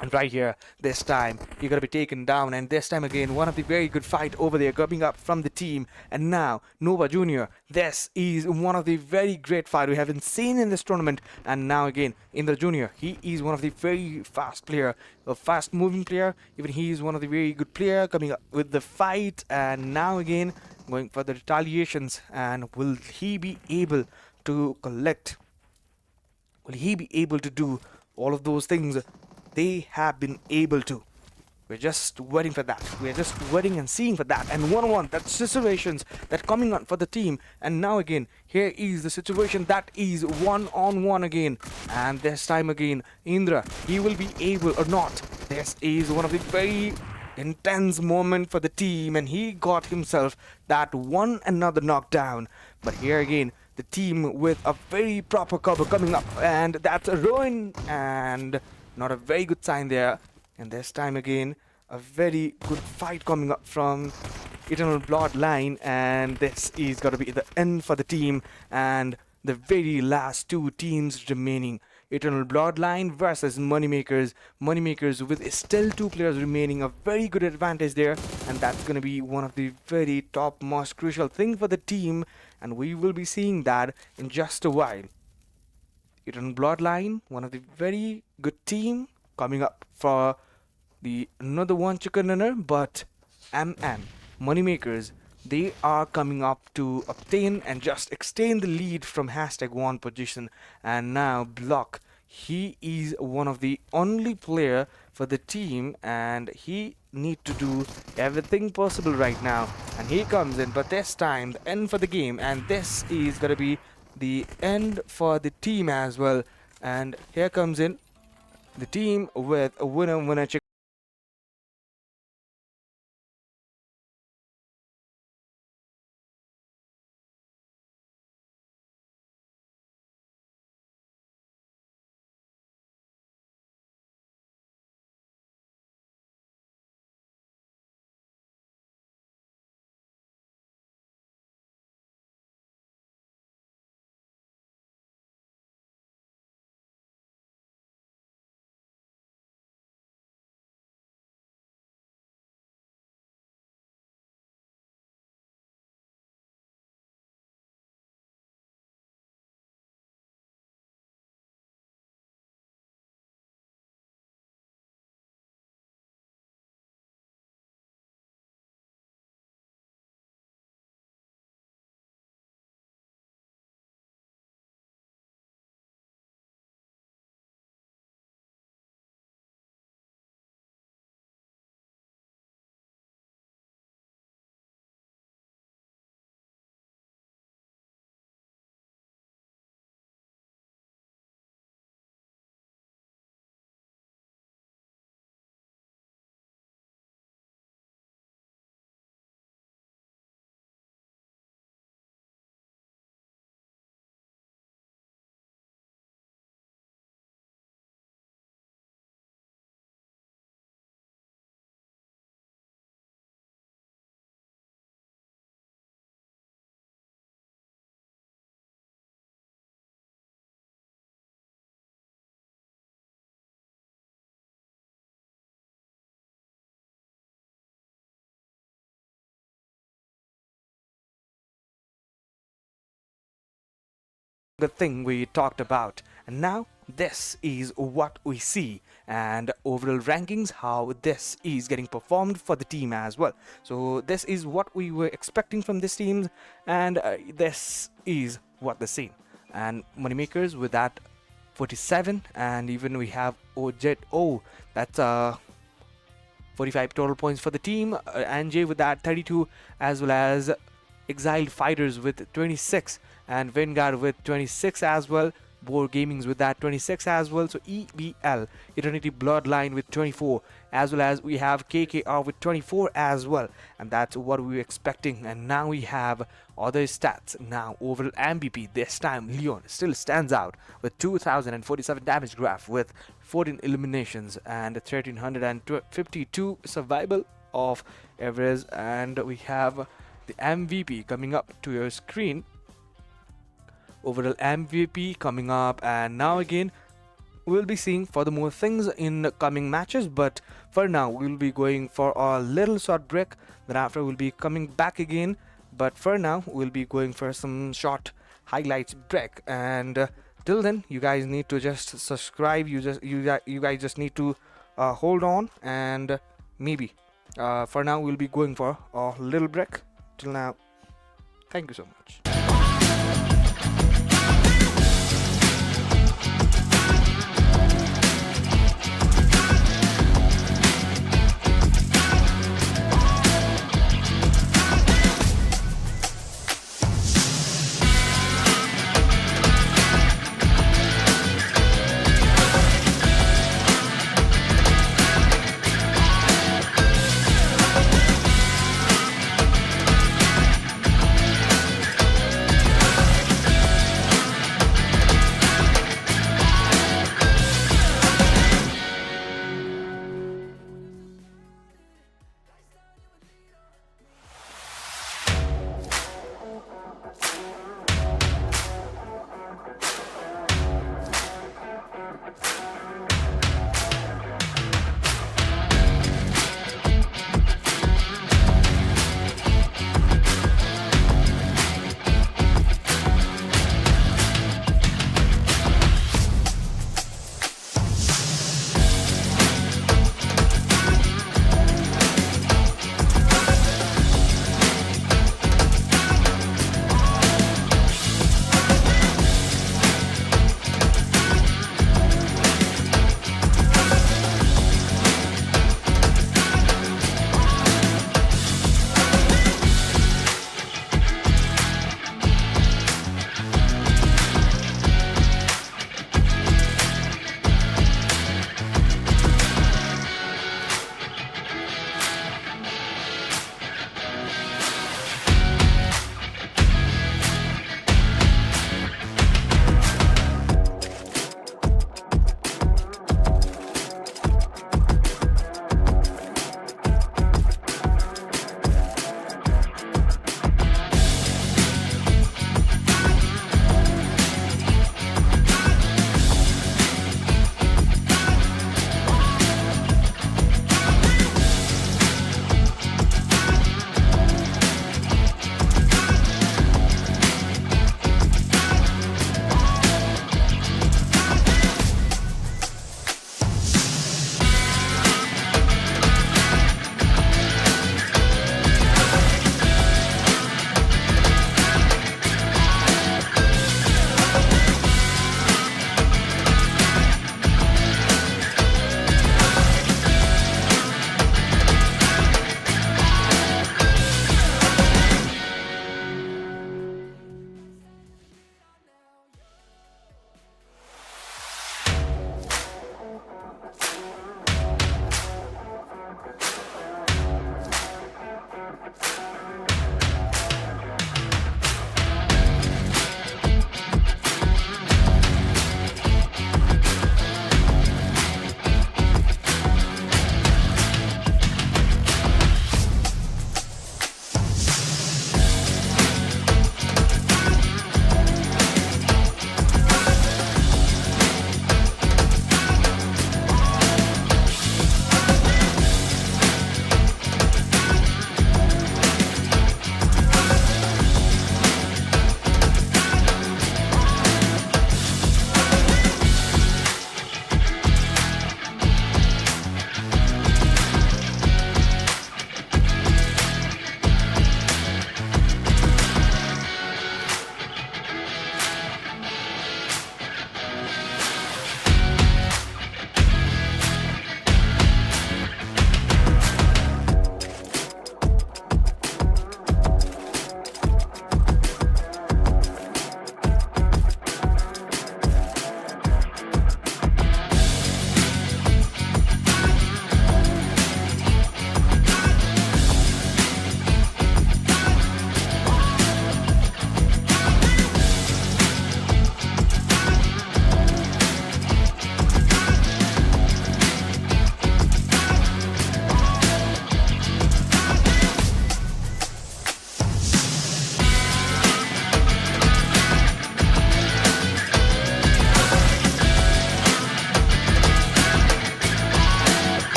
And right here, this time, you're going to be taken down. And this time again, one of the very good fight over there coming up from the team. And now, Nova Jr., this is one of the very great fight we haven't seen in this tournament. And now again, Indra Jr., he is one of the very fast player, a fast moving player. Even he is one of the very good player coming up with the fight. And now again, going for the retaliations. And will he be able to collect? Will he be able to do all of those things they have been able to? We're just waiting for that. We're just waiting and seeing for that. And 1-on-1, that's situations that coming on for the team. And now again, here is the situation that is 1-on-1 again. And this time again, Indra, he will be able or not. This is one of the very intense moment for the team, and he got himself that one another knockdown. But here again, the team with a very proper cover coming up, and that's a ruin, and not a very good sign there. And this time again, a very good fight coming up from Eternal Bloodline, and this is going to be the end for the team and the very last 2 teams remaining. Eternal Bloodline versus Moneymakers. Moneymakers with still 2 players remaining, a very good advantage there, and that's going to be one of the very top most crucial thing for the team, and we will be seeing that in just a while. Eternal Bloodline, one of the very good team coming up for the another one chicken dinner, but Moneymakers, they are coming up to obtain and just extend the lead from #1 position. And now Block, he is one of the only player for the team, and he need to do everything possible right now. And he comes in, but this time the end for the game, and this is gonna be the end for the team as well. And here comes in the team with a winner chicken. good thing we talked about. And now this is what we see, and overall rankings, how this is getting performed for the team as well. So this is what we were expecting from this team, and this is what the scene. And moneymakers with that 47, and even we have Ojet. Oh, that's 45 total points for the team. Anjay with that 32, as well as Exiled Fighters with 26, and Vanguard with 26 as well. Boar Gamings with that 26 as well. So EBL, Eternity Bloodline with 24, as well as we have KKR with 24 as well. And that's what we were expecting. And now we have other stats. Now overall MVP, this time Leon still stands out with 2047 damage graph with 14 eliminations and 1352 survival of average. And we have the MVP coming up to your screen. Overall MVP coming up, and now again we'll be seeing further more things in the coming matches, but for now we'll be going for a little short break. Then after we'll be coming back again, but for now we'll be going for some short highlights break. And till then, you guys need to just subscribe. You guys just need to hold on, and maybe for now we'll be going for a little break. Till now, thank you so much.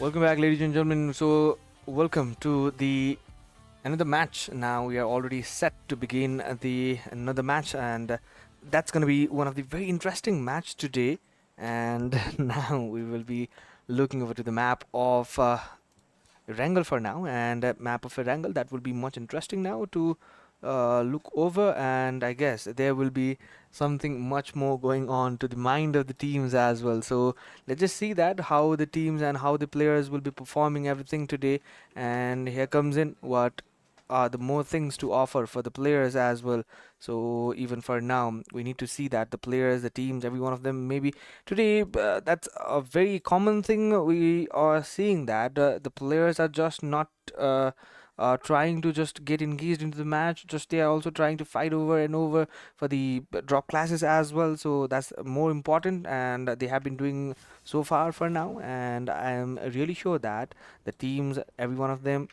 Welcome back, ladies and gentlemen. So, welcome to the another match. Now we are already set to begin the another match, and that's going to be one of the very interesting match today. And now we will be looking over to the map of Wrangle for now, and a map of Wrangle that will be much interesting now to look over. And I guess there will be something much more going on to the mind of the teams as well. So let's just see that how the teams and how the players will be performing everything today. And here comes in what are the more things to offer for the players as well. So even for now, we need to see that the players, the teams, every one of them, maybe today, that's a very common thing we are seeing that the players are just not trying to just get engaged into the match. Just they are also trying to fight over and over for the drop classes as well. So that's more important, and they have been doing so far for now. And I am really sure that the teams, every one of them,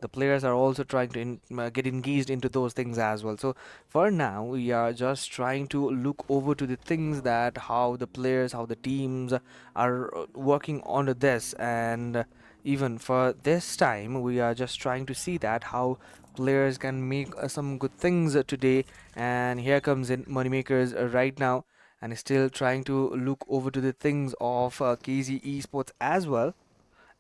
the players are also trying to get engaged into those things as well. So for now we are just trying to look over to the things that how the players, how the teams are working on this. And even for this time we are just trying to see that how players can make some good things today. And here comes in moneymakers right now, and still trying to look over to the things of KZ esports as well.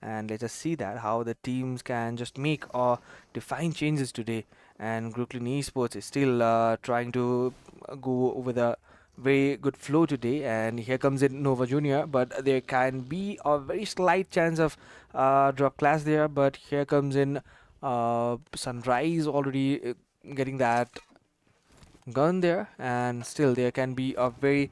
And let us see that how the teams can just make or define changes today. And Brooklyn Esports is still trying to go with a very good flow today. And here comes in Nova Junior, but there can be a very slight chance of drop class there. But here comes in Sunrise already getting that gun there, and still there can be a very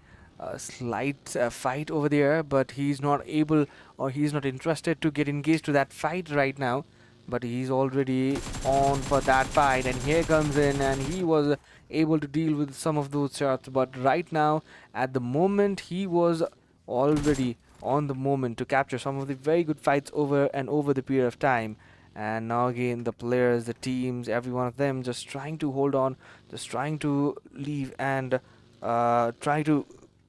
slight fight over there, but he's not able or he's not interested to get engaged to that fight right now. But he's already on for that fight, and here comes in, and he was able to deal with some of those shots. But right now, at the moment, he was already on the moment to capture some of the very good fights over and over the period of time. And now again, the players, the teams, every one of them just trying to hold on, just trying to leave and try to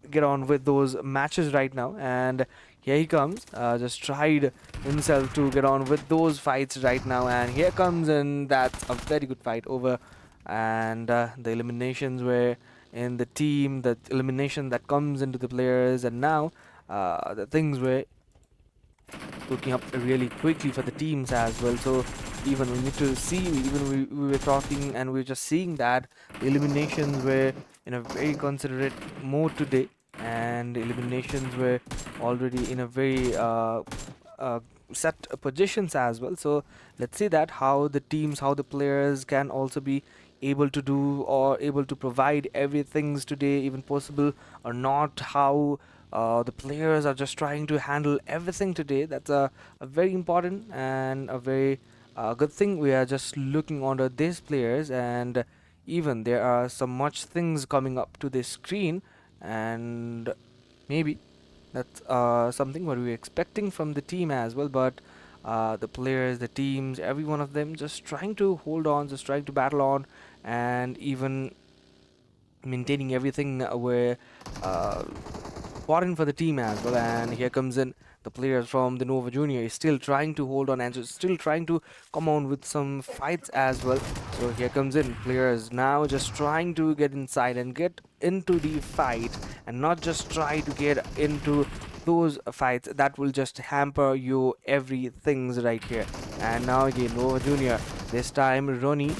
get on with those matches right now. And here he comes, just tried himself to get on with those fights right now. And here comes, and that's a very good fight over. And the eliminations were in the team, the elimination that comes into the players. And now the things were looking up really quickly for the teams as well. So even we need to see, even we were talking and we were just seeing that the eliminations were in a very considerate mode today, and the eliminations were already in a very set positions as well. So let's see that how the teams, how the players can also be able to do or able to provide everything today, even possible or not, how the players are just trying to handle everything today. That's a very important and a very good thing. We are just looking under these players, and even there are some much things coming up to this screen, and maybe that's something what we're expecting from the team as well. But the players, the teams, every one of them just trying to hold on, just trying to battle on, and even maintaining everything where important for the team as well. And here comes in the players from the Nova Junior is still trying to hold on and still trying to come on with some fights as well. So here comes in players now just trying to get inside and get into the fight, and not just try to get into those fights that will just hamper you everything's right here. And now again Nova Junior, this time Ronnie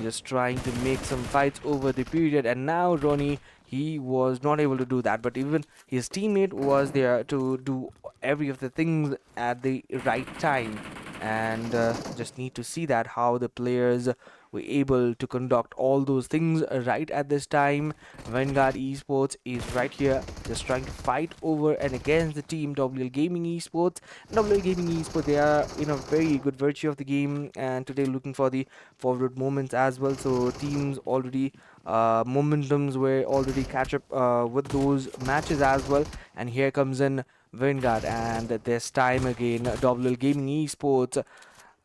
just trying to make some fights over the period. And now Ronnie, he was not able to do that, but even his teammate was there to do every of the things at the right time. And just need to see that how the players were able to conduct all those things right at this time. Vanguard Esports is right here just trying to fight over and against the team WL Gaming Esports. WL Gaming Esports, they are in a very good virtue of the game, and today looking for the forward moments as well. So teams already momentums were already catch up with those matches as well. And here comes in Vanguard, and this time again WL Gaming Esports,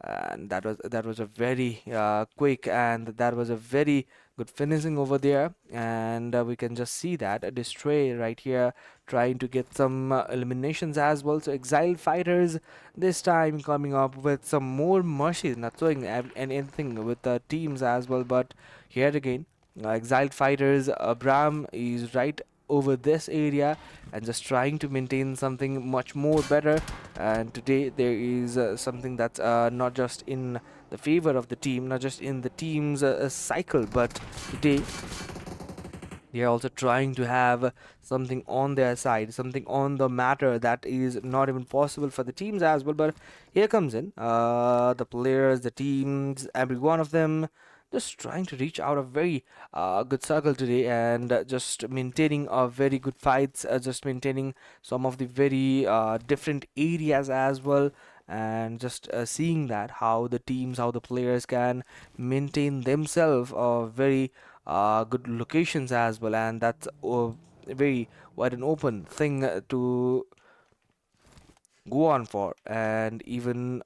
and that was a very quick, and that was a very good finishing over there, and we can just see that a Destray right here trying to get some eliminations as well. So Exiled Fighters this time coming up with some more mercies, not doing anything with the teams as well, but here again, Exiled Fighters, Abram is right over this area and just trying to maintain something much more better. And today there is something that's not just in the favor of the team, not just in the team's cycle, but today they are also trying to have something on their side, something on the matter that is not even possible for the teams as well. But here comes in the players, the teams, every one of them just trying to reach out a very good circle today, and just maintaining a very good fights, just maintaining some of the very different areas as well, and just seeing that how the teams, how the players can maintain themselves very good locations as well, and that's a very wide and open thing to go on for, and even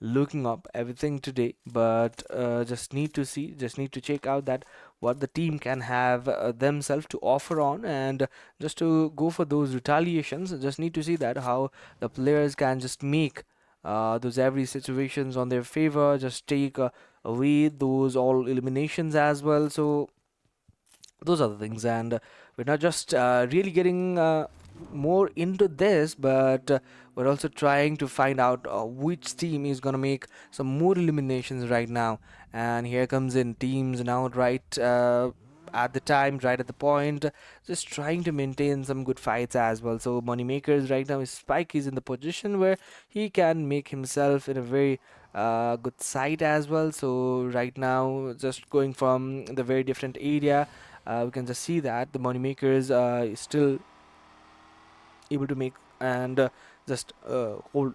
looking up everything today. But just need to see, just need to check out that what the team can have themselves to offer on, and just to go for those retaliations. Just need to see that how the players can just make those every situations on their favor, just take away those all eliminations as well. So those are the things, and we're not just really getting more into this, but we're also trying to find out which team is going to make some more eliminations right now. And here comes in teams now, right at the time, right at the point, just trying to maintain some good fights as well. So Moneymakers right now, his Spike is in the position where he can make himself in a very good site as well. So right now, just going from the very different area, we can just see that the Moneymakers is still able to make and just hold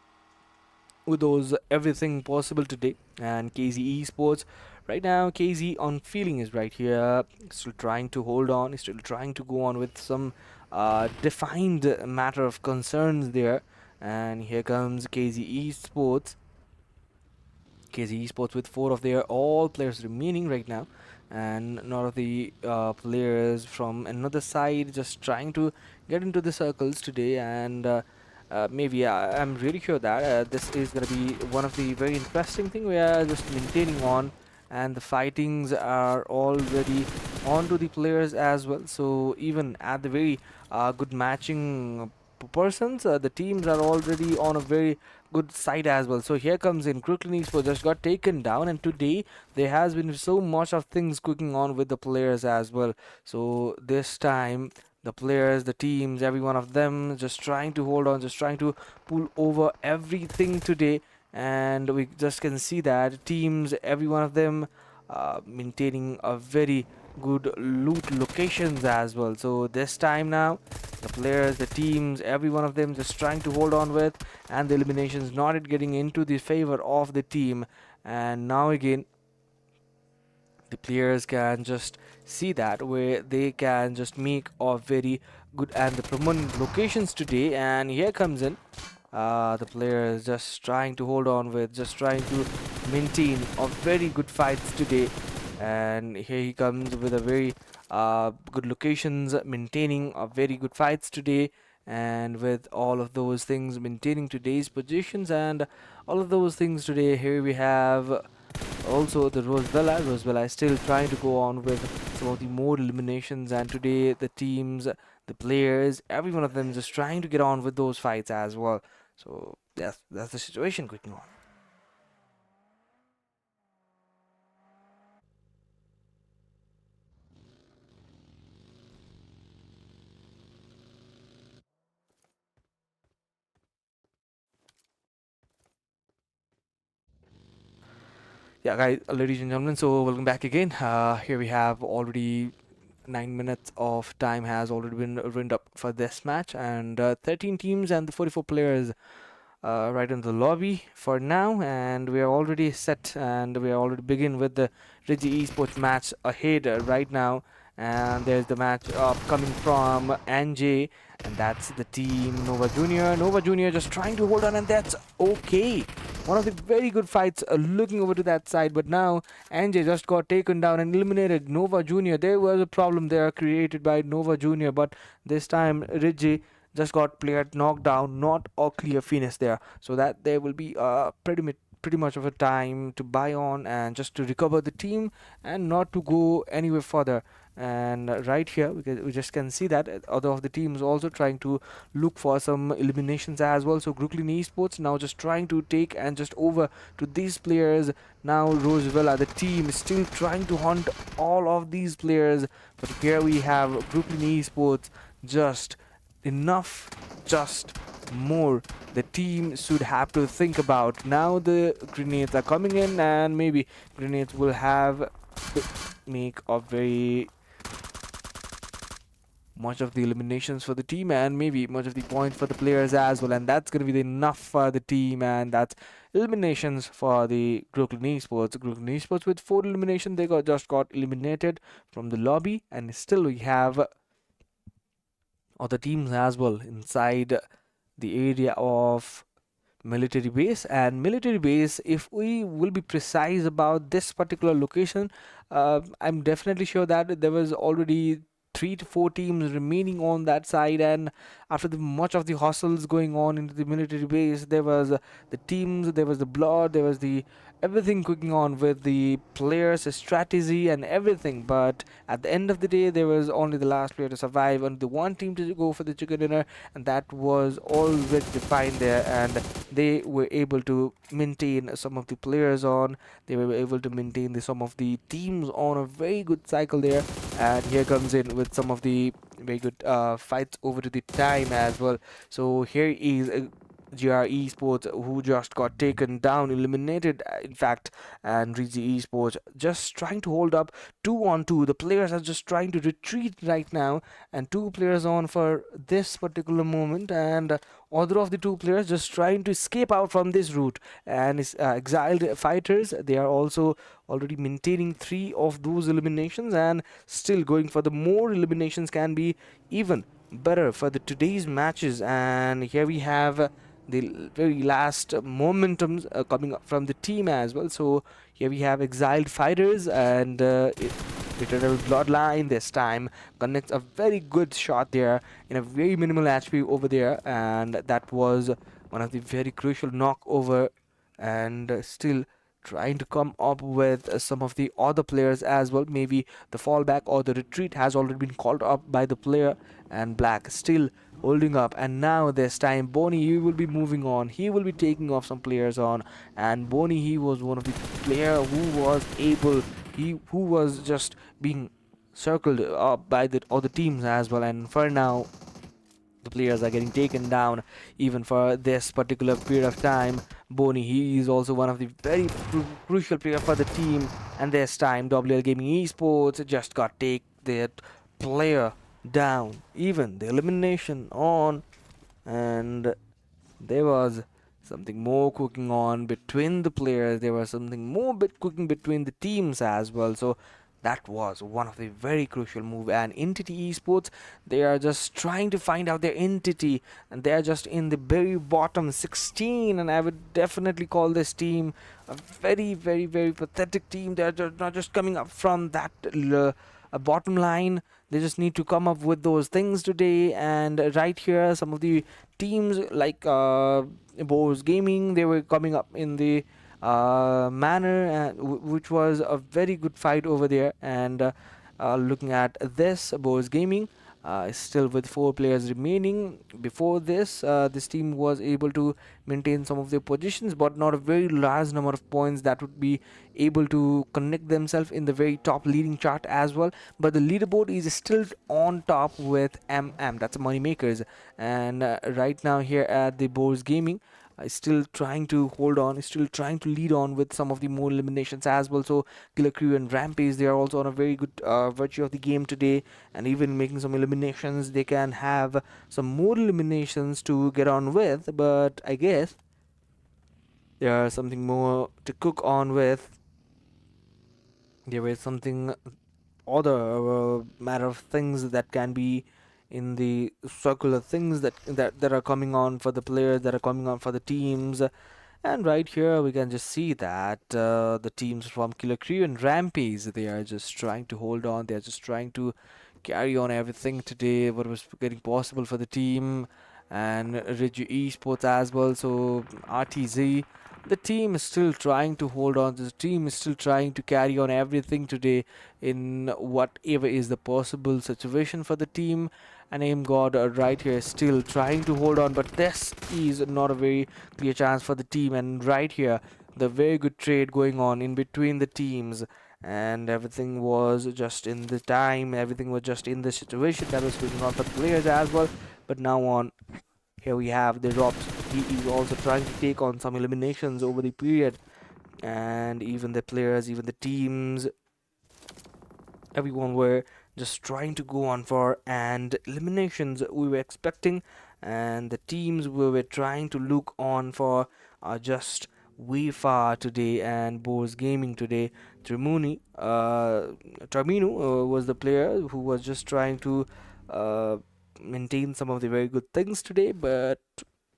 with those everything possible today. And KZ Esports right now, KZ on feeling is right here, still trying to hold on, still trying to go on with some defined matter of concerns there. And here comes KZ Esports. KZ Esports with four of their all players remaining right now, and none of the players from another side just trying to get into the circles today. And maybe I'm really sure that this is going to be one of the very interesting thing we are just maintaining on, and the fightings are already on to the players as well. So even at the very good matching persons, the teams are already on a very good side as well. So here comes in Crooklyn Esports just got taken down, and today there has been so much of things cooking on with the players as well. So this time the players, the teams, every one of them just trying to hold on, just trying to pull over everything today. And we just can see that teams, every one of them maintaining a very good loot locations as well. So this time now, the players, the teams, every one of them just trying to hold on with, and the eliminations not yet getting into the favor of the team. And now again, the players can just see that where they can just make a very good and the prominent locations today. And here comes in the players just trying to hold on with, just trying to maintain a very good fights today. And here he comes with a very good locations, maintaining a very good fights today, and with all of those things maintaining today's positions and all of those things today. Here we have also the Rosebella is still trying to go on with some of the more eliminations, and today the teams, the players, every one of them just trying to get on with those fights as well. So that's the situation going on. Yeah, guys, ladies and gentlemen, so welcome back again. Here we have already 9 minutes of time has already been ruined up for this match, and 13 teams and the 44 players right in the lobby for now, and we are already set, and we are already begin with the Rigi Esports match ahead right now. And there's the match coming from NJ, and that's the team Nova Junior. Nova Junior just trying to hold on, and that's okay. One of the very good fights looking over to that side, but now NJ just got taken down and eliminated. Nova Junior, there was a problem there created by Nova Junior, but this time Ridgy just got played knocked down, not a clear finish there. So that there will be pretty much of a time to buy on and just to recover the team and not to go anywhere further. And right here we just can see that other of the teams also trying to look for some eliminations as well. So Brooklyn Esports now just trying to take and just over to these players. Now Roosevelt, the team, is still trying to hunt all of these players, but here we have Brooklyn Esports. Just enough, just more the team should have to think about. Now the grenades are coming in, and maybe grenades will have to make a very much of the eliminations for the team and maybe much of the points for the players as well, and that's going to be enough for the team, and that's eliminations for the Brooklyn Esports. Brooklyn Esports with 4 eliminations, they just got eliminated from the lobby, and still we have other teams as well inside the area of military base. And military base, if we will be precise about this particular location, I'm definitely sure that there was already 3 to 4 teams remaining on that side, and after the much of the hustles going on into the military base, there was the teams, there was the blood, there was the everything cooking on with the players strategy and everything. But at the end of the day, there was only the last player to survive, and the one team to go for the chicken dinner, and that was already defined there, and they were able to maintain some of the players on, they were able to maintain some of the teams on a very good cycle there. And here comes in with some of the very good fights over to the time as well. So here is GR Esports, who just got taken down, eliminated, in fact, and Rigi Esports just trying to hold up 2 on 2. The players are just trying to retreat right now, and 2 players on for this particular moment, and other of the 2 players just trying to escape out from this route. And exiled fighters, they are also already maintaining 3 of those eliminations, and still going for the more eliminations can be even better for the today's matches. And here we have the very last momentums coming up from the team as well. So here we have exiled fighters, and Eternal Bloodline this time connects a very good shot there in a very minimal HP over there, and that was one of the very crucial knock over. And still trying to come up with some of the other players as well. Maybe the fallback or the retreat has already been called up by the player, and Black still holding up. And now this time Bonnie, he will be moving on, he will be taking off some players on. And Bonnie, he was one of the player who was able, who was just being circled up by the other teams as well. And for now the players are getting taken down even for this particular period of time. Bonnie, he is also one of the very crucial player for the team, and this time WL Gaming Esports just got take that player down, even the elimination on. And there was something more cooking on between the players, there was something more cooking between the teams as well. So that was one of the very crucial move. And Entity Esports, they are just trying to find out their entity, and they are just in the very bottom 16, and I would definitely call this team a very very pathetic team. They are not just coming up from that bottom line, they just need to come up with those things today. And right here some of the teams like Bose Gaming, they were coming up in the manner, which was a very good fight over there. And looking at this, Bose Gaming is still with 4 players remaining. Before this, this team was able to maintain some of their positions, but not a very large number of points that would be able to connect themselves in the very top leading chart as well. But the leaderboard is still on top with that's Money Makers. And right now here at the Bose Gaming, is still trying to hold on, is still trying to lead on with some of the more eliminations as well. So Killer Crew and Rampage, they are also on a very good virtue of the game today, and even making some eliminations. They can have some more eliminations to get on with, but I guess there's something more to cook on with. There is something other matter of things that can be in the circular things that are coming on for the players, that are coming on for the teams. And right here we can just see that the teams from Killer Crew and Rampage, they are just trying to hold on, they are just trying to carry on everything today, what was getting possible for the team, and Reggie Esports as well. So RTZ, the team is still trying to hold on. The team is still trying to carry on everything today in whatever is the possible situation for the team. And Aim God right here is still trying to hold on, but this is not a very clear chance for the team. And right here, the very good trade going on in between the teams, and everything was just in the time, everything was just in the situation that was going on for the players as well. But now on, here we have the Robs. He is also trying to take on some eliminations over the period, and even the players, even the teams, everyone were just trying to go on for and eliminations we were expecting, and the teams we were trying to look on for are just way far today. And Boars Gaming today, Termini, Termino was the player who was just trying to uh, maintain some of the very good things today, but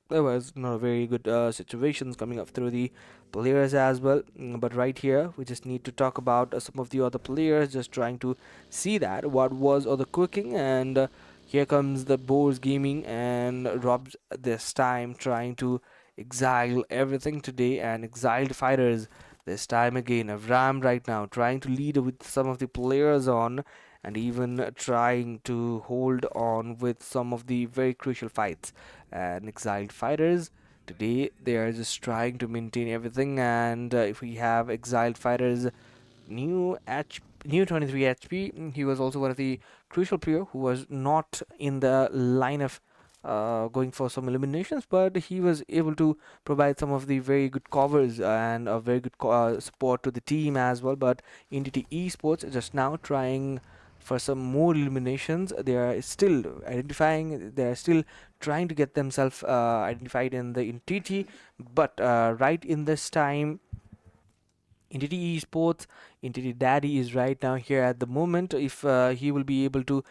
there was not very good situations coming up through the players as well. But right here, we just need to talk about some of the other players, just trying to see that what was other cooking. And here comes the Boars Gaming and Rob's this time trying to exile everything today, and exiled fighters this time again. Avram right now trying to lead with some of the players on, and even trying to hold on with some of the very crucial fights. And exiled fighters today, they are just trying to maintain everything. And if we have exiled fighters, new 23 HP, he was also one of the crucial player who was not in the line of going for some eliminations, but he was able to provide some of the very good covers and a very good support to the team as well. But Entity Esports just now trying for some more eliminations. They are still identifying, they are still trying to get themselves identified in the entity. But right in this time, Entity Esports, Entity Daddy is right now here at the moment. If he will be able to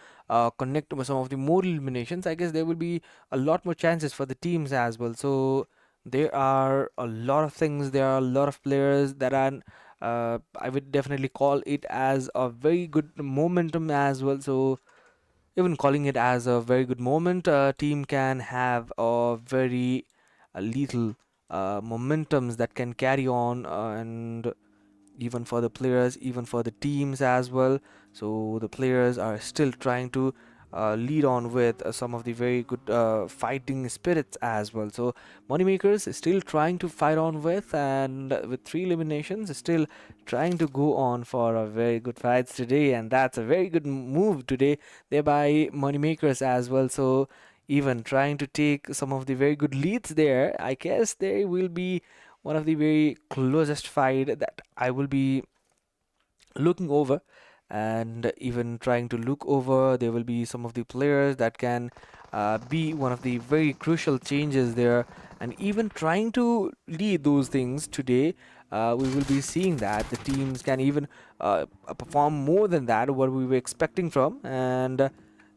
connect with some of the more eliminations, I guess there will be a lot more chances for the teams as well. So there are a lot of things, there are a lot of players that are, I would definitely call it as a very good momentum as well. So even calling it as a very good moment, a team can have a very lethal momentums that can carry on, and even for the players, even for the teams as well. So the players are still trying to lead on with some of the very good fighting spirits as well. So Moneymakers is still trying to fight on with, and with 3 eliminations, still trying to go on for a very good fights today, and that's a very good move today, thereby Moneymakers as well. So even trying to take some of the very good leads there, I guess there will be one of the very closest fight that I will be looking over. And even trying to look over, there will be some of the players that can be one of the very crucial changes there, and even trying to lead those things today. We will be seeing that the teams can even perform more than that what we were expecting from. And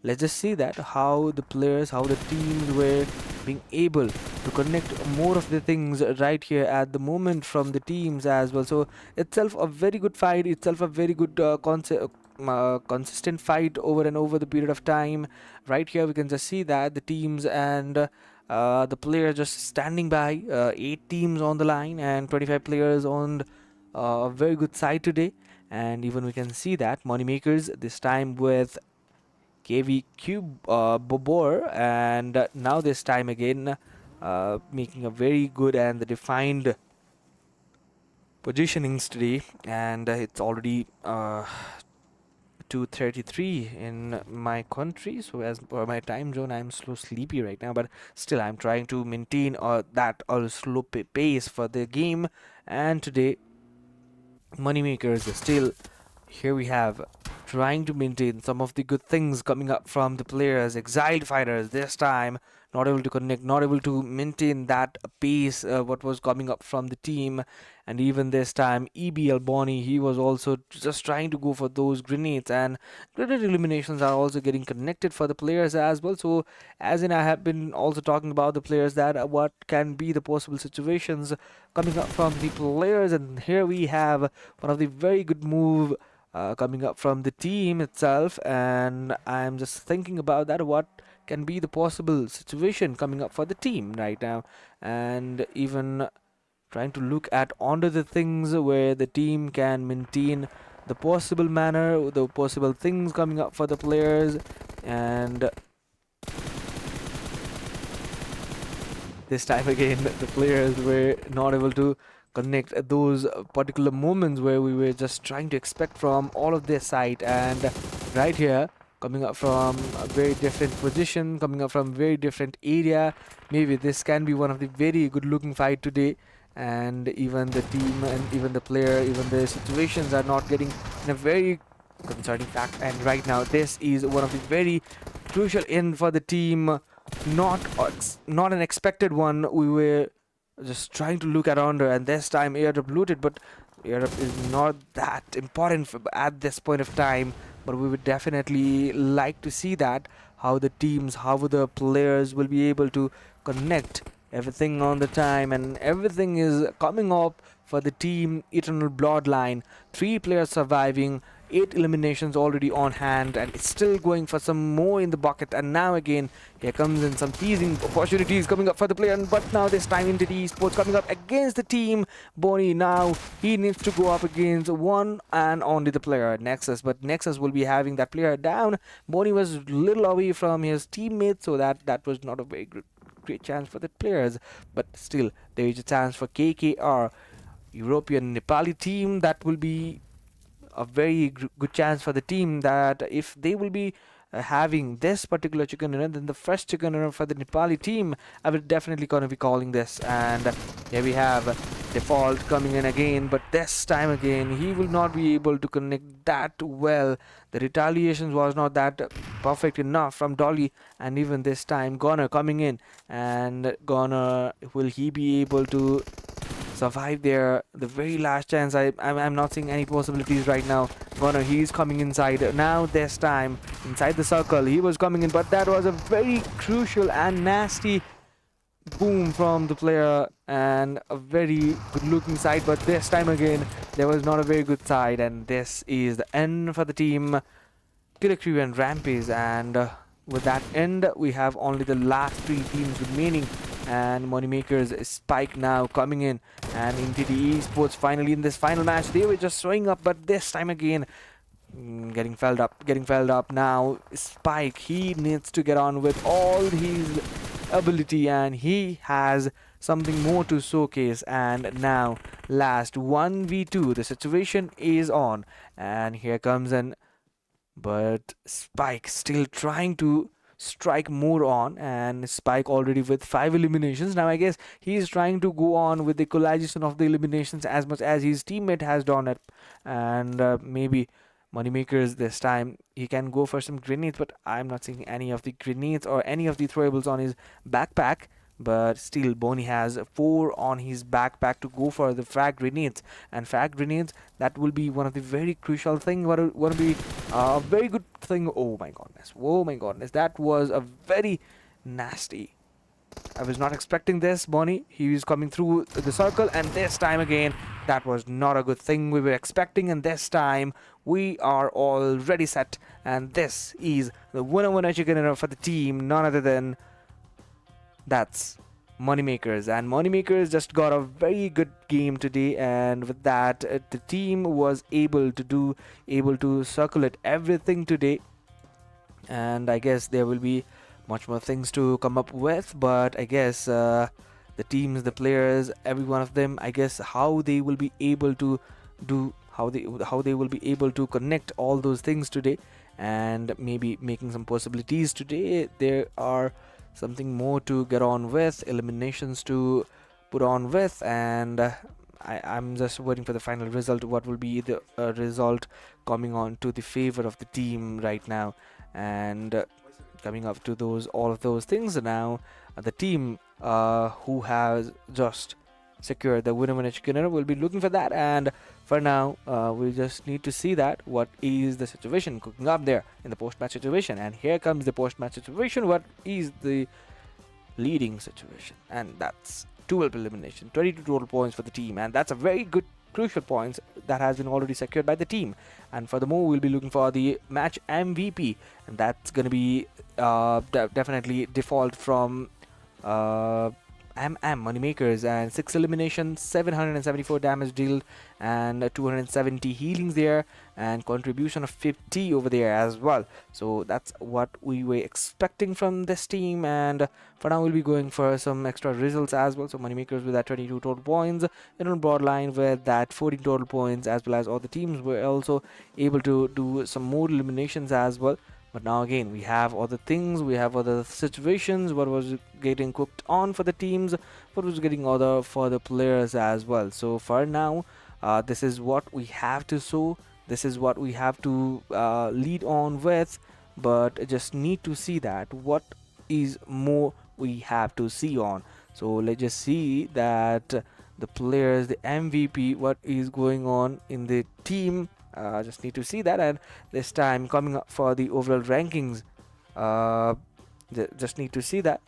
let's just see that how the players, how the teams were being able to connect more of the things right here at the moment from the teams as well. So itself a very good fight, itself a very good consistent fight over and over the period of time. Right here we can just see that the teams and the players just standing by, 8 teams on the line and 25 players on a very good side today. And even we can see that Moneymakers this time with KV Cube Bobor, and now this time again making a very good and defined positionings today. And it's already 2:33 in my country, so as per my time zone, I'm slow sleepy right now, but still I'm trying to maintain that slow pace for the game. And today Moneymakers are still, here we have, trying to maintain some of the good things coming up from the players. Exiled fighters this time not able to connect, not able to maintain that pace what was coming up from the team. And even this time, EBL Bonnie, he was also just trying to go for those grenades, and grenade eliminations are also getting connected for the players as well. So as in, I have been also talking about the players, that what can be the possible situations coming up from the players. And here we have one of the very good move coming up from the team itself, and I'm just thinking about that, what can be the possible situation coming up for the team right now, and even trying to look at onto the things where the team can maintain the possible manner, the possible things coming up for the players. And this time again, the players were not able to connect those particular moments where we were just trying to expect from all of their side. And right here, coming up from a very different position, coming up from very different area, maybe this can be one of the very good looking fight today. And even the team and even the player, even the situations are not getting in a very concerning fact. And right now, this is one of the very crucial end for the team, not an expected one. We were just trying to look around her, and this time airdrop looted, but airdrop is not that important at this point of time. But we would definitely like to see that how the teams, how the players will be able to connect everything on the time, and everything is coming up for the team Eternal Bloodline. 3 players surviving, 8 eliminations already on hand, and it's still going for some more in the bucket. And now again, here comes in some teasing opportunities coming up for the player, but now this time into the esports coming up against the team Bonnie. Now he needs to go up against one and only the player Nexus, but Nexus will be having that player down. Bonnie was a little away from his teammates, so that was not a very great chance for the players. But still, there is a chance for KKR, European Nepali team. That will be a very good chance for the team, that if they will be having this particular chicken dinner, then the first chicken dinner for the Nepali team, I will definitely gonna be calling this. And here we have Default coming in again, but this time again he will not be able to connect that well. The retaliations was not that perfect enough from Dolly. And even this time Goner coming in, and Goner, will he be able to survive there? The very last chance. I'm not seeing any possibilities right now. Goner, he's coming inside now. This time inside the circle he was coming in, but that was a very crucial and nasty boom from the player, and a very good looking side. But this time again, there was not a very good side, and this is the end for the team Killer Crew and Rampage. And with that end, we have only the last 3 teams remaining, and Moneymakers Spike now coming in, and NTT Esports finally in this final match. They were just showing up, but this time again, getting felled up. Now Spike, he needs to get on with all his ability, and he has something more to showcase. And now last 1v2, the situation is on, and here comes an, but Spike still trying to strike more on, and Spike already with 5 eliminations. Now I guess he's trying to go on with the collagation of the eliminations as much as his teammate has done it. And maybe Moneymakers this time, he can go for some grenades, but I'm not seeing any of the grenades or any of the throwables on his backpack. But still, Bonnie has 4 on his backpack to go for the frag grenades. And frag grenades, that will be one of the very crucial thing. What will be a very good thing. Oh my godness, that was a very nasty. I was not expecting this. Bonnie, he was coming through the circle, and this time again, that was not a good thing we were expecting. And this time we are already set, and this is the winner chicken dinner for the team, none other than, that's Moneymakers. And Moneymakers just got a very good game today, and with that, the team was able to circulate everything today. And I guess there will be much more things to come up with, but I guess the teams, the players, every one of them, I guess how they will be able to do, how they will be able to connect all those things today, and maybe making some possibilities today. There are something more to get on with, eliminations to put on with, and I'm just waiting for the final result. What will be the result coming on to the favor of the team right now, and coming up to all of those things now. the team who has just secured the winner chicken dinner will be looking for that. And for now, we just need to see that what is the situation cooking up there in the post-match situation. And here comes the post-match situation. What is the leading situation? And that's 12 elimination, 22 total points for the team, and that's a very good crucial points that has been already secured by the team. And furthermore, we'll be looking for the match MVP, and that's going to be definitely default from Moneymakers, and 6 eliminations, 774 damage dealt, and 270 healings there, and contribution of 50 over there as well. So that's what we were expecting from this team, and for now we'll be going for some extra results as well. So Moneymakers with that 22 total points, and on Broadline with that 14 total points, as well as all the teams were also able to do some more eliminations as well. But now again, we have other things, we have other situations, what was getting cooked on for the teams, what was getting other for the players as well. So for now, this is what we have to show, this is what we have to lead on with, but just need to see that what is more we have to see on. So let's just see that the players, the MVP, what is going on in the team. Just need to see that. And this time coming up for the overall rankings, just need to see that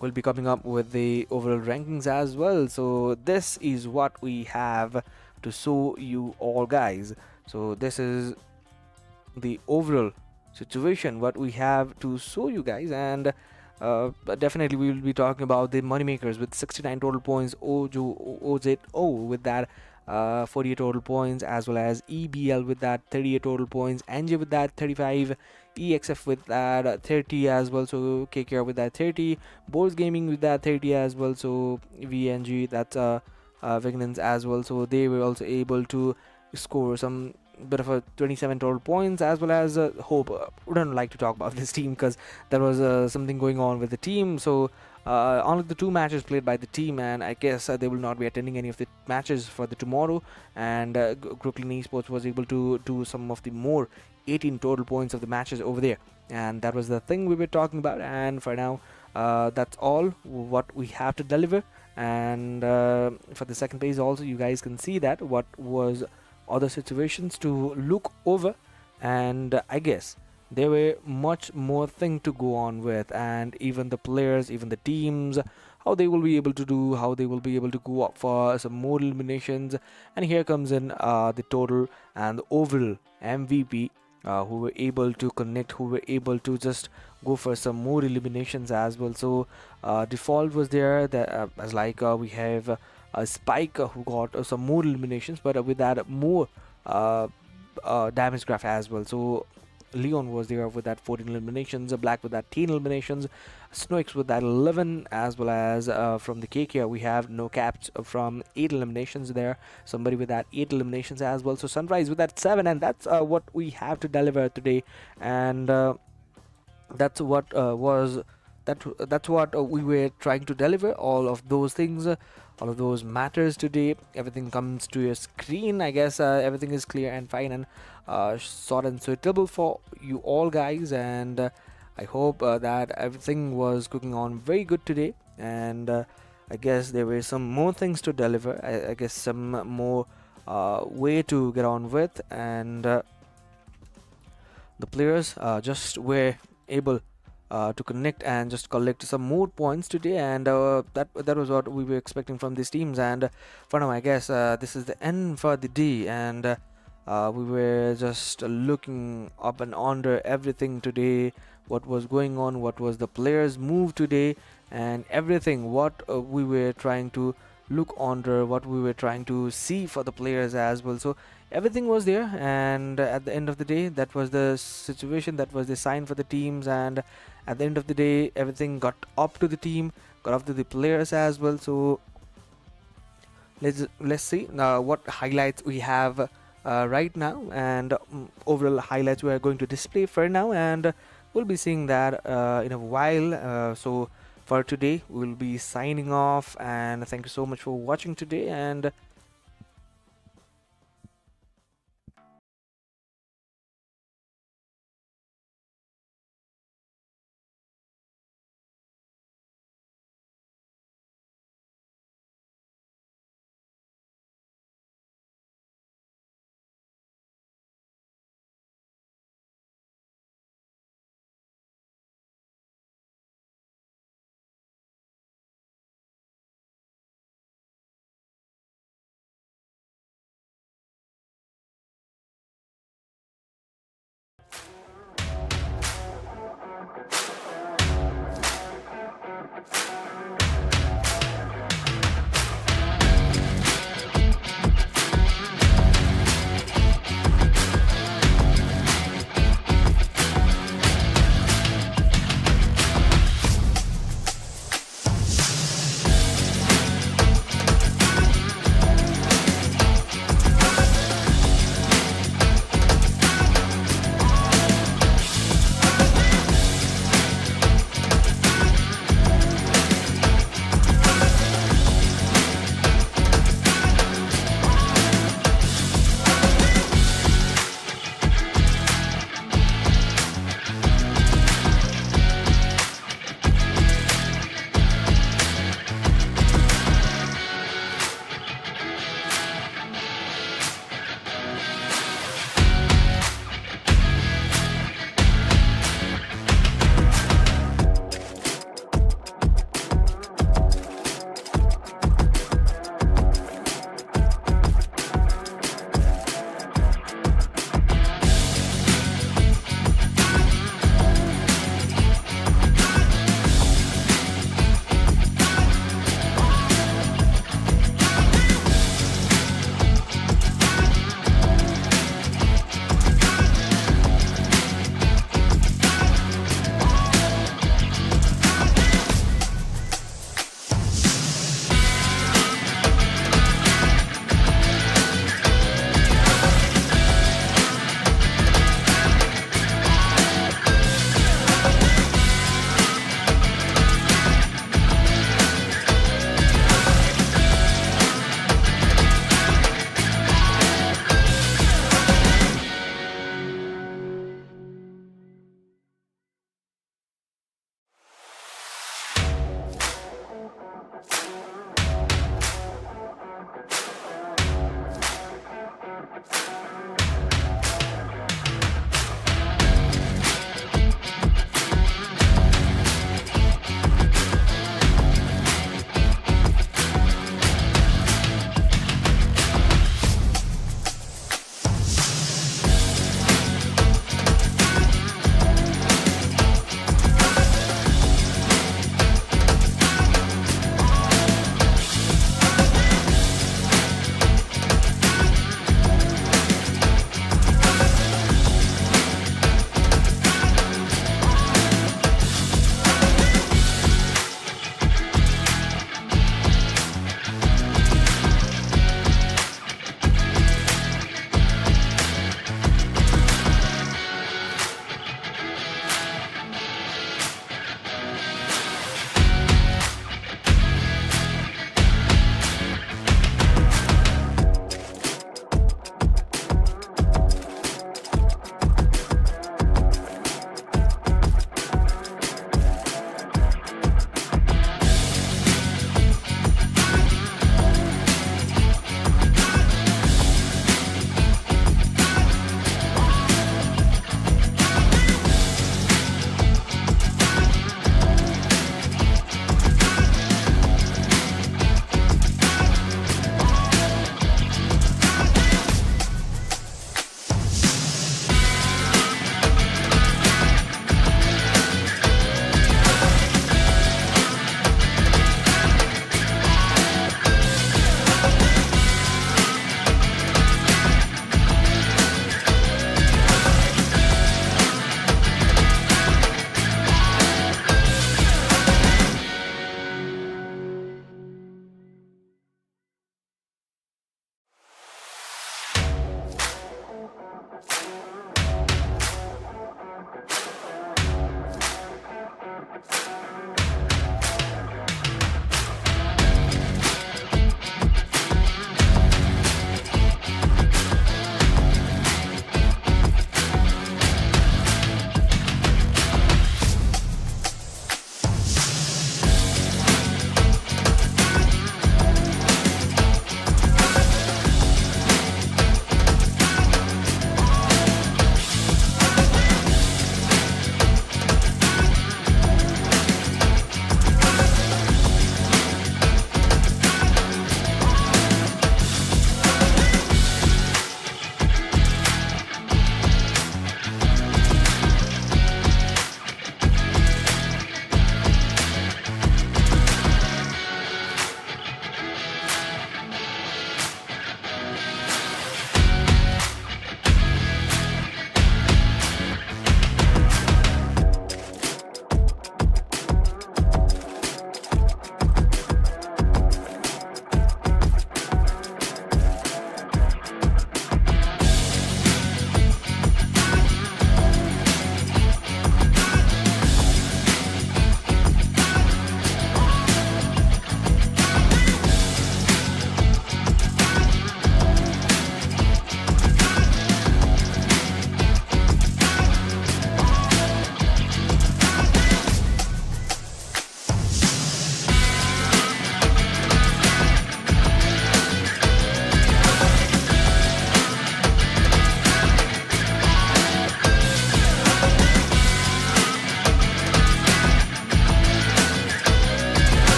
we'll be coming up with the overall rankings as well. So this is what we have to show you all, guys. So this is the overall situation what we have to show you guys. And but definitely we will be talking about the Moneymakers with 69 total points, OZO with that 48 total points, as well as EBL with that 38 total points, NJ with that 35, EXF with that 30 as well, so KKR with that 30, Boards Gaming with that 30 as well, so VNG, that's Vignance as well, so they were also able to score some bit of a 27 total points, as well as Hope. We don't like to talk about this team because there was something going on with the team. So only the 2 matches played by the team, and I guess they will not be attending any of the matches for the tomorrow. And Brooklyn Esports was able to do some of the more 18 total points of the matches over there, and that was the thing we were talking about. And for now, that's all what we have to deliver. And for the second page also, you guys can see that what was other situations to look over, and I guess there were much more thing to go on with, and even the players, even the teams, how they will be able to do, how they will be able to go up for some more eliminations. And here comes in the total and the overall MVP, who were able to connect, who were able to just go for some more eliminations as well. So default was there, that as like we have Spike, who got some more eliminations, but with that more damage graph as well. So Leon was there with that 14 eliminations, Black with that 10 eliminations, Snoix with that 11, as well as from the KKR we have No Caps from 8 eliminations there, somebody with that 8 eliminations as well. So Sunrise with that 7, and that's what we have to deliver today. And that's what that's what we were trying to deliver, all of those things, all of those matters today. Everything comes to your screen. I guess everything is clear and fine and short and suitable for you all, guys. And I hope that everything was cooking on very good today. And I guess there were some more things to deliver. I guess some more way to get on with. And the players just were able to connect and just collect some more points today. And that was what we were expecting from these teams. And for now, I guess this is the end for the day. And we were just looking up and under everything today, what was going on, what was the players move today, and everything what we were trying to look under, what we were trying to see for the players as well. So everything was there, and at the end of the day, that was the situation, that was the sign for the teams. And at the end of the day, everything got up to the team, got up to the players as well. So let's see now what highlights we have right now, and overall highlights we are going to display for now, and we'll be seeing that in a while. So for today, we'll be signing off, and thank you so much for watching today. And